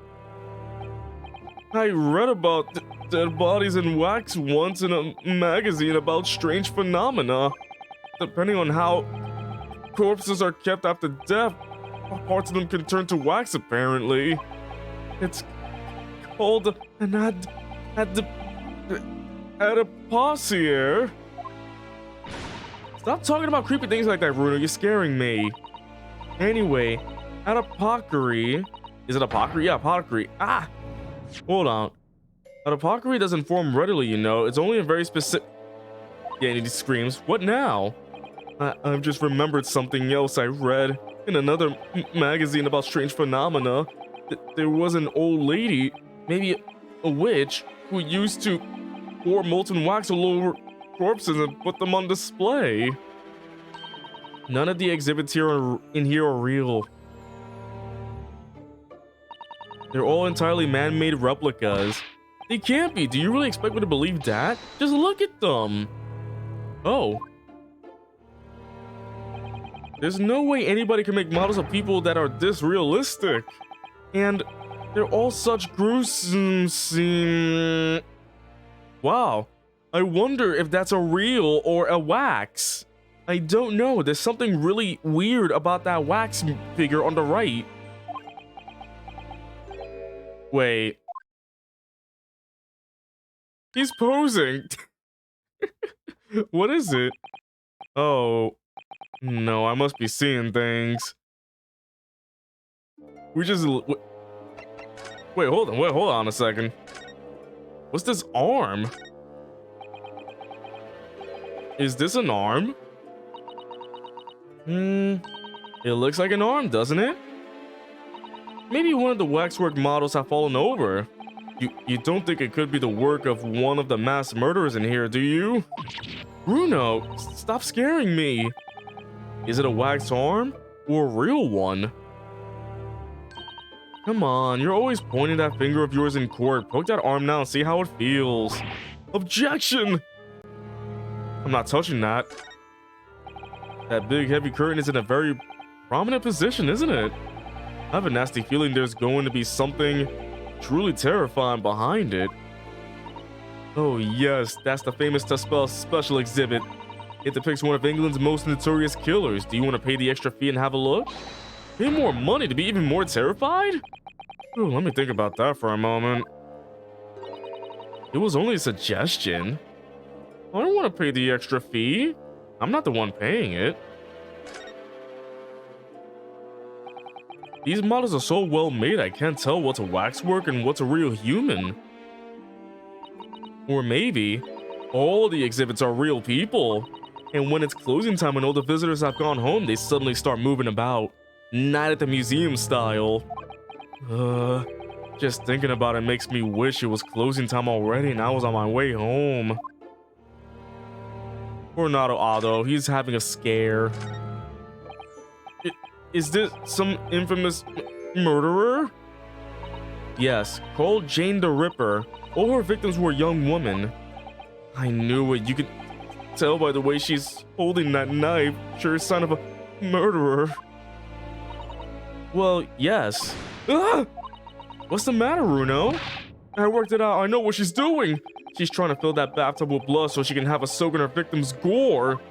Speaker 1: I read about dead bodies in wax once in a magazine about strange phenomena. Depending on how corpses are kept after death, parts of them can turn to wax apparently. It's called an adipocere. Stop talking about creepy things like that, Bruno. You're scaring me. Anyway, adipocere. Is it apocrine? Yeah, apocrine. Ah! Hold on. Adipocere doesn't form readily, you know. It's only a very specific... Yeah, and he screams. What now? I've just remembered something else I read in another magazine about strange phenomena. There was an old lady, maybe a witch, who used to pour molten wax all over corpses and put them on display. None of the exhibits here are real. They're all entirely man-made replicas. They can't be. Do you really expect me to believe that? Just look at them. Oh. There's no way anybody can make models of people that are this realistic. And they're all such gruesome scenes. Wow. I wonder if that's a real or a wax. I don't know. There's something really weird about that wax figure on the right. Wait. He's posing. What is it? Oh. No, I must be seeing things. We just... Wait, hold on a second. What's this arm? Is this an arm? It looks like an arm, doesn't it? Maybe one of the waxwork models have fallen over. You don't think it could be the work of one of the mass murderers in here, do you? Bruno, stop scaring me. Is it a wax arm or a real one? Come on, you're always pointing that finger of yours in court. Poke that arm now and see how it feels. Objection! I'm not touching that. That big heavy curtain is in a very prominent position, isn't it? I have a nasty feeling there's going to be something truly terrifying behind it. Oh yes, that's the famous Tussauds special exhibit. It depicts one of England's most notorious killers. Do you want to pay the extra fee and have a look? Pay more money to be even more terrified? Ooh, let me think about that for a moment. It was only a suggestion. I don't want to pay the extra fee. I'm not the one paying it. These models are so well made, I can't tell what's a waxwork and what's a real human. Or maybe all the exhibits are real people. And when it's closing time and all the visitors have gone home, they suddenly start moving about. Not at the museum style. Just thinking about it makes me wish it was closing time already and I was on my way home. Poor Naruto, he's having a scare. Is this some infamous murderer? Yes, called Jane the Ripper. All her victims were young women. I knew it. You could tell by the way she's holding that knife. Sure sign of a murderer. Well, yes. Ah! What's the matter, Bruno? I worked it out. I know what she's doing. she's trying to fill that bathtub with blood so she can have a soak in her victim's gore.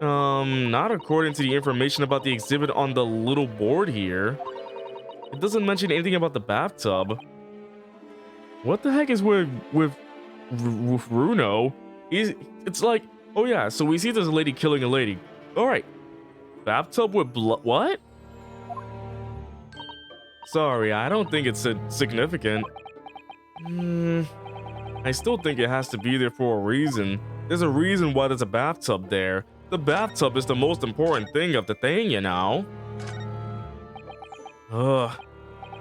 Speaker 1: Not according to the information about the exhibit on the little board here. It doesn't mention anything about the bathtub. What the heck is with Runo? It's like, oh yeah, so we see this lady killing a lady. All right, bathtub with blood. What? Sorry, I don't think it's significant. I still think it has to be there for a reason. There's a reason why there's a bathtub there. The bathtub is the most important thing of the thing, you know.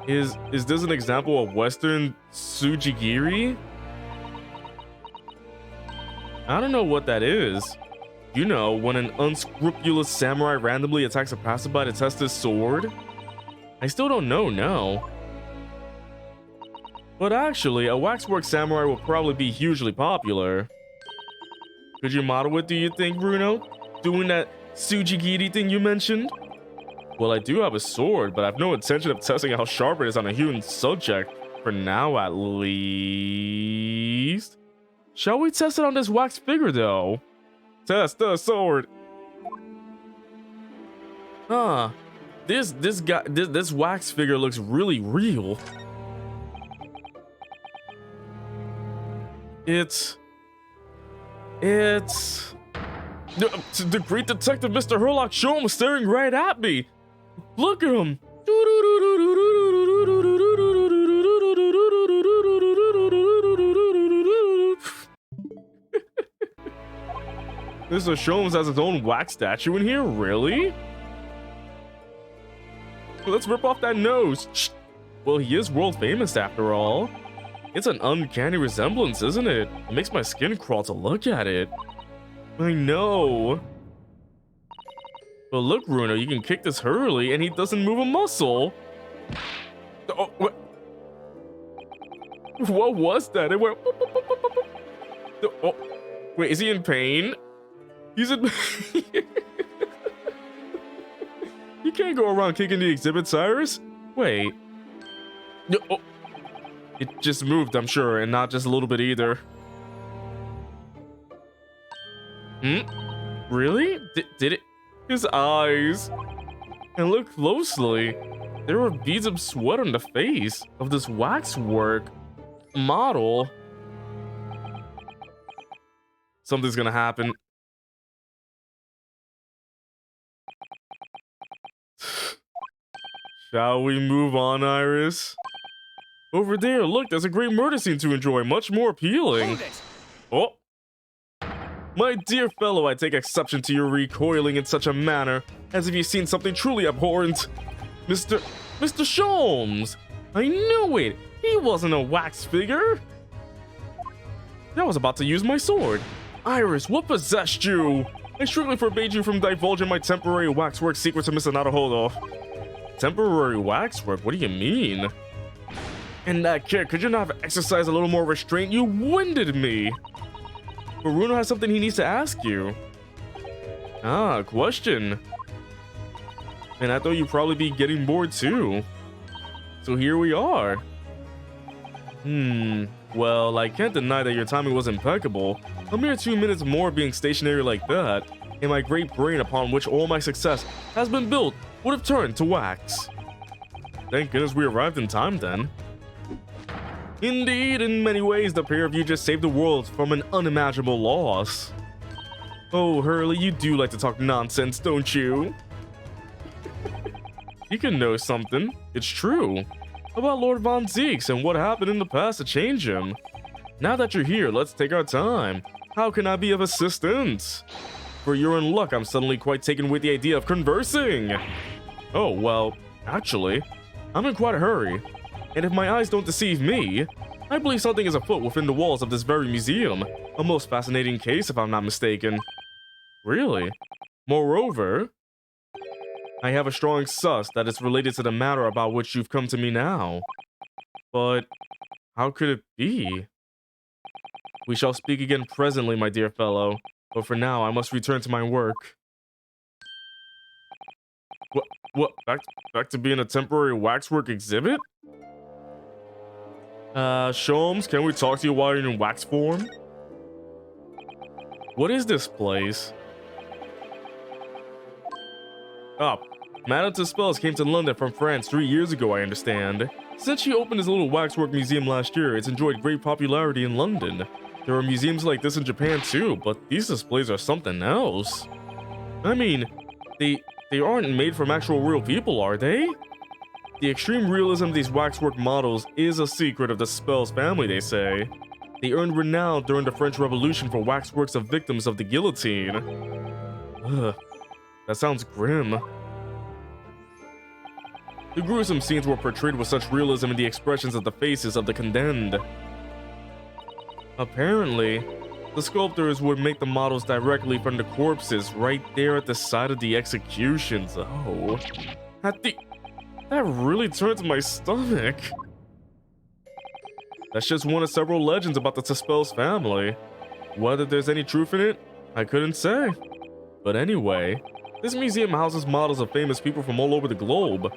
Speaker 1: Is this an example of Western Tsujigiri? I don't know what that is. You know, when an unscrupulous samurai randomly attacks a passerby to test his sword? I still don't know, no. But actually, a waxwork samurai will probably be hugely popular. Could you model it, do you think, Bruno? Doing that Tsujigiri thing you mentioned? Well, I do have a sword, but I have no intention of testing how sharp it is on a human subject. For now, at least. Shall we test it on this wax figure, though? Test the sword. This wax figure looks really real. It's the great detective Mr. Herlock Sholmes staring right at me. Look at him. Mr. Sholmes has his own wax statue in here, really? Let's rip off that nose. Well, he is world famous after all. It's an uncanny resemblance, isn't it? It makes my skin crawl to look at it. I know. But look, Bruno, you can kick this Hurley and he doesn't move a muscle. Oh, what was that? It went. Oh, wait, is he in pain? He's in. You can't go around kicking the exhibit, Cyrus. Wait. Oh. It just moved, I'm sure, and not just a little bit either. Really? Did it? His eyes. And look closely. There were beads of sweat on the face of this waxwork model. Something's gonna happen. Shall we move on, Iris? Over there, look, there's a great murder scene to enjoy, much more appealing. Oh. My dear fellow, I take exception to your recoiling in such a manner, as if you've seen something truly abhorrent. Mr. Sholmes! I knew it! He wasn't a wax figure! I was about to use my sword. Iris, what possessed you? I strictly forbade you from divulging my temporary waxwork secret to Mr. Naruhodo. Temporary waxwork? What do you mean? And that kid, could you not have exercised a little more restraint? You winded me! Bruno has something he needs to ask you. Ah, question. And I thought you'd probably be getting bored too. So here we are. Well, I can't deny that your timing was impeccable. A mere 2 minutes more being stationary like that, and my great brain upon which all my success has been built would have turned to wax. Thank goodness we arrived in time then. Indeed, in many ways, the pair of you just saved the world from an unimaginable loss. Oh, Hurley, you do like to talk nonsense, don't you? You can know something. It's true. About Lord Von Zieks and what happened in the past to change him. Now that you're here, let's take our time. How can I be of assistance? For you're in luck, I'm suddenly quite taken with the idea of conversing. Oh, well, actually, I'm in quite a hurry. And if my eyes don't deceive me, I believe something is afoot within the walls of this very museum. A most fascinating case, if I'm not mistaken. Really? Moreover, I have a strong sus that it's related to the matter about which you've come to me now. But how could it be? We shall speak again presently, my dear fellow. But for now, I must return to my work. What? Back to being a temporary waxwork exhibit? Sholmes, can we talk to you while you're in wax form? What is this place? Oh, Madame Tuspels came to London from France 3 years ago, I understand. Since she opened his little waxwork museum last year, it's enjoyed great popularity in London. There are museums like this in Japan too, but these displays are something else. I mean, they aren't made from actual real people, are they? The extreme realism of these waxwork models is a secret of the Spells family, they say. They earned renown during the French Revolution for waxworks of victims of the guillotine. Ugh, that sounds grim. The gruesome scenes were portrayed with such realism in the expressions of the faces of the condemned. Apparently, the sculptors would make the models directly from the corpses right there at the site of the executions. Oh, that really turns my stomach. That's just one of several legends about the Tuspels family. Whether there's any truth in it, I couldn't say. But anyway, this museum houses models of famous people from all over the globe.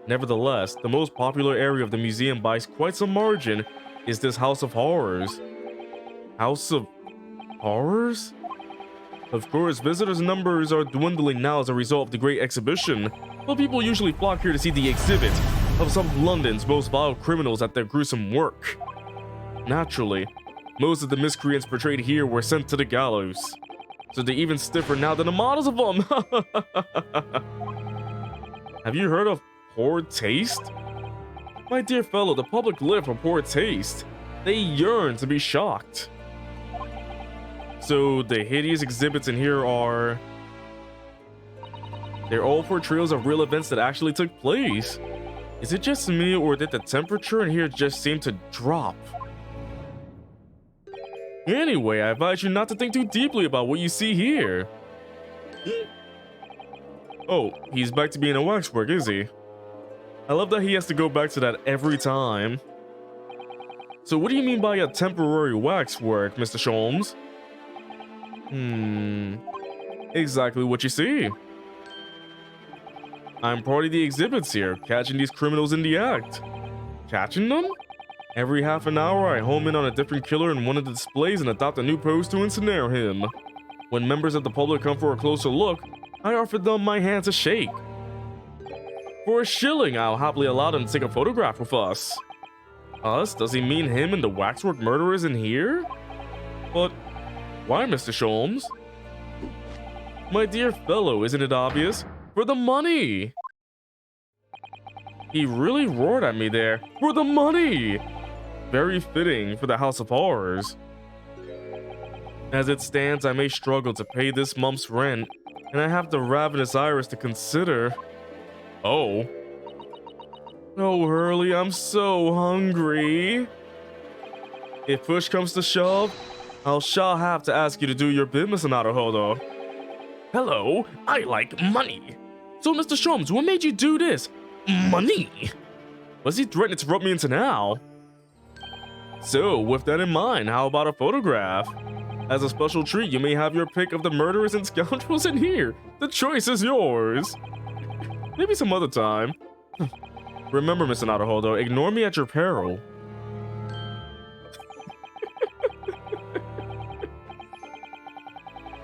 Speaker 1: Nevertheless, the most popular area of the museum by quite some margin is this House of Horrors. House of Horrors? Of course, visitors' numbers are dwindling now as a result of the Great Exhibition, but people usually flock here to see the exhibit of some of London's most vile criminals at their gruesome work. Naturally, most of the miscreants portrayed here were sent to the gallows, so they're even stiffer now than the models of them. Have you heard of poor taste? My dear fellow, the public live for poor taste. They yearn to be shocked. So the hideous exhibits in here are... they're all portrayals of real events that actually took place. Is it just me, or did the temperature in here just seem to drop? Anyway, I advise you not to think too deeply about what you see here. Oh, he's back to being a waxwork, is he? I love that he has to go back to that every time. So what do you mean by a temporary waxwork, Mr. Sholmes? Exactly what you see. I'm part of the exhibits here, catching these criminals in the act. Catching them? Every half an hour, I home in on a different killer in one of the displays and adopt a new pose to ensnare him. When members of the public come for a closer look, I offer them my hand to shake. For a shilling, I'll happily allow them to take a photograph with us. Us? Does he mean him and the waxwork murderers in here? But why, Mr. Sholmes? My dear fellow, isn't it obvious? For the money! He really roared at me there. For the money! Very fitting for the House of Horrors. As it stands, I may struggle to pay this month's rent, and I have the ravenous Iris to consider. Oh. Oh, Hurley, I'm so hungry. If push comes to shove, shall have to ask you to do your bit, Mr. Naruhodo. Hello, I like money. So, Mr. Sholmes, what made you do this? Money? What's he threatening to rub me into now? So, with that in mind, how about a photograph? As a special treat, you may have your pick of the murderers and scoundrels in here. The choice is yours. Maybe some other time. Remember, Mr. Naruhodo, ignore me at your peril.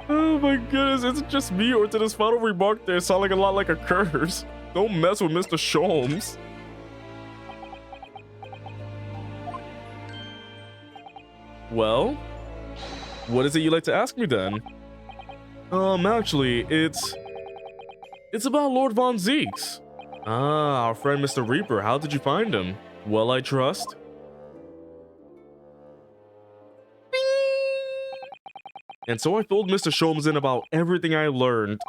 Speaker 1: Oh my goodness, is it just me, or did his final remark there sound like a lot like a curse? Don't mess with Mr. Sholmes. Well, what is it you'd like to ask me then? Actually, it's about Lord Von Zieks. Ah, our friend Mr. Reaper, how did you find him? Well, I trust. And so I filled Mr. Sholmes in about everything I learned.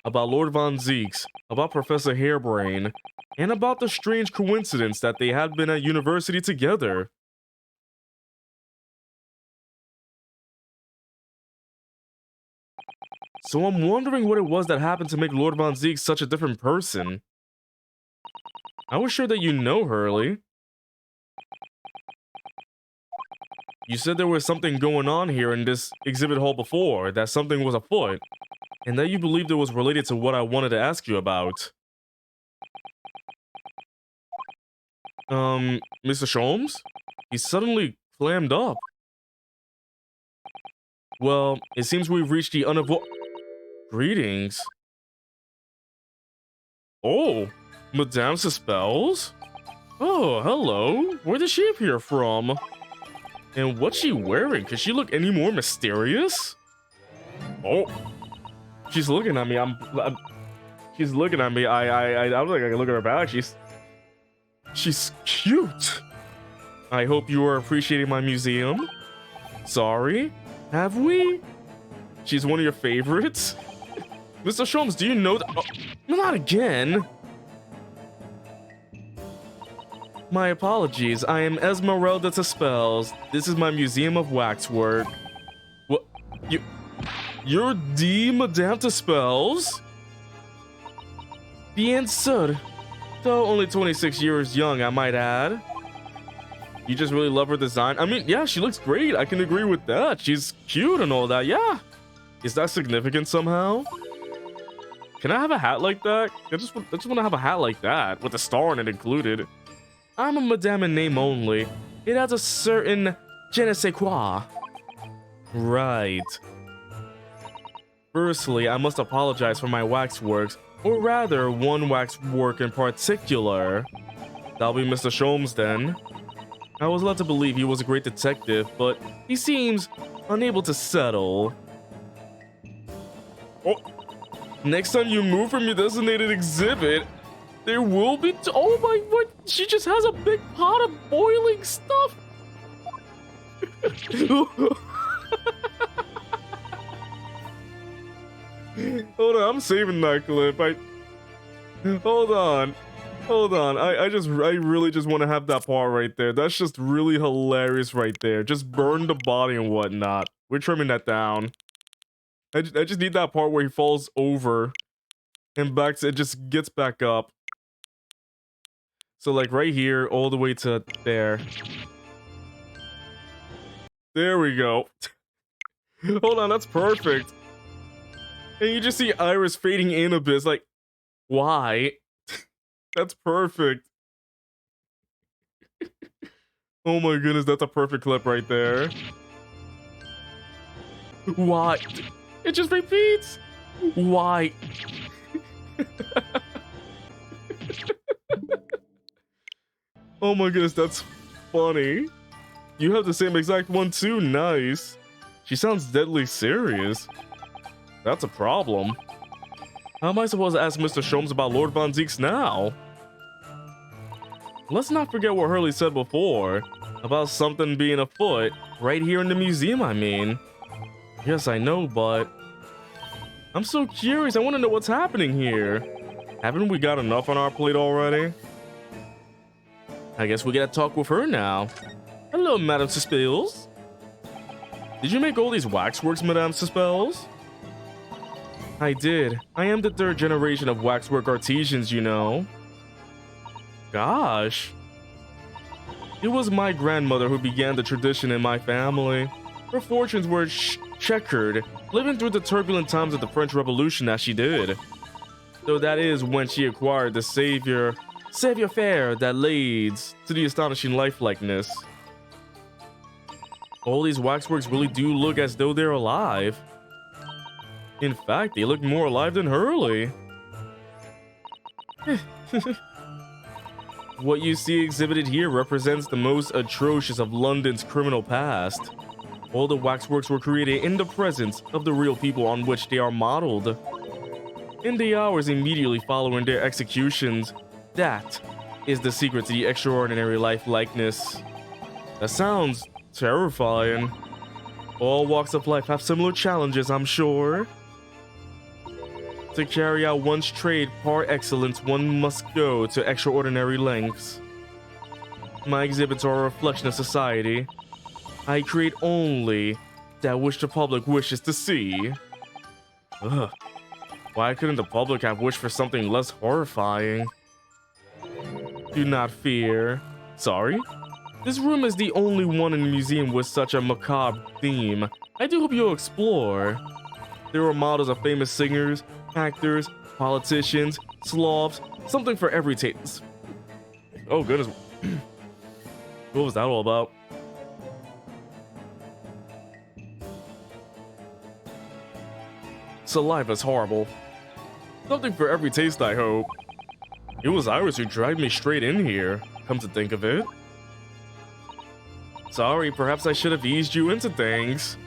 Speaker 1: About Lord Von Zieks, about Professor Hairbrain, and about the strange coincidence that they had been at university together. So I'm wondering what it was that happened to make Lord Von Zieks such a different person. I was sure that you know Hurley. You said there was something going on here in this exhibit hall before, that something was afoot, and that you believed it was related to what I wanted to ask you about. Mr. Sholmes? He suddenly clammed up. Well, it seems we've reached the unavoidable. Greetings. Oh, Madame Suspels? Oh, hello. Where did she appear from? And what's she wearing? Could she look any more mysterious? Oh, she's looking at me. She's looking at me. I don't think I can look at her back. She's cute. I hope you are appreciating my museum. Sorry, have we? She's one of your favorites? Mr. Sholmes, do you know that? Oh, not again. My apologies. I am Esmeralda Suspels. This is my museum of waxwork. What? You're the Madame Suspels? Bien sûr. Though only 26 years young, I might add. You just really love her design? I mean, yeah, she looks great. I can agree with that. She's cute and all that, yeah. Is that significant somehow? Can I have a hat like that? I just want to have a hat like that, with a star on it included. I'm a madame in name only. It has a certain je ne sais quoi. Right. Firstly, I must apologize for my waxworks, or rather, one waxwork in particular. That'll be Mr. Sholmes then. I was led to believe he was a great detective, but he seems unable to settle. Oh, next time you move from your designated exhibit, there will be. Oh my! What? She just has a big pot of boiling stuff. Hold on, I'm saving that clip. Hold on. I really just want to have that part right there. That's just really hilarious right there. Just burn the body and whatnot. We're trimming that down. I just need that part where he falls over and it just gets back up. So like right here, all the way to there. There we go. Hold on, that's perfect. And you just see Iris fading in a bit. It's like, why? That's perfect. Oh my goodness, that's a perfect clip right there. Why? It just repeats. Why? Oh my goodness, that's funny. You have the same exact one too, nice. She sounds deadly serious. That's a problem. How am I supposed to ask Mr. Sholmes about Lord Von Zieks now? Let's not forget what Hurley said before, about something being afoot, right here in the museum, I mean. Yes, I know, but... I'm so curious, I want to know what's happening here. Haven't we got enough on our plate already? I guess we gotta talk with her now. Hello, Madame Suspels. Did you make all these waxworks, Madame Suspels? I did. I am the third generation of waxwork artisans, you know. Gosh. It was my grandmother who began the tradition in my family. Her fortunes were checkered, living through the turbulent times of the French Revolution as she did. So that is when she acquired the savoir-faire that leads to the astonishing lifelikeliness. All these waxworks really do look as though they're alive. In fact, they look more alive than Hurley. What you see exhibited here represents the most atrocious of London's criminal past. All the waxworks were created in the presence of the real people on which they are modeled. In the hours immediately following their executions, that is the secret to the extraordinary life-likeness. That sounds terrifying. All walks of life have similar challenges, I'm sure. To carry out one's trade par excellence, one must go to extraordinary lengths. My exhibits are a reflection of society. I create only that which the public wishes to see. Ugh. Why couldn't the public have wished for something less horrifying? Do not fear. Sorry? This room is the only one in the museum with such a macabre theme. I do hope you'll explore. There are models of famous singers, actors, politicians, slobs, something for every taste. Oh goodness. What was that all about? Saliva's horrible. Something for every taste, I hope. It was Iris who dragged me straight in here, come to think of it. Sorry, perhaps I should have eased you into things.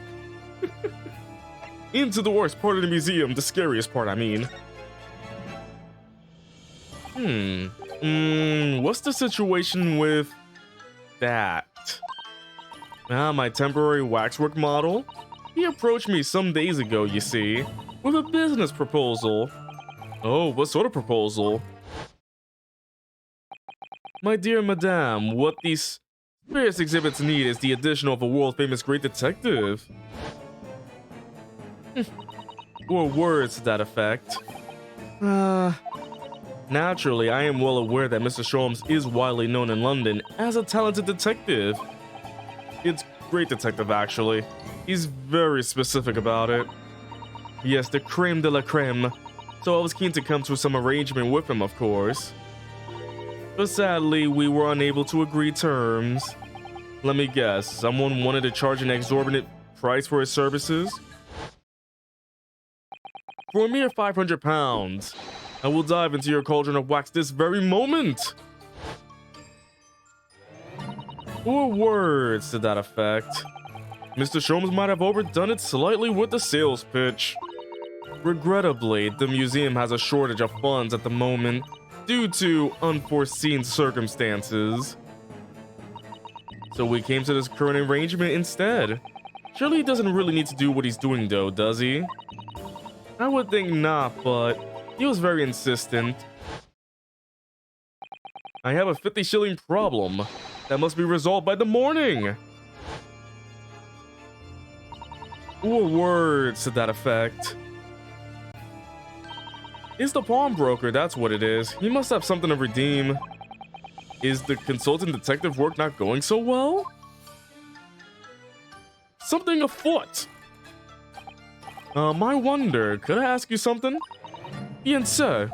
Speaker 1: Into the worst part of the museum, the scariest part, I mean. What's the situation with that? My temporary waxwork model? He approached me some days ago, you see, with a business proposal. Oh, what sort of proposal? My dear madame, what these various exhibits need is the addition of a world-famous great detective. Or words to that effect. Naturally, I am well aware that Mr. Sholmes is widely known in London as a talented detective. It's great detective, actually. He's very specific about it. Yes, the creme de la creme. So I was keen to come to some arrangement with him, of course. But sadly, we were unable to agree terms. Let me guess, someone wanted to charge an exorbitant price for his services? For a mere £500, I will dive into your cauldron of wax this very moment! Or words to that effect. Mr. Sholmes might have overdone it slightly with the sales pitch. Regrettably, the museum has a shortage of funds at the moment due to unforeseen circumstances. So we came to this current arrangement instead. Surely he doesn't really need to do what he's doing though, does he? I would think not, but he was very insistent. I have a 50 shilling problem that must be resolved by the morning. Or words to that effect. It's the pawnbroker, that's what it is. He must have something to redeem. Is the consultant detective work not going so well? Something afoot! I wonder, could I ask you something? Bien sir,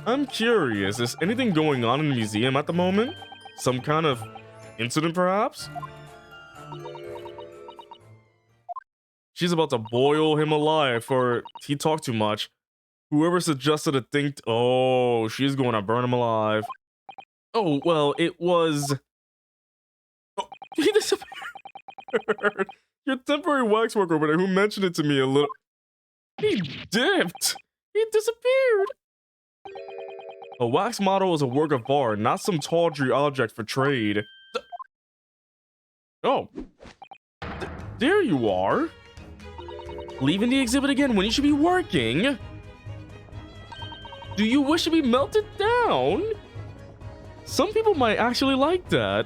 Speaker 1: I'm curious, is anything going on in the museum at the moment? Some kind of incident, perhaps? She's about to boil him alive for he talked too much. Whoever suggested a thing. Oh, she's going to burn him alive. Oh, well, it was. Oh, he disappeared. Your temporary waxwork over there who mentioned it to me a little. He dipped. He disappeared. A wax model is a work of art, not some tawdry object for trade. Oh. There you are. Leaving the exhibit again when you should be working. Do you wish to be melted down? Some people might actually like that.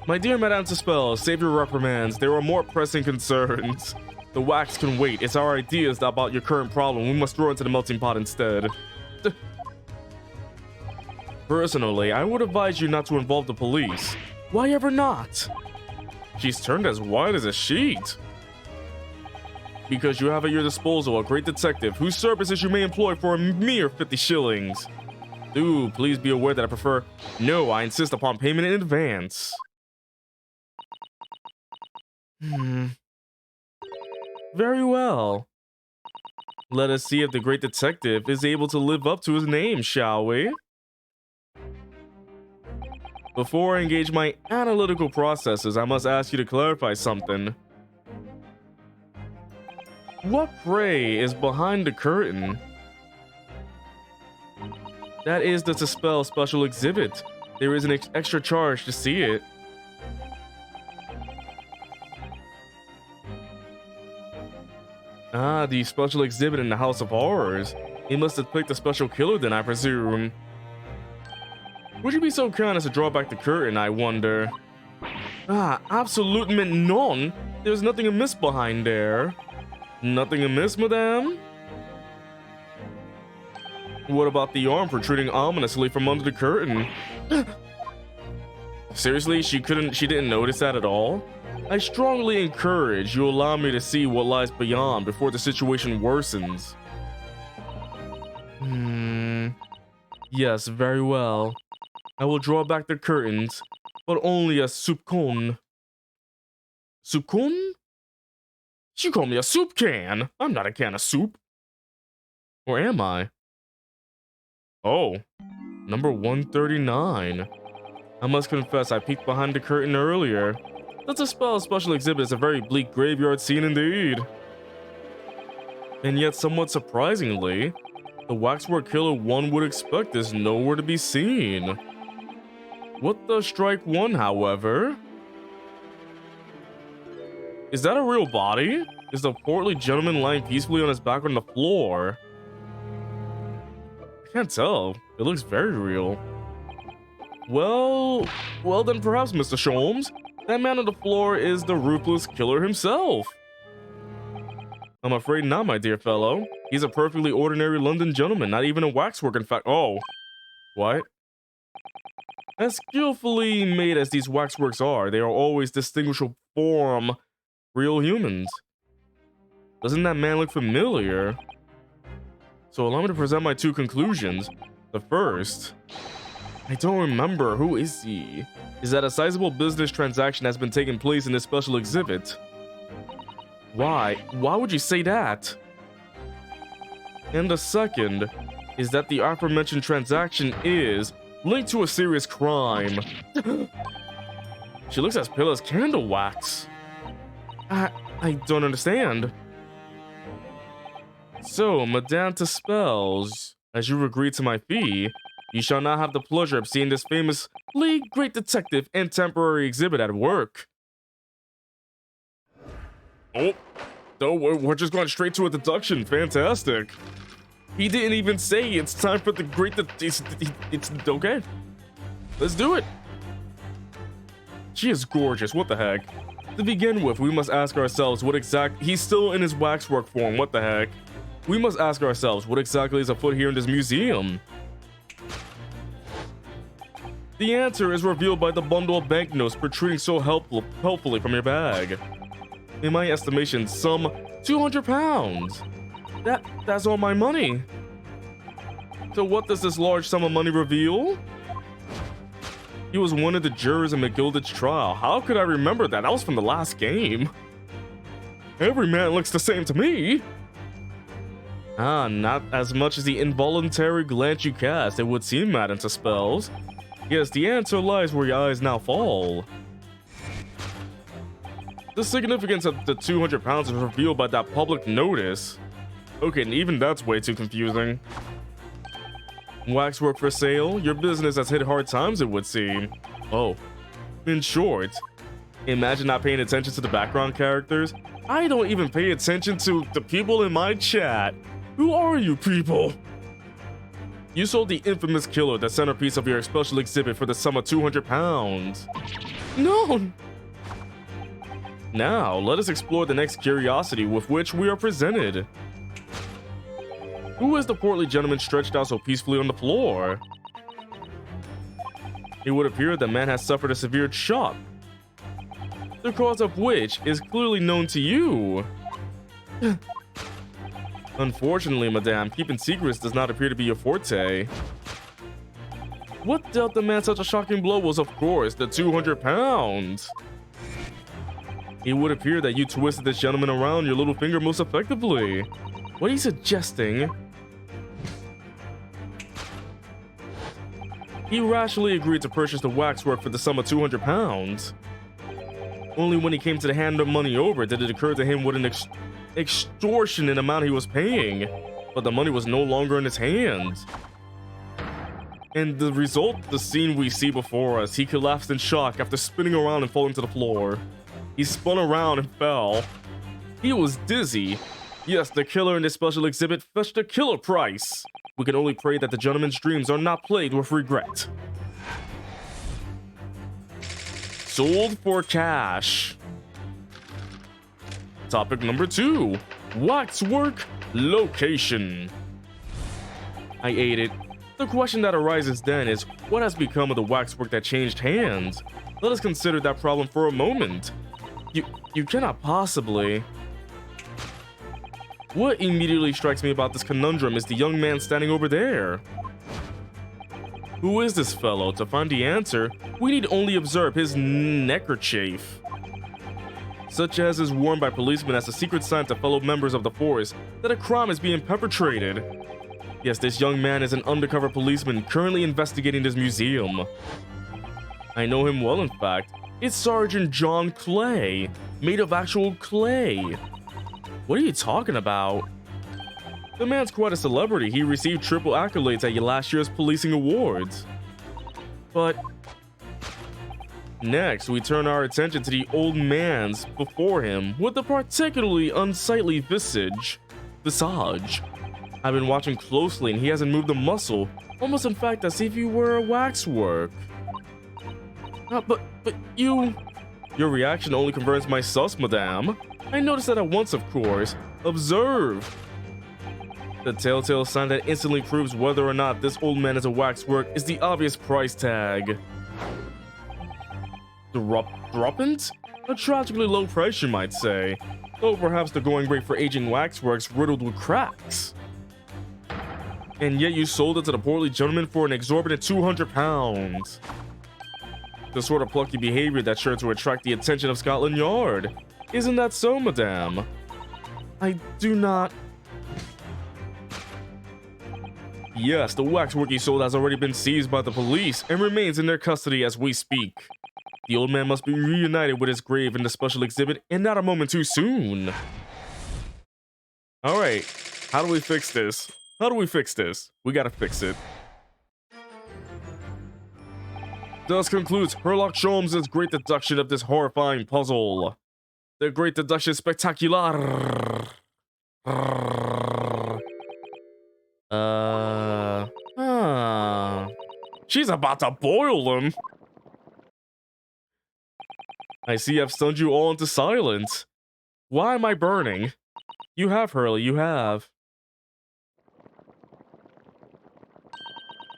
Speaker 1: My dear Madame Tispel, save your reprimands. There are more pressing concerns. The wax can wait. It's our ideas about your current problem. We must throw into the melting pot instead. Personally, I would advise you not to involve the police. Why ever not? She's turned as white as a sheet. Because you have at your disposal a great detective whose services you may employ for a mere 50 shillings. Do please be aware that I prefer. No, I insist upon payment in advance. Very well. Let us see if the great detective is able to live up to his name, shall we? Before I engage my analytical processes, I must ask you to clarify something. What, pray, is behind the curtain? That is the Tispel special exhibit. There is an extra charge to see it. Ah, the special exhibit in the House of Horrors. He must have picked a special killer then, I presume. Would you be so kind as to draw back the curtain, I wonder? Ah, absolutement none. There's nothing amiss behind there. Nothing amiss, madame? What about the arm protruding ominously from under the curtain? Seriously, she didn't notice that at all? I strongly encourage you allow me to see what lies beyond before the situation worsens. Yes, very well. I will draw back the curtains, but only a soup cone. Soup cone? You call me a soup can. I'm not a can of soup. Or am I? Oh, number 139. I must confess, I peeked behind the curtain earlier. That's a special exhibit is a very bleak graveyard scene indeed. And yet, somewhat surprisingly, the waxwork killer one would expect is nowhere to be seen. What the strike one, however? Is that a real body? Is the portly gentleman lying peacefully on his back on the floor? I can't tell. It looks very real. Well then perhaps, Mr. Sholmes, that man on the floor is the ruthless killer himself. I'm afraid not, my dear fellow. He's a perfectly ordinary London gentleman, not even a waxwork, in fact. Oh. What? As skillfully made as these waxworks are, they are always distinguishable from real humans. Doesn't that man look familiar? So allow me to present my two conclusions. The first, I don't remember. Who is he? Is that a sizable business transaction has been taking place in this special exhibit? Why? Why would you say that? And the second is that the aforementioned transaction is linked to a serious crime. She looks as pale as candle wax. I don't understand. So, Madame Tespels, as you agreed to my fee, you shall not have the pleasure of seeing this famously great detective and temporary exhibit at work. Oh, we're just going straight to a deduction. Fantastic. He didn't even say it's time for the great... It's okay. Let's do it. She is gorgeous. What the heck? To begin with, we must ask ourselves what he's still in his waxwork form. What the heck? We must ask ourselves what exactly is afoot here in this museum. The answer is revealed by the bundle of banknotes protruding so helpfully from your bag. In my estimation, some 200 pounds. That's all my money. So what does this large sum of money reveal? He was one of the jurors in McGilded's trial. How could I remember that? That was from the last game. Every man looks the same to me. Not as much as the involuntary glance you cast, it would seem, Madame Tespels. Yes, the answer lies where your eyes now fall. The significance of the 200 pounds is revealed by that public notice. Okay, and even that's way too confusing. Waxwork for sale? Your business has hit hard times, it would seem. Oh. In short, imagine not paying attention to the background characters. I don't even pay attention to the people in my chat. Who are you people? You sold the infamous killer the centerpiece of your special exhibit for the sum of 200 pounds. No! Now, let us explore the next curiosity with which we are presented. Who is the portly gentleman stretched out so peacefully on the floor? It would appear the man has suffered a severe shock, the cause of which is clearly known to you. Unfortunately, madame, keeping secrets does not appear to be your forte. What dealt the man such a shocking blow was, of course, the 200 pounds. It would appear that you twisted this gentleman around your little finger most effectively. What are you suggesting? He rationally agreed to purchase the waxwork for the sum of 200 pounds. Only when he came to hand the money over did it occur to him what an extortionate amount he was paying, but the money was no longer in his hands. And the result, the scene we see before us, he collapsed in shock after spinning around and falling to the floor. He spun around and fell. He was dizzy. Yes, the killer in this special exhibit fetched a killer price. We can only pray that the gentleman's dreams are not plagued with regret. Sold for cash. Topic number 2. Waxwork location. I ate it. The question that arises then is, what has become of the waxwork that changed hands? Let us consider that problem for a moment. You cannot possibly... What immediately strikes me about this conundrum is the young man standing over there. Who is this fellow? To find the answer, we need only observe his neckerchief, such as is worn by policemen as a secret sign to fellow members of the force that a crime is being perpetrated. Yes, this young man is an undercover policeman currently investigating this museum. I know him well, in fact. It's Sergeant John Clay, made of actual clay. What are you talking about? The man's quite a celebrity. He received triple accolades at last year's policing awards. But next, we turn our attention to the old man's before him with a particularly unsightly visage. I've been watching closely and he hasn't moved a muscle, almost in fact as if you were a waxwork. But your reaction only confirms my sus, madame. I noticed that at once, of course. Observe. The telltale sign that instantly proves whether or not this old man is a waxwork is the obvious price tag. Droppant? A tragically low price, you might say. Though perhaps the going rate for aging waxworks riddled with cracks. And yet you sold it to the portly gentleman for an exorbitant 200 pounds. The sort of plucky behavior that's sure to attract the attention of Scotland Yard. Isn't that so, madame? I do not... Yes, the waxwork he sold has already been seized by the police and remains in their custody as we speak. The old man must be reunited with his grave in the special exhibit, and not a moment too soon. Alright, how do we fix this? We gotta fix it. Thus concludes Herlock Sholmes' great deduction of this horrifying puzzle. The Great Deduction Spectacular. She's about to boil him. I see I've stunned you all into silence. Why am I burning? You have, Hurley, you have.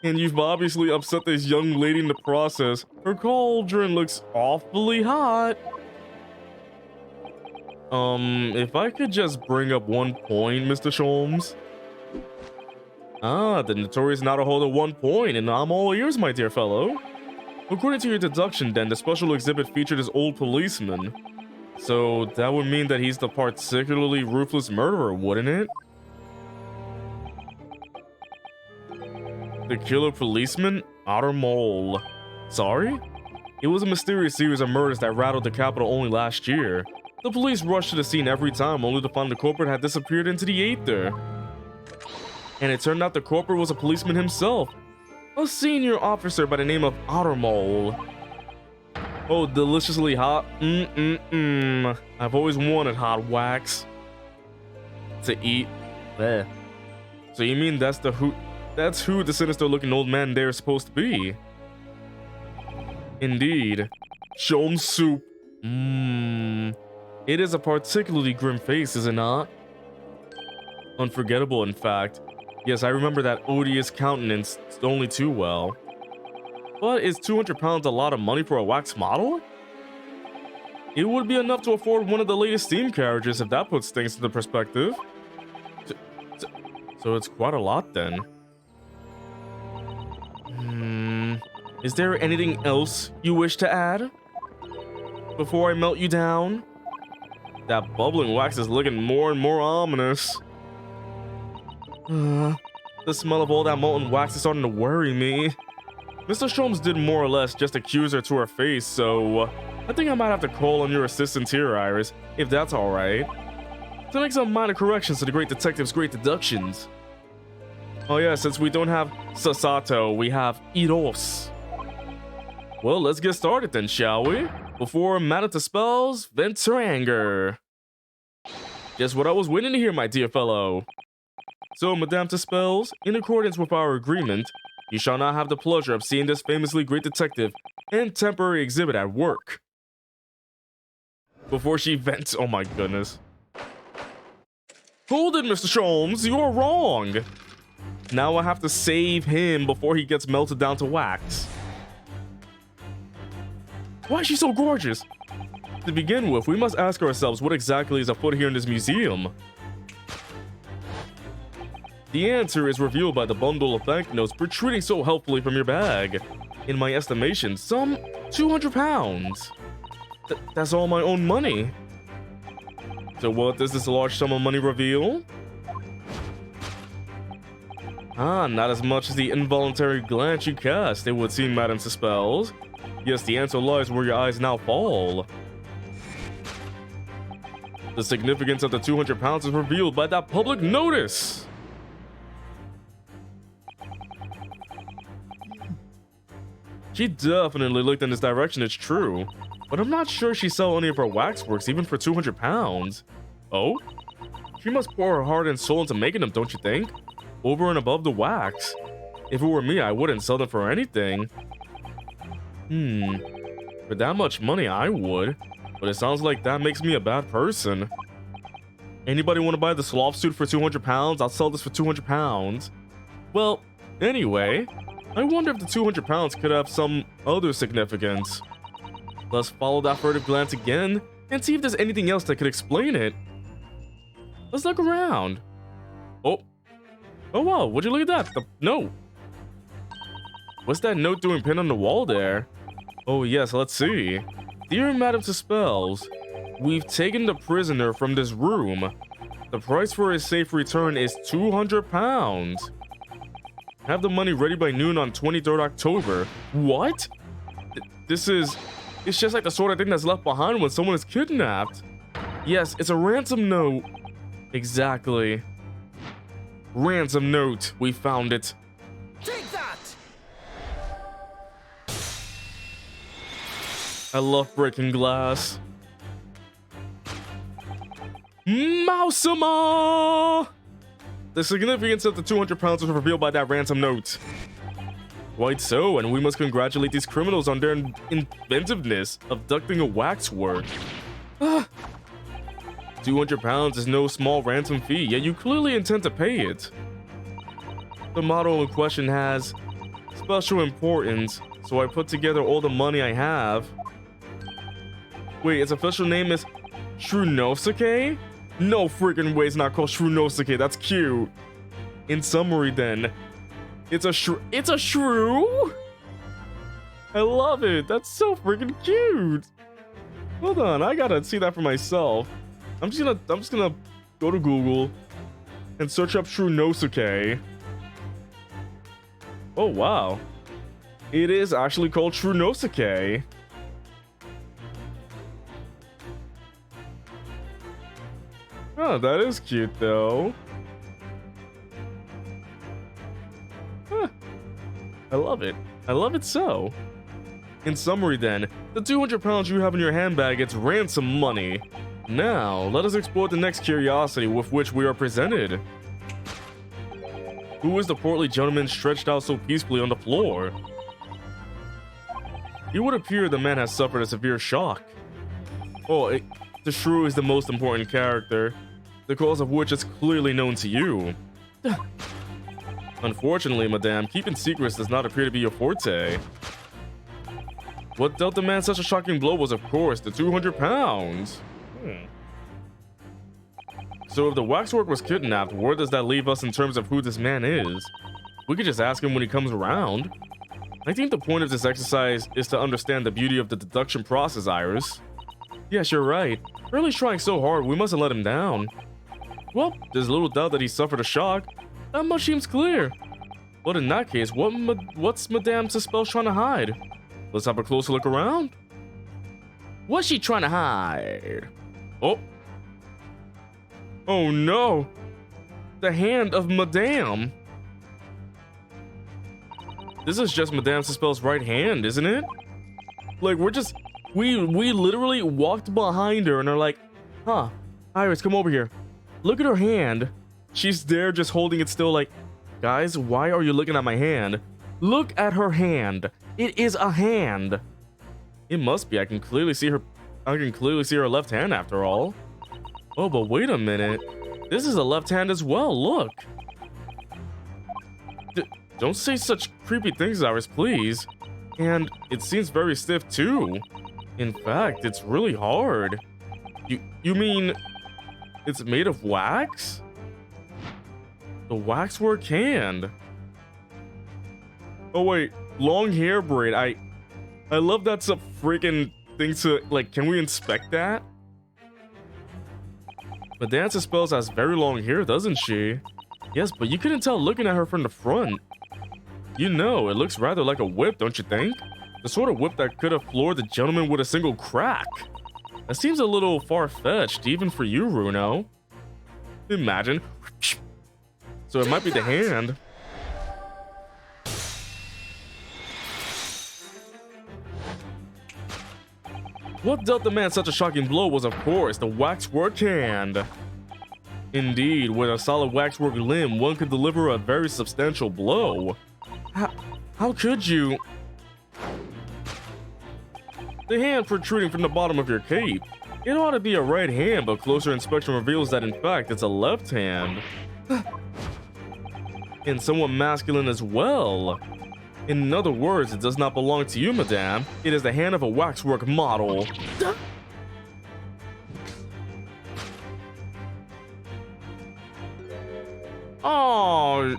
Speaker 1: And you've obviously upset this young lady in the process. Her cauldron looks awfully hot. If I could just bring up 1 point, Mr. Sholmes. Ah, the notorious Naruhodo 1 point, and I'm all ears, my dear fellow. According to your deduction, then, the special exhibit featured this old policeman. So that would mean that he's the particularly ruthless murderer, wouldn't it? The killer policeman? Otter Mole. Sorry? It was a mysterious series of murders that rattled the capital only last year. The police rushed to the scene every time, only to find the culprit had disappeared into the aether. And it turned out the culprit was a policeman himself, a senior officer by the name of Otter Mole. Oh, deliciously hot. I've always wanted hot wax to eat. Bleh. So you mean that's who the sinister-looking old man there is supposed to be? Indeed. Sholmes soup. It is a particularly grim face, is it not? Unforgettable, in fact. Yes, I remember that odious countenance only too well. But is 200 pounds a lot of money for a wax model? It would be enough to afford one of the latest steam carriages if that puts things into perspective. So it's quite a lot then. Is there anything else you wish to add? Before I melt you down? That bubbling wax is looking more and more ominous. The smell of all that molten wax is starting to worry me. Mr. Sholmes did more or less just accuse her to her face, so I think I might have to call on your assistance here, Iris, if that's alright. To make some minor corrections to the great detective's great deductions. Oh yeah, since we don't have Sasato, we have Eros. Well, let's get started then, shall we? Before matter dispels, vent her anger. Just what I was waiting to hear, my dear fellow. So, Madame Dispels, in accordance with our agreement, you shall not have the pleasure of seeing this famously great detective and temporary exhibit at work. Before she vents, oh my goodness. Hold it, Mr. Sholmes, you are wrong. Now I have to save him before he gets melted down to wax. Why is she so gorgeous? To begin with, we must ask ourselves what exactly is afoot here in this museum. The answer is revealed by the bundle of banknotes protruding so helpfully from your bag. In my estimation, some 200 pounds. That's all my own money. So what does this large sum of money reveal? Ah, not as much as the involuntary glance you cast, it would seem, Madame Suspels. Yes, the answer lies where your eyes now fall. The significance of the 200 pounds is revealed by that public notice. She definitely looked in this direction, it's true. But I'm not sure she sold any of her waxworks even for 200 pounds. Oh? She must pour her heart and soul into making them, don't you think? Over and above the wax. If it were me, I wouldn't sell them for anything. For that much money, I would. But it sounds like that makes me a bad person. Anybody want to buy the sloth suit for 200 pounds? I'll sell this for 200 pounds. Well, anyway, I wonder if the 200 pounds could have some other significance. Let's follow that furtive glance again and see if there's anything else that could explain it. Let's look around. Oh wow, would you look at that? The note. What's that note doing pinned on the wall there? Oh yes, let's see. Dear Madame Suspels, we've taken the prisoner from this room. The price for his safe return is 200 pounds. Have the money ready by noon on 23rd October. What? It's just like the sort of thing that's left behind when someone is kidnapped. Yes, it's a ransom note. Exactly. Ransom note. We found it.
Speaker 2: Take that!
Speaker 1: I love breaking glass. Mousama! The significance of the 200 pounds was revealed by that ransom note. Quite so, and we must congratulate these criminals on their inventiveness, abducting a waxwork. 200 pounds is no small ransom fee, yet you clearly intend to pay it. The model in question has special importance, so I put together all the money I have. Wait, its official name is Shrunosuke? No freaking way it's not called Shrunosuke, that's cute. In summary then, it's a shrew? I love it, that's so freaking cute. Hold on, I gotta see that for myself. I'm just gonna go to Google and search up Shrunosuke. Oh wow. It is actually called Shrunosuke. Oh, that is cute though. I love it. I love it so. In summary then, the 200 pounds you have in your handbag is ransom money. Now, let us explore the next curiosity with which we are presented. Who is the portly gentleman stretched out so peacefully on the floor? It would appear the man has suffered a severe shock. The shrew is the most important character, the cause of which is clearly known to you. Unfortunately, madame, keeping secrets does not appear to be your forte. What dealt the man such a shocking blow was, of course, the 200 pounds. So if the waxwork was kidnapped, where does that leave us in terms of who this man is? We could just ask him when he comes around. I think the point of this exercise is to understand the beauty of the deduction process, Iris. Yes, you're right. Really trying so hard, we mustn't let him down. Well, there's little doubt that he suffered a shock. That much seems clear. But in that case, what's Madame Suspels trying to hide? Let's have a closer look around. What's she trying to hide? Oh no! The hand of Madame. This is just Madame Suspels' right hand, isn't it? Like, we literally walked behind her and are like, huh, Iris, come over here. Look at her hand. She's there just holding it still like, guys, why are you looking at my hand? Look at her hand. It is a hand. It must be. I can clearly see her left hand after all. Oh, but wait a minute. This is a left hand as well. Look. Don't say such creepy things, Iris, please. And it seems very stiff too. In fact, it's really hard. You mean it's made of wax? The waxwork hand. Oh wait, long hair braid. I love that's a freaking thing to like. Can we inspect that? But Dancer Spells has very long hair, doesn't she? Yes, but you couldn't tell looking at her from the front. You know, it looks rather like a whip, don't you think? The sort of whip that could have floored the gentleman with a single crack. That seems a little far-fetched, even for you, Runo. Imagine. So it might be the hand. What dealt the man such a shocking blow was, of course, the waxwork hand. Indeed, with a solid waxwork limb, one could deliver a very substantial blow. How could you? The hand protruding from the bottom of your cape. It ought to be a right hand, but closer inspection reveals that in fact it's a left hand. And somewhat masculine as well. In other words, it does not belong to you, madame. It is the hand of a waxwork model. Oh,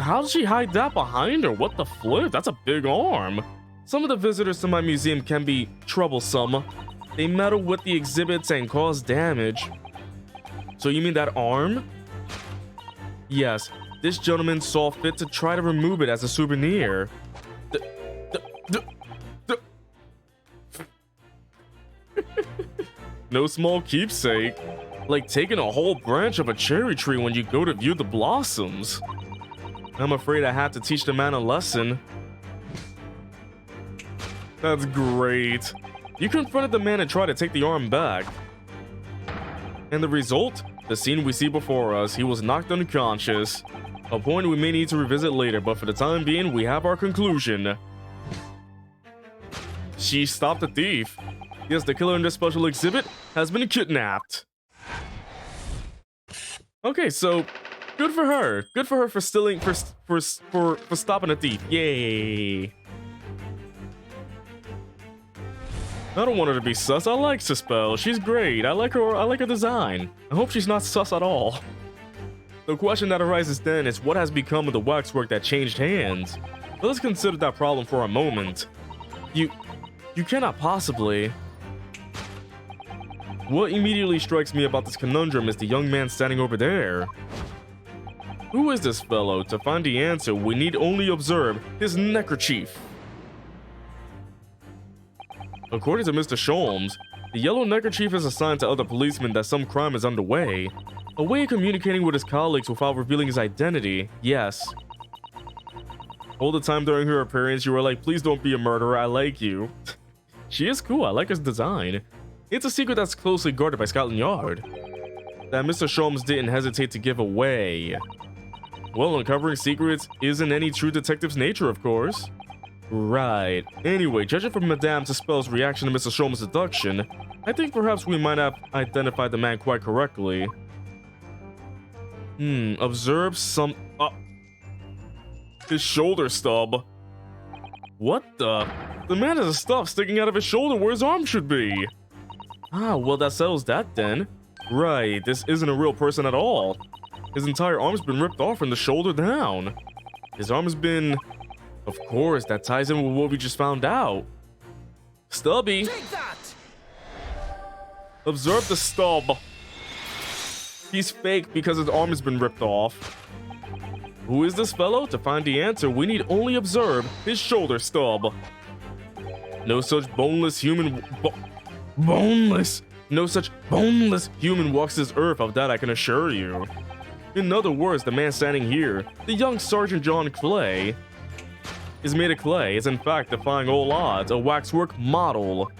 Speaker 1: how did she hide that behind her? What the flip? That's a big arm. Some of the visitors to my museum can be troublesome. They meddle with the exhibits and cause damage. So you mean that arm? Yes, this gentleman saw fit to try to remove it as a souvenir. No small keepsake. Like taking a whole branch of a cherry tree when you go to view the blossoms. I'm afraid I had to teach the man a lesson. That's great. You confronted the man and tried to take the arm back. And the result? The scene we see before us. He was knocked unconscious. A point we may need to revisit later, but for the time being, we have our conclusion. She stopped the thief. Yes, the killer in this special exhibit has been kidnapped. Okay, so good for her. Good for her for stealing, for stopping a thief. Yay. I don't want her to be sus. I like Suspel. She's great. I like her design. I hope she's not sus at all. The question that arises then is what has become of the waxwork that changed hands? But let's consider that problem for a moment. You cannot possibly. What immediately strikes me about this conundrum is the young man standing over there. Who is this fellow? To find the answer, we need only observe his neckerchief. According to Mr. Sholmes, the yellow neckerchief is a sign to other policemen that some crime is underway. A way of communicating with his colleagues without revealing his identity, yes. All the time during her appearance, you were like, please don't be a murderer, I like you. She is cool, I like his design. It's a secret that's closely guarded by Scotland Yard, that Mr. Sholmes didn't hesitate to give away. Well, uncovering secrets isn't any true detective's nature, of course. Right. Anyway, judging from Madame Suspel's reaction to Mr. Sholmes' seduction, I think perhaps we might have identified the man quite correctly. Observe some... his shoulder stub. What the? The man has a stub sticking out of his shoulder where his arm should be. Ah, well that settles that then. Right, this isn't a real person at all. His entire arm's been ripped off from the shoulder down. His arm has been... Of course, that ties in with what we just found out. Stubby.
Speaker 2: Take that!
Speaker 1: Observe the stub. He's fake because his arm has been ripped off. Who is this fellow? To find the answer, we need only observe his shoulder stub. No such boneless human... No such boneless human walks this earth, of that I can assure you. In other words, the man standing here, the young Sergeant John Clay, is made of clay, is in fact defying all odds, a waxwork model.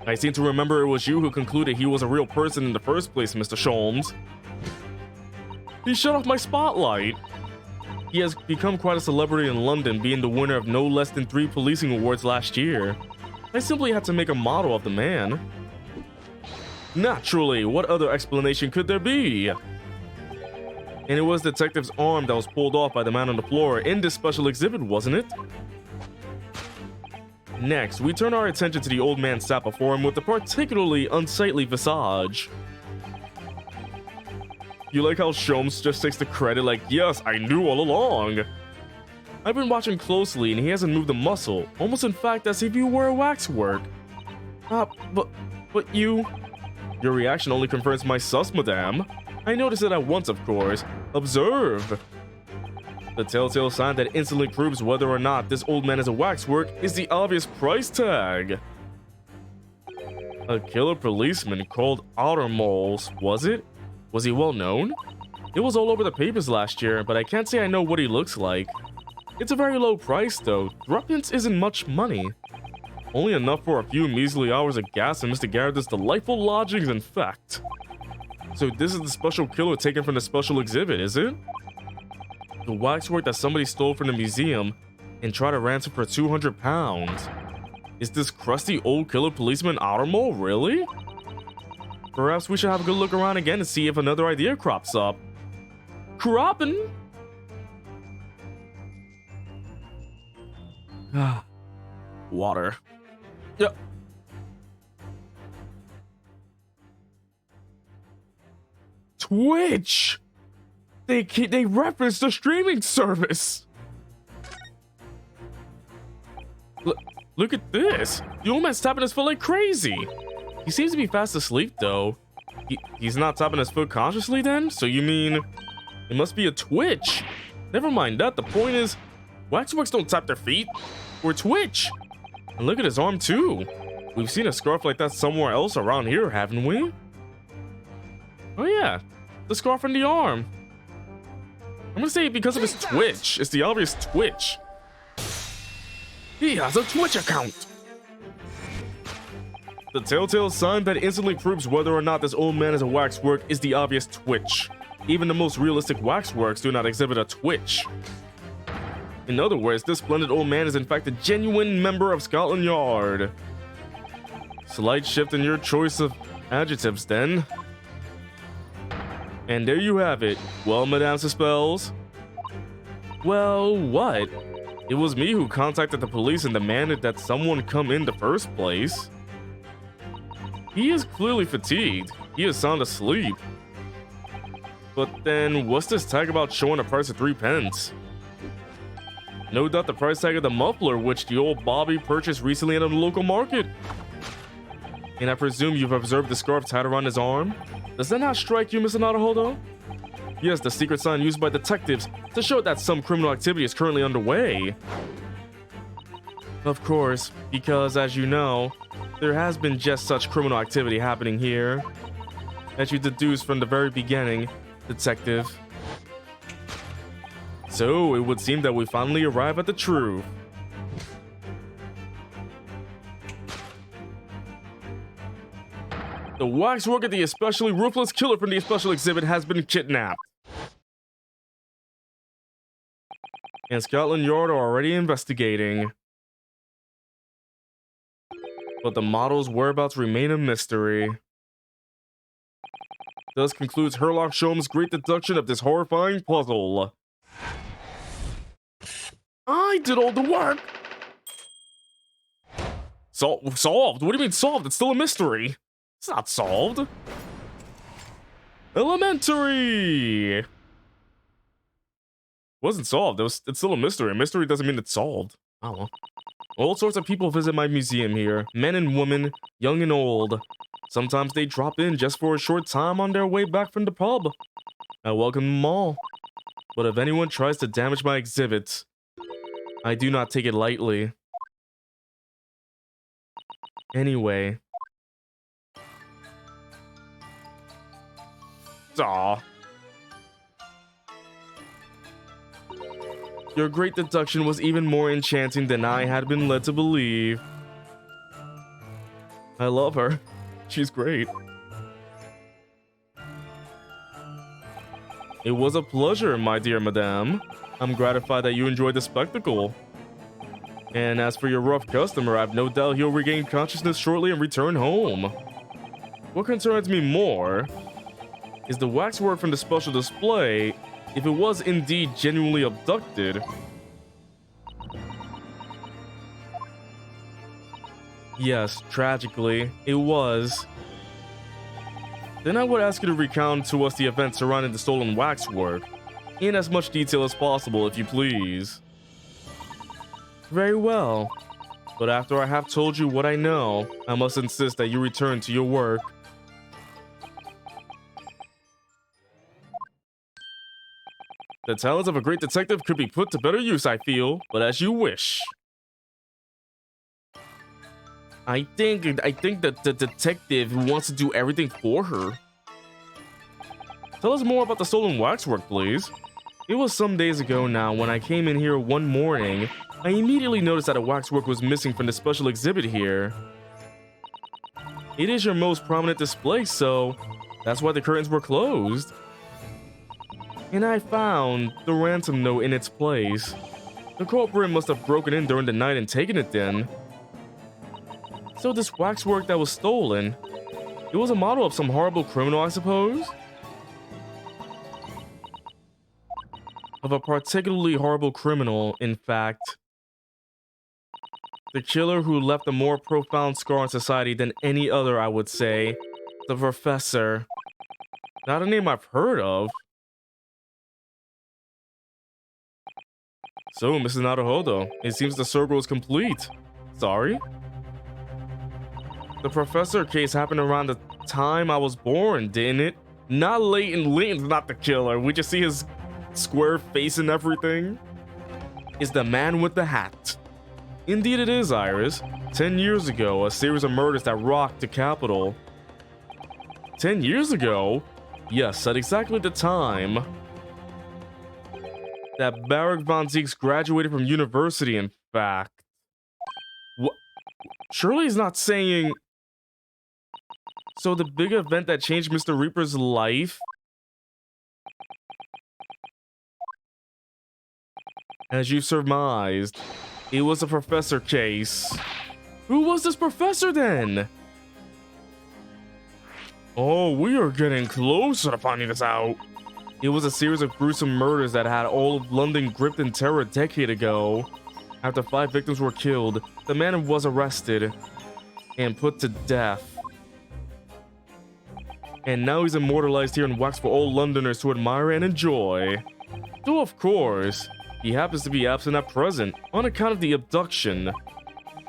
Speaker 1: I seem to remember it was you who concluded he was a real person in the first place, Mr. Sholmes. He shut off my spotlight. He has become quite a celebrity in London, being the winner of no less than 3 policing awards last year. I simply had to make a model of the man. Naturally, what other explanation could there be? And it was Detective's arm that was pulled off by the man on the floor in this special exhibit, wasn't it? Next, we turn our attention to the old man sat before him with a particularly unsightly visage. You like how Sholmes just takes the credit like, yes, I knew all along. I've been watching closely and he hasn't moved a muscle, almost in fact as if you were waxwork. But you... Your reaction only confirms my sus, madame. I noticed it at once, of course. Observe. The telltale sign that instantly proves whether or not this old man is a waxwork is the obvious price tag. A killer policeman called Ottermoles, was it? Was he well known? It was all over the papers last year, but I can't say I know what he looks like. It's a very low price though. Threepence isn't much money. Only enough for a few measly hours of gas in Mr. Garrett's delightful lodgings, in fact. So this is the special killer taken from the special exhibit, is it? The waxwork that somebody stole from the museum and tried to ransom for 200 pounds. Is this crusty old killer policeman Ottermole really? Perhaps we should have a good look around again and see if another idea crops up. Croppin'? Water. Yep. Twitch! They referenced the streaming service! Look at this! The old man's tapping his foot like crazy! He seems to be fast asleep though. He's not tapping his foot consciously then? So you mean... It must be a twitch? Never mind that, the point is... Waxworks don't tap their feet. Or twitch! And look at his arm too! We've seen a scarf like that somewhere else around here, haven't we? Oh yeah, the scarf on the arm. I'm gonna say because of his twitch. It's the obvious twitch. He has a Twitch account! The telltale sign that instantly proves whether or not this old man is a waxwork is the obvious twitch. Even the most realistic waxworks do not exhibit a twitch. In other words, this splendid old man is in fact a genuine member of Scotland Yard. Slight shift in your choice of adjectives then. And there you have it. Well, Madame Suspels? Well, what? It was me who contacted the police and demanded that someone come in the first place. He is clearly fatigued. He is sound asleep. But then, what's this tag about showing a price of 3 pence? No doubt the price tag of the muffler which the old Bobby purchased recently at a local market. And I presume you've observed the scarf tied around his arm? Does that not strike you, Mr. Naruhodo? Yes, the secret sign used by detectives to show that some criminal activity is currently underway. Of course, because as you know, there has been just such criminal activity happening here. As you deduced from the very beginning, detective. So, it would seem that we finally arrive at the truth. The waxwork of the especially ruthless killer from the special exhibit has been kidnapped. And Scotland Yard are already investigating. But the model's whereabouts remain a mystery. Thus concludes Herlock Sholmes' great deduction of this horrifying puzzle. I did all the work! Solved? What do you mean solved? It's still a mystery. It's not solved. Elementary! Wasn't solved. It's still a mystery. A mystery doesn't mean it's solved. Oh well. All sorts of people visit my museum here. Men and women, young and old. Sometimes they drop in just for a short time on their way back from the pub. I welcome them all. But if anyone tries to damage my exhibit, I do not take it lightly. Anyway. Aw. Your great deduction was even more enchanting than I had been led to believe. I love her. She's great. It was a pleasure, my dear madame. I'm gratified that you enjoyed the spectacle. And as for your rough customer, I've no doubt he'll regain consciousness shortly and return home. What concerns me more is the waxwork from the special display, if it was indeed genuinely abducted. Yes, tragically, it was. then I would ask you to recount to us the events surrounding the stolen waxwork, in as much detail as possible, if you please. Very well. But after I have told you what I know, I must insist that you return to your work. The talents of a great detective could be put to better use, I feel, but as you wish. I think that the detective wants to do everything for her. Tell us more about the stolen waxwork, please. It was some days ago now when I came in here one morning. I immediately noticed that a waxwork was missing from the special exhibit here. It is your most prominent display, so that's why the curtains were closed. And I found the ransom note in its place. The culprit must have broken in during the night and taken it then. So this waxwork that was stolen, it was a model of some horrible criminal, I suppose? Of a particularly horrible criminal, in fact. The killer who left a more profound scar on society than any other, I would say. The Professor. Not a name I've heard of. So, Mrs. Naruhodo, it seems the circle is complete. Sorry? The Professor case happened around the time I was born, didn't it? Not Layton. Layton's not the killer. We just see his square face and everything. Is the man with the hat. Indeed it is, Iris. 10 years ago, a series of murders that rocked the capital. 10 years ago? Yes, at exactly the time that Barak von Zieks graduated from university, in fact. What? Surely he's not saying... So the big event that changed Mr. Reaper's life? As you surmised, it was a Professor case. Who was this Professor then? Oh, we are getting closer to finding this out. It was a series of gruesome murders that had all of London gripped in terror a decade ago. After 5 victims were killed, the man was arrested and put to death. And now he's immortalized here in wax for all Londoners to admire and enjoy. Though of course, he happens to be absent at present on account of the abduction.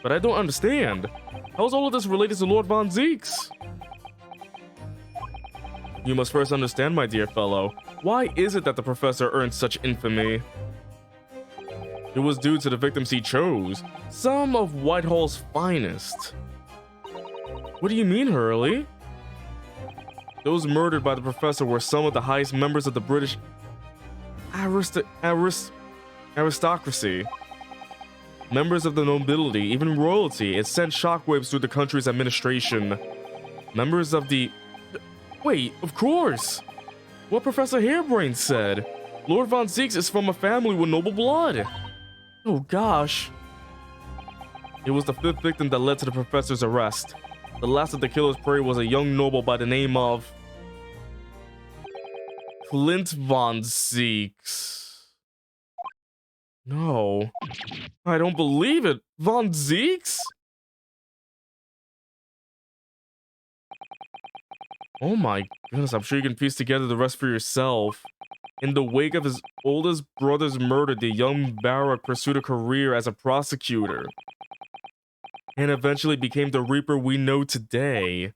Speaker 1: But I don't understand. How's all of this related to Lord von Zieks? You must first understand, my dear fellow, why is it that the Professor earned such infamy? It was due to the victims he chose, some of Whitehall's finest. What do you mean, Hurley? Those murdered by the Professor were some of the highest members of the British aristocracy. Members of the nobility, even royalty. It sent shockwaves through the country's administration. Members of the... Wait, of course! What Professor Harebrained said. Lord von Zieks is from a family with noble blood. Oh gosh. It was the 5th victim that led to the Professor's arrest. The last of the killer's prey was a young noble by the name of... Clint von Zieks. No. I don't believe it. Von Zieks? Oh my goodness, I'm sure you can piece together the rest for yourself. In the wake of his oldest brother's murder, the young Barak pursued a career as a prosecutor. And eventually became the Reaper we know today.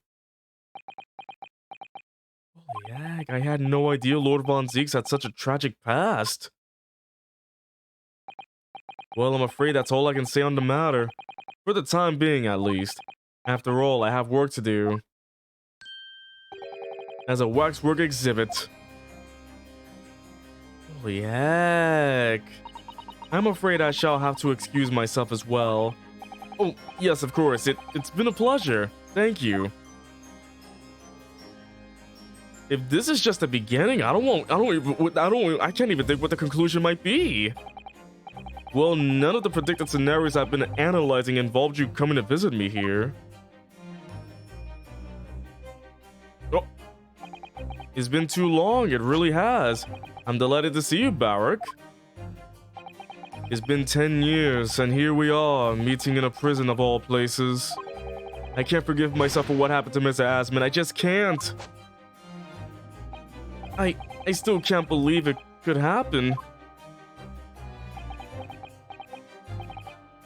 Speaker 1: Holy heck, I had no idea Lord von Zieks had such a tragic past. Well, I'm afraid that's all I can say on the matter. For the time being, at least. After all, I have work to do. As a waxwork exhibit. Holy heck. I'm afraid I shall have to excuse myself as well. Oh, yes, of course. It's been a pleasure. Thank you. If this is just the beginning, I can't even think what the conclusion might be. Well, none of the predicted scenarios I've been analyzing involved you coming to visit me here. Oh. It's been too long, it really has. I'm delighted to see you, Barak. It's been 10 years, and here we are, meeting in a prison of all places. I can't forgive myself for what happened to Mr. Asman, I just can't. I still can't believe it could happen.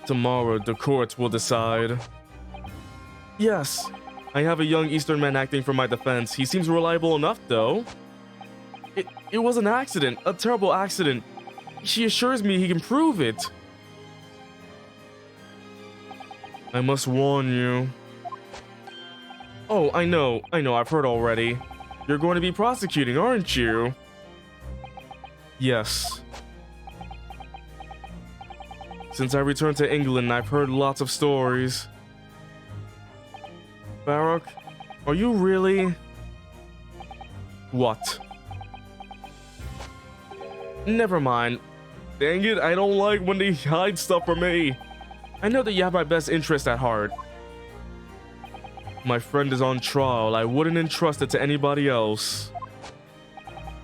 Speaker 1: Tomorrow, the courts will decide. Yes, I have a young Eastern man acting for my defense. He seems reliable enough, though. It was an accident, a terrible accident. She assures me he can prove it. I must warn you. Oh, I know, I've heard already. You're going to be prosecuting, aren't you? Yes. Since I returned to England, I've heard lots of stories. Baroque, are you really... What? Never mind. Dang it, I don't like when they hide stuff from me. I know that you have my best interest at heart. My friend is on trial. I wouldn't entrust it to anybody else.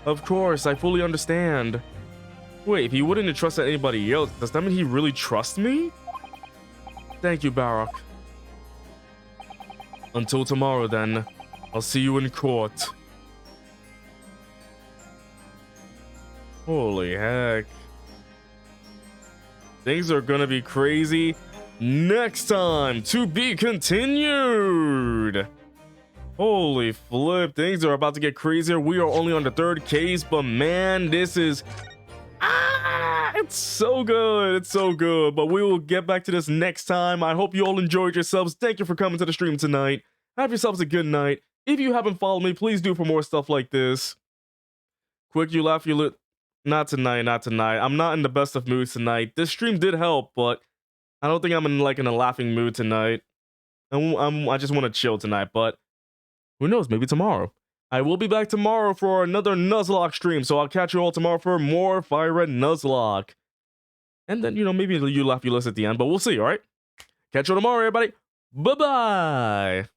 Speaker 1: Of course, I fully understand. Wait, if he wouldn't entrust it to anybody else, does that mean he really trusts me? Thank you, Baroque. Until tomorrow, then. I'll see you in court. Holy heck. Things are gonna be crazy next time. To be continued. Holy flip, things are about to get crazier. We are only on the third case, but man, this is... it's so good. It's so good. But we will get back to this next time. I hope you all enjoyed yourselves. Thank you for coming to the stream tonight. Have yourselves a good night. If you haven't followed me, please do for more stuff like this. Quick, you laugh, you lit. Not tonight, not tonight. I'm not in the best of moods tonight. This stream did help, but I don't think I'm in a laughing mood tonight. I just want to chill tonight, but who knows, maybe tomorrow. I will be back tomorrow for another Nuzlocke stream, so I'll catch you all tomorrow for more Fire Red Nuzlocke. And then, maybe you laugh, you listen at the end, but we'll see, alright? Catch you tomorrow, everybody. Bye-bye!